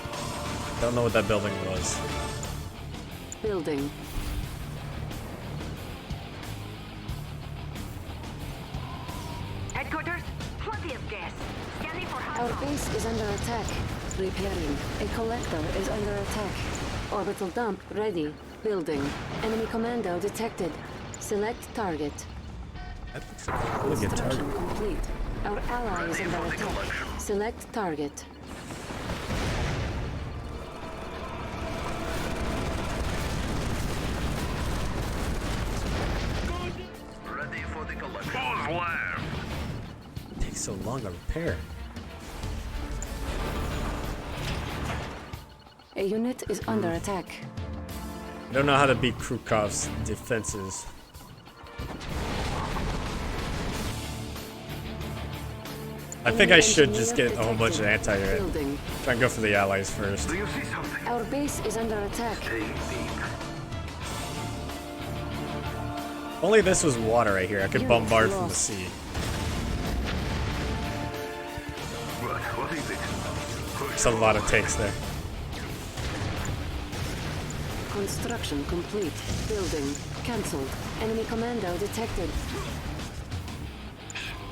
Don't know what that building was. Building. Headquarters, plenty of gas. Scanning for hot Our zones. base is under attack. Repairing. A collector is under attack. Orbital dump ready. Building. Enemy commando detected. Select target. Really good target. Construction complete. Our ally is under attack. Select target. Ready for the collection. Who's left? It takes so long to repair. A unit is under attack. I don't know how to beat Krukov's defenses. I think I should just get a whole bunch of anti-air. Building. Try and go for the allies first. Do you see something? Our base is under attack. Stay deep. If only this was water right here. I could Unit bombard from the lost. sea. What is it? There's a lot of tanks there. Construction complete. Building. Cancelled. Enemy commando detected.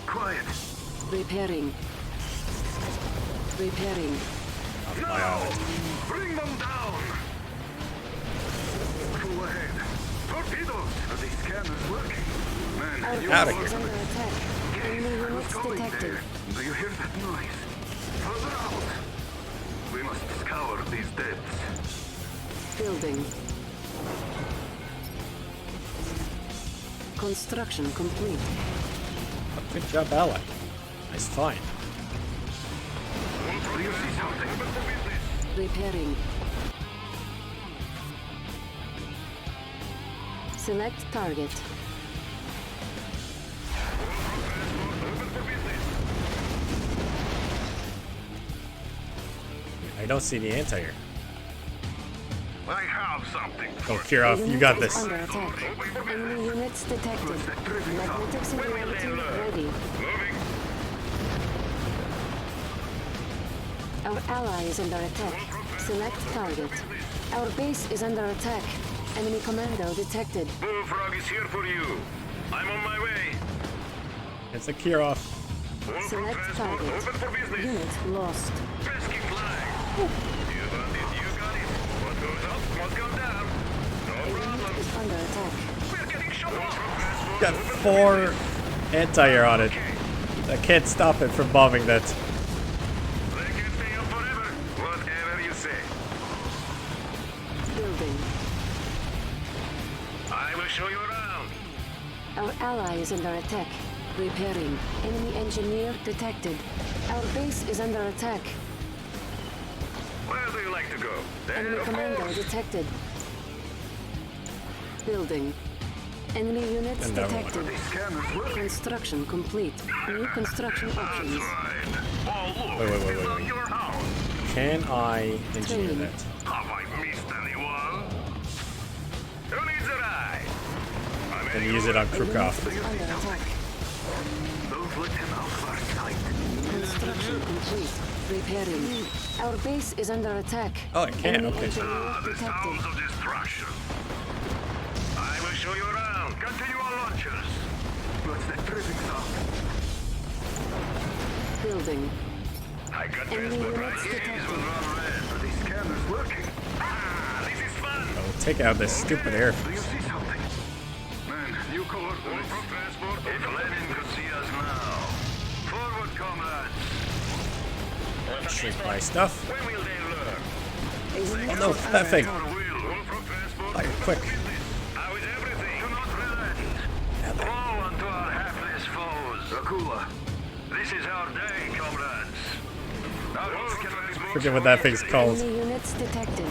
Quiet. Repairing. Repairing. No! Bring them down! Go ahead. Torpedoes! Are these scanners working? Man, Our you Outta base here. is under attack. Enemy units going detected. there. Do you hear that noise? Further out. We must scour these depths. Building. Construction complete. Good job, ally. Nice find. Repairing. Select target. I don't see the anti-air. I have something. Oh, Kirov, you got this. Under attack. Enemy units detected. Magnetic singularity ready. Our ally is under attack. Select target. Our base is under attack. Enemy commando detected. Bullfrog is here for you. I'm on my way. It's a Kirov. Select target. Unit lost. Pesky flag. You got it, you got it. What goes up must go down. No problem. Is under attack. We're getting shot off. Got 4 anti-air on it. I can't stop it from bombing that. They can stay up forever. Whatever you say. Building. I will show you around. Our ally is under attack. Repairing. Enemy engineer detected. Our base is under attack. Where do you like to go? Enemy commando detected. Building. Enemy units Another detected. Construction complete. New construction options. Wait. Can I engineer that? Have I missed anyone? Who needs an eye? And use it on Krukov. Under attack. Don't let him out first sight. Construction complete. Repairing. Our base is under attack. Oh, it can. Enemy Okay. engineer The detected. sounds of destruction. I will show you around. Continue on launchers. What's that tripping sound? Building. I got Enemy transport right units here. detected. These will run red. The scanner's working. Ah, this is fun. I will take out this stupid air. Do you see something? Man, new coordinates. From transport. If Lenin could see us now. Forward, comrades. Shrink my stuff. When will they learn? Oh no, that thing. Will. From transport. Fire quick. How is everything? Do not relent. Woe unto our hapless foes. Akula, this is our day, comrades. Forget what that thing's called. Enemy units detected.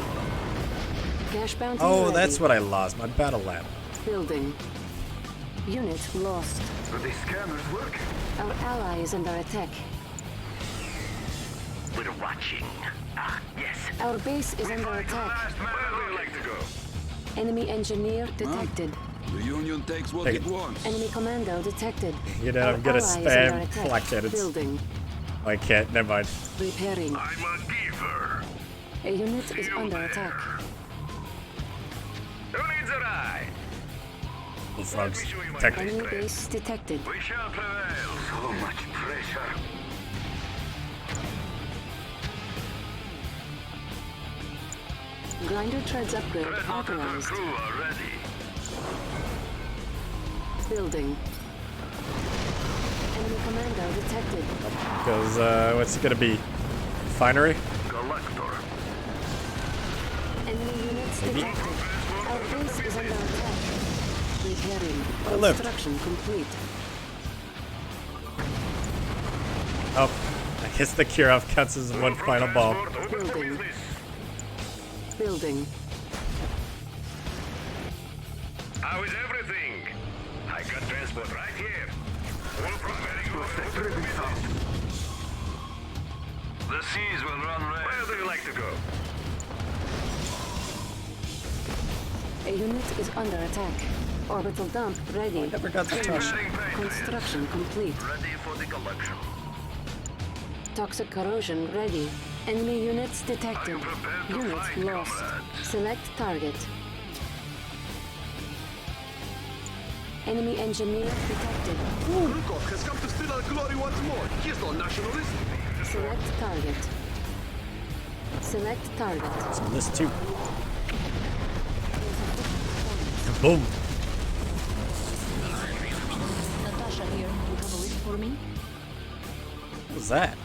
Cash bounty Oh, ready. that's what I lost. My battle lab. Building. Unit lost. The scanner's working. Our ally is under attack. We're watching. Ah, yes. Our base is under attack. Where do you like to go? Enemy engineer detected. The Union takes what Take it it. wants. Enemy commando detected. You know, Our I'm gonna ally is under spam attack. black cannons. Building. I can't. Never mind. Repairing. I'm a giver. A unit is under attack. Who needs an eye? Bullfrogs. Protected. Enemy base detected. We shall prevail. So much pressure. Grinder treads upgrade Dreadnought and their authorized. crew are ready. Building. Enemy commando detected. Because, what's it gonna be? Finery? Collector. Enemy units Maybe. detected. Our base is under attack. Repairing. I lived. Construction complete. Oh, I guess the Kirov counts as one final bomb. Building. Building. How is everything? I got transport right here. The seas will run red. Where do you like to go? A unit is under attack. Orbital dump ready. Never got the touch. Construction complete. Ready for the collection. Toxic corrosion ready. Enemy units detected. Unit lost. Select target. Enemy engineer detected. Krukov has come to steal our glory once more. He's no nationalist. Select target. Select target. So this too. Boom. Natasha here. You have a list for me? What was that?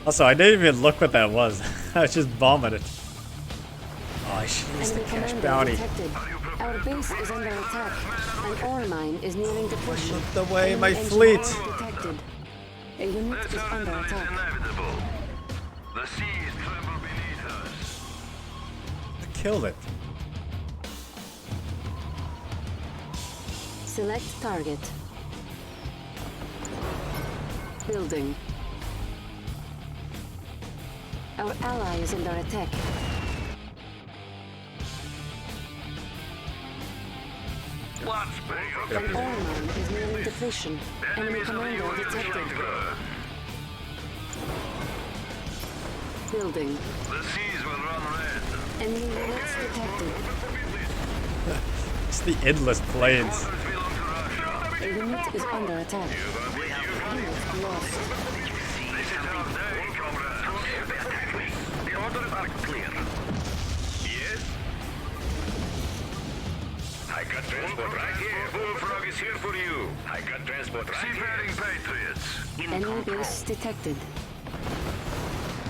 Also, I didn't even look what that was. I was just bombing it. Oh, I should use the Enemy cash commander bounty. detected. Our Our base is under attack. An ore mine is nearing depletion. The way my Enemy fleet. engineering detected. A unit is under attack. The seas tremble beneath us. I killed it. Select target. Building. Our ally is under attack. An ore mine is nearing depletion. Enemy commander detected. Building. The seas will run red. Enemy units detected. It's the endless plains. A unit is under attack. Unit lost. This is our day, comrades. Attack me. The orders are clear. Yes? I got transport right here. Bullfrog is here for you. I got transport right Seafaring Patriots. Enemy base detected.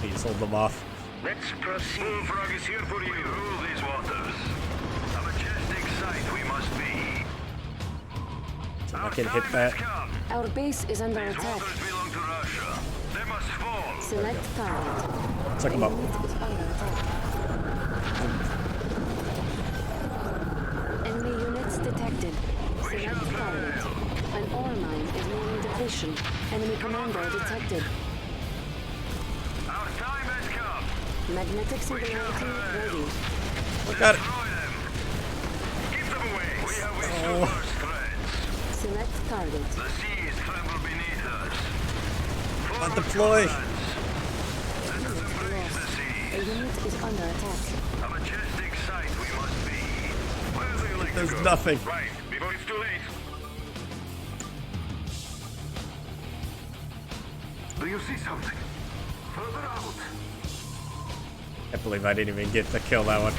Please hold them off. Let's proceed. Bullfrog is here for you. We rule these waters. A majestic sight we must be. So I can hit that. Our base is under attack. Belong to Russia. They must fall. Select target. Check them out. Unit is under attack. Enemy units detected. Select target. An ore mine is nearing depletion. Enemy commander detected. Our time has come. Magnetic singularity ready. Look at it. Keep them away. We have withstood worse threats. Select target. The seas tremble beneath us. Not deploy. Let us embrace the sea. A unit is under attack. A majestic sight we must be. Where do you like There's to go? nothing. Right, before it's too late. Do you see something? Further out. I can't believe I didn't even get to kill that one.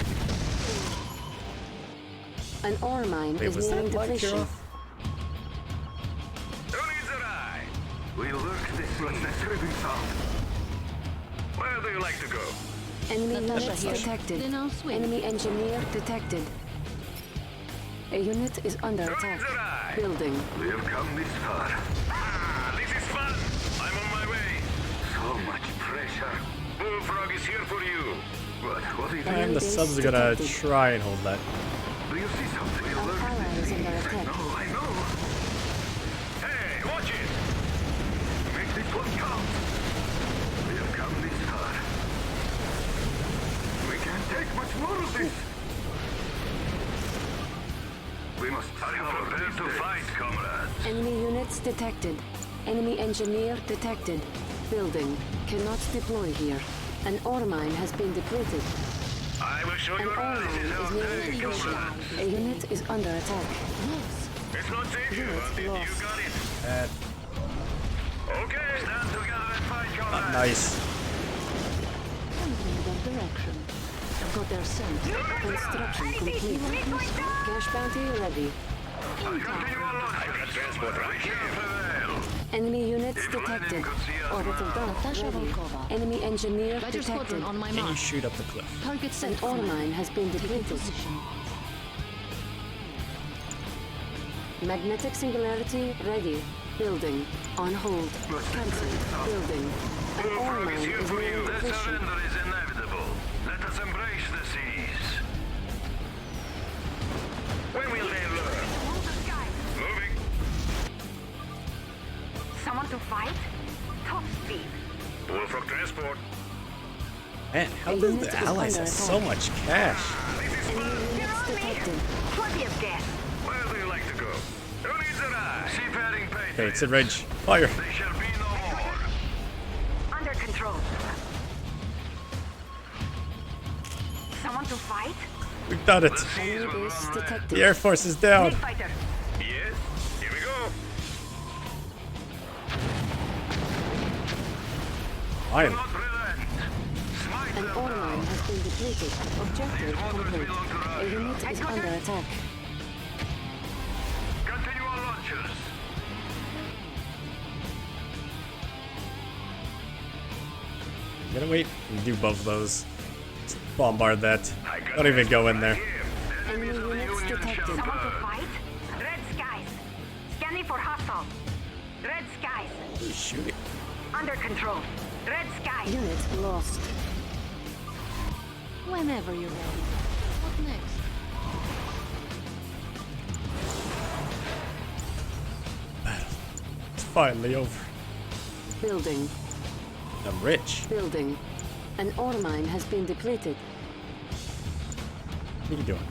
An ore mine Wait, is was nearing that light depletion. off? Who needs an eye? We'll work this one. That's tripping sound. Where do you like to go? Enemy Natasha units here. detected. Then I'll swing. Enemy engineer detected. A unit is under attack. Building. We have come this far. Ah, this is fun. I'm on my way. So much pressure. Bullfrog is here for you. What is And the subs are gonna try and hold that. Do you see something? We'll Our ally is under attack. No, I know. Hey, watch it. Make this one count. We have come this far. We can't take much more of this. We must prepare to fight, comrades. Enemy units detected. Enemy engineer detected. Building. Cannot deploy here. An ore mine has been depleted. I will show An you ore around. mine This is is our nearing day, depletion. comrades. A unit is under attack. It's not safe, Unit but you lost. got it. And Okay, stand together and fight, comrades. nice. Something in that direction. I've got their scent. Construction complete. Cash bounty ready. I got transport right here. Enemy units detected. Orbital dump ready. Enemy engineer Badger Squadron detected. on my Can you mark. shoot up the cliff? Target set. An ore command. mine has been depleted. Position. Magnetic singularity ready. Building. On hold. Cancelled. Building. An ore Bullfrog mine is here is for nearing you. The depletion. surrender is inevitable. Let us embrace the seas. When will they learn? Moving. Someone to fight? Top speed. Bullfrog transport. Man, how do the allies have so much cash? Enemy units detected. Plenty of gas. Where do you like to go? Who needs an eye? Seafaring Patriots. Okay, it's in range. Fire. They shall be no more. Under control. Someone to fight? We've done it. Enemy base detected. The Air Force is down. Fighter. Yes, here we go. Fine. Not relent. Smite An them ore down. mine has been depleted. Objective complete. A unit is under attack. Continue our launches. I'm gonna wait and do both those. Just bombard that. Don't even go in there. Enemy units detected. detected. Someone to fight? Red skies. Scanning for hostile. Red skies. Who's shooting? Under control. Red skies. Unit lost. Whenever you're ready. What next? It's finally over. Building. I'm rich. Building. An ore mine has been depleted. What are you doing?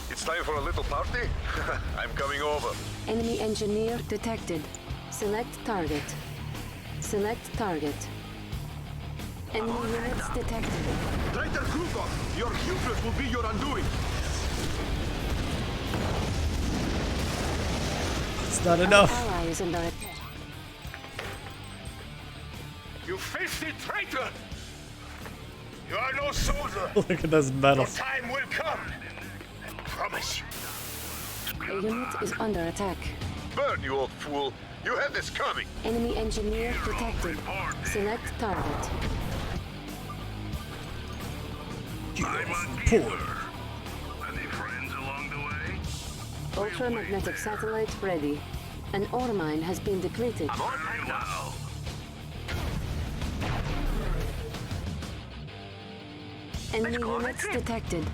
It's time for a little party? I'm coming over. Enemy engineer detected. Select target. Select target. Enemy units detected. Traitor Krukov, your hubris will be your undoing. It's not enough. Ally is under attack. You filthy traitor! You are no soldier. Look at this metal. Your time will come. Promise. A unit is under attack. Burn, you old fool. You had this coming. Enemy engineer detected. Select target. Poor. Any friends along the way? Ultramagnetic satellite ready. An ore mine has been depleted. Wow. Enemy units detected.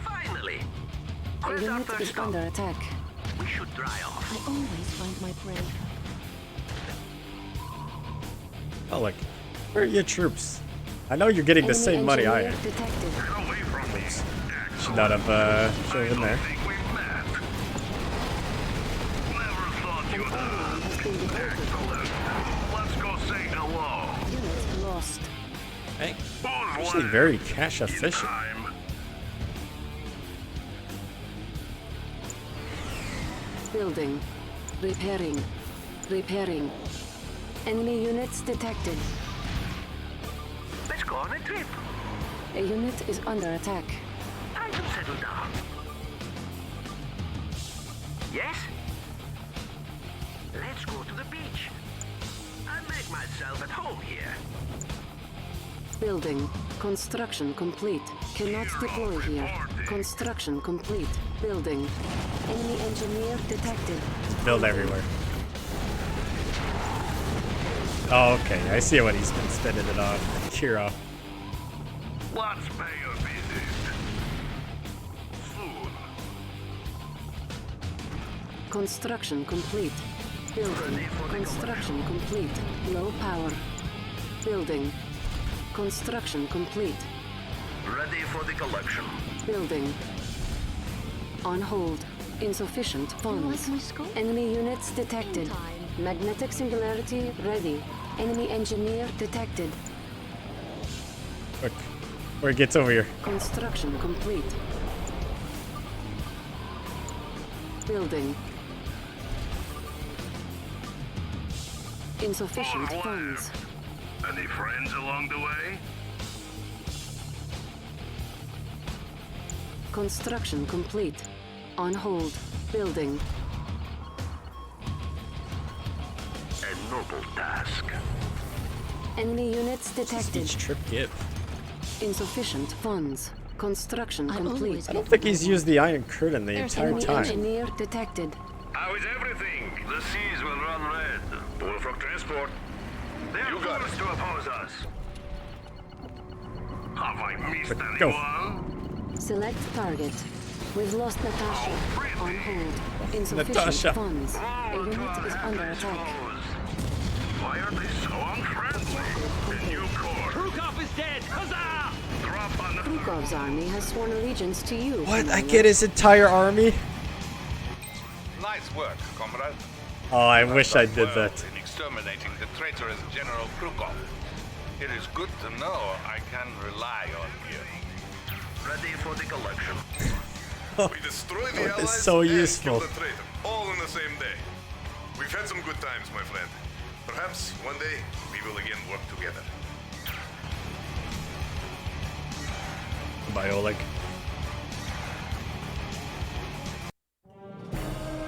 Finally! A unit is under attack. We should dry off. I always find my prey. Oh, like, where are your troops? I know you're getting the Enemy same money I am. engineer detected. Oops. Should not have shown in there. An ore mine has been depleted. Let's go say hello. Unit lost. Hey, actually very cash efficient. Building. Repairing. Repairing. Enemy units detected. Let's go on a trip. A unit is under attack. Time to settle down. Yes? Let's go to the beach. I'll make myself at home here. Building. Construction complete. Cannot deploy here. Construction complete. Building. Enemy engineer detected. Build everywhere. Oh, okay. I see what he's been spending it on. Kira. Let's pay a visit. Soon. Construction complete. Building. Construction complete. Low power. Building. Construction complete. Ready for the collection. Building. On hold. Insufficient funds. Enemy units detected. Magnetic singularity ready. Enemy engineer detected. Look, where it gets over here. Construction complete. Building. Insufficient funds. Any friends along the way? Construction complete. On hold. Building. A noble task. Enemy units detected. Each trip give. Insufficient funds. Construction complete. I don't think he's used the Iron Curtain the entire Enemy time. engineer detected. How is everything? The seas will run red. Bullfrog transport. They are forced to oppose us. Have I missed anyone? Select target. We've lost Natasha. On hold. Insufficient Natasha. funds. A unit is under attack. Why are they so unfriendly? A new corps. Krukov is dead! Huzzah! Drop on the Krukov's army has sworn allegiance to you. What? I Commander. get his entire army? Nice work, comrade. Oh, I wish I did Well, that. in exterminating the traitorous General Krukov. It is good to know I can rely on you. Ready for the collection. We destroy the It's allies so and useful. kill the traitor, all in the same day. We've had some good times, my friend. Perhaps one day we will again work together. By Oleg.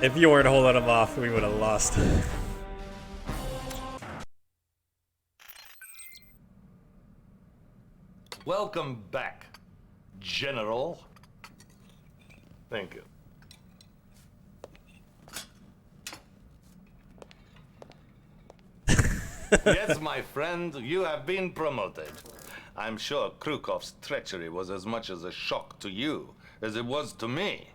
If you weren't holding him off, we would have lost. Welcome back, General. Thank you. Yes, my friend, you have been promoted. I'm sure Krukov's treachery was as much as a shock to you as it was to me.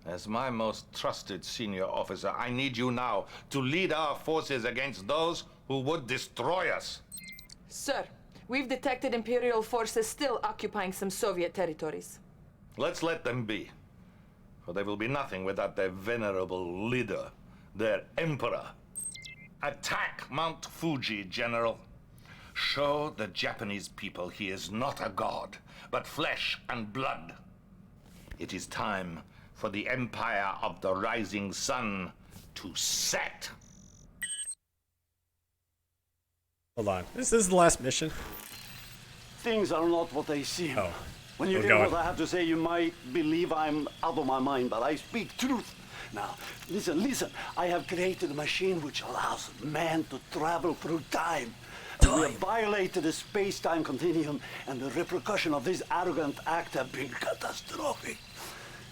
As my most trusted senior officer, I need you now to lead our forces against those who would destroy us. Sir, we've detected Imperial forces still occupying some Soviet territories. Let's let them be. For they will be nothing without their venerable leader, their emperor. Attack Mount Fuji, General. Show the Japanese people he is not a god, but flesh and blood. It is time for the Empire of the Rising Sun to set. Hold on. This is the last mission. Things are not what they seem. Oh. When you hear what I have to say, you might believe I'm out of my mind, but I speak truth. Now, listen. I have created a machine which allows man to travel through time. And we have violated the space-time continuum, and the repercussions of this arrogant act have been catastrophic.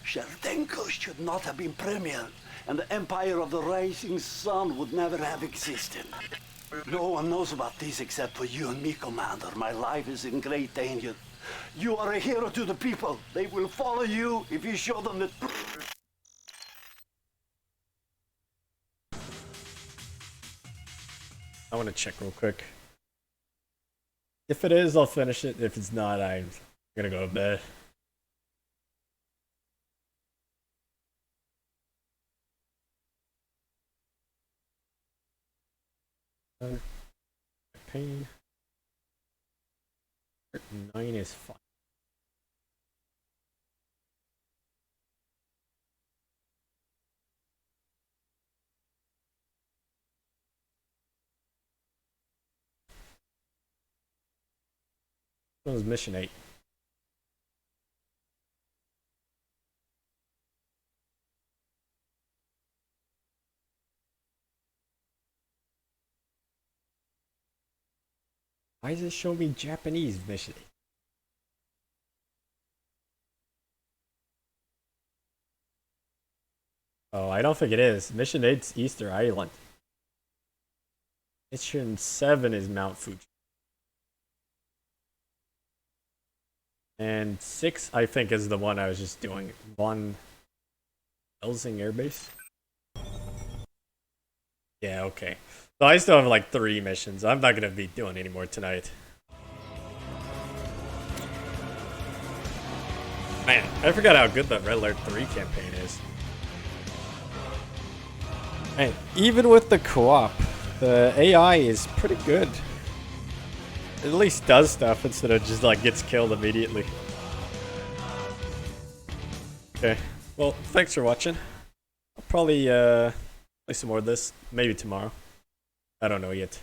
Sherdenko should not have been premier, and the Empire of the Rising Sun would never have existed. No one knows about this except for you and me, Commander. My life is in great danger. You are a hero to the people. They will follow you if you show them the... I want to check real quick. If it is, I'll finish it. If it's not, I'm gonna go to bed. Pain. 9 is fine. What was mission 8? Why does it show me Japanese mission 8? Oh, I don't think it is. Mission 8's Easter Island. Mission 7 is Mount Fuji. And 6, I think, is the one I was just doing. Von Helsing Air Base. Yeah, okay. So I still have like 3 missions. I'm not gonna be doing any more tonight. Man, I forgot how good that Red Alert 3 campaign is. Man, even with the co-op, the AI is pretty good. It at least does stuff instead of just like gets killed immediately. Okay, well, thanks for watching. I'll probably play some more of this, maybe tomorrow. I don't know yet.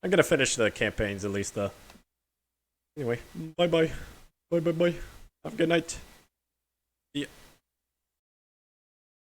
I'm gonna finish the campaigns at least though. Anyway, bye bye. Bye bye bye. Have a good night. See ya.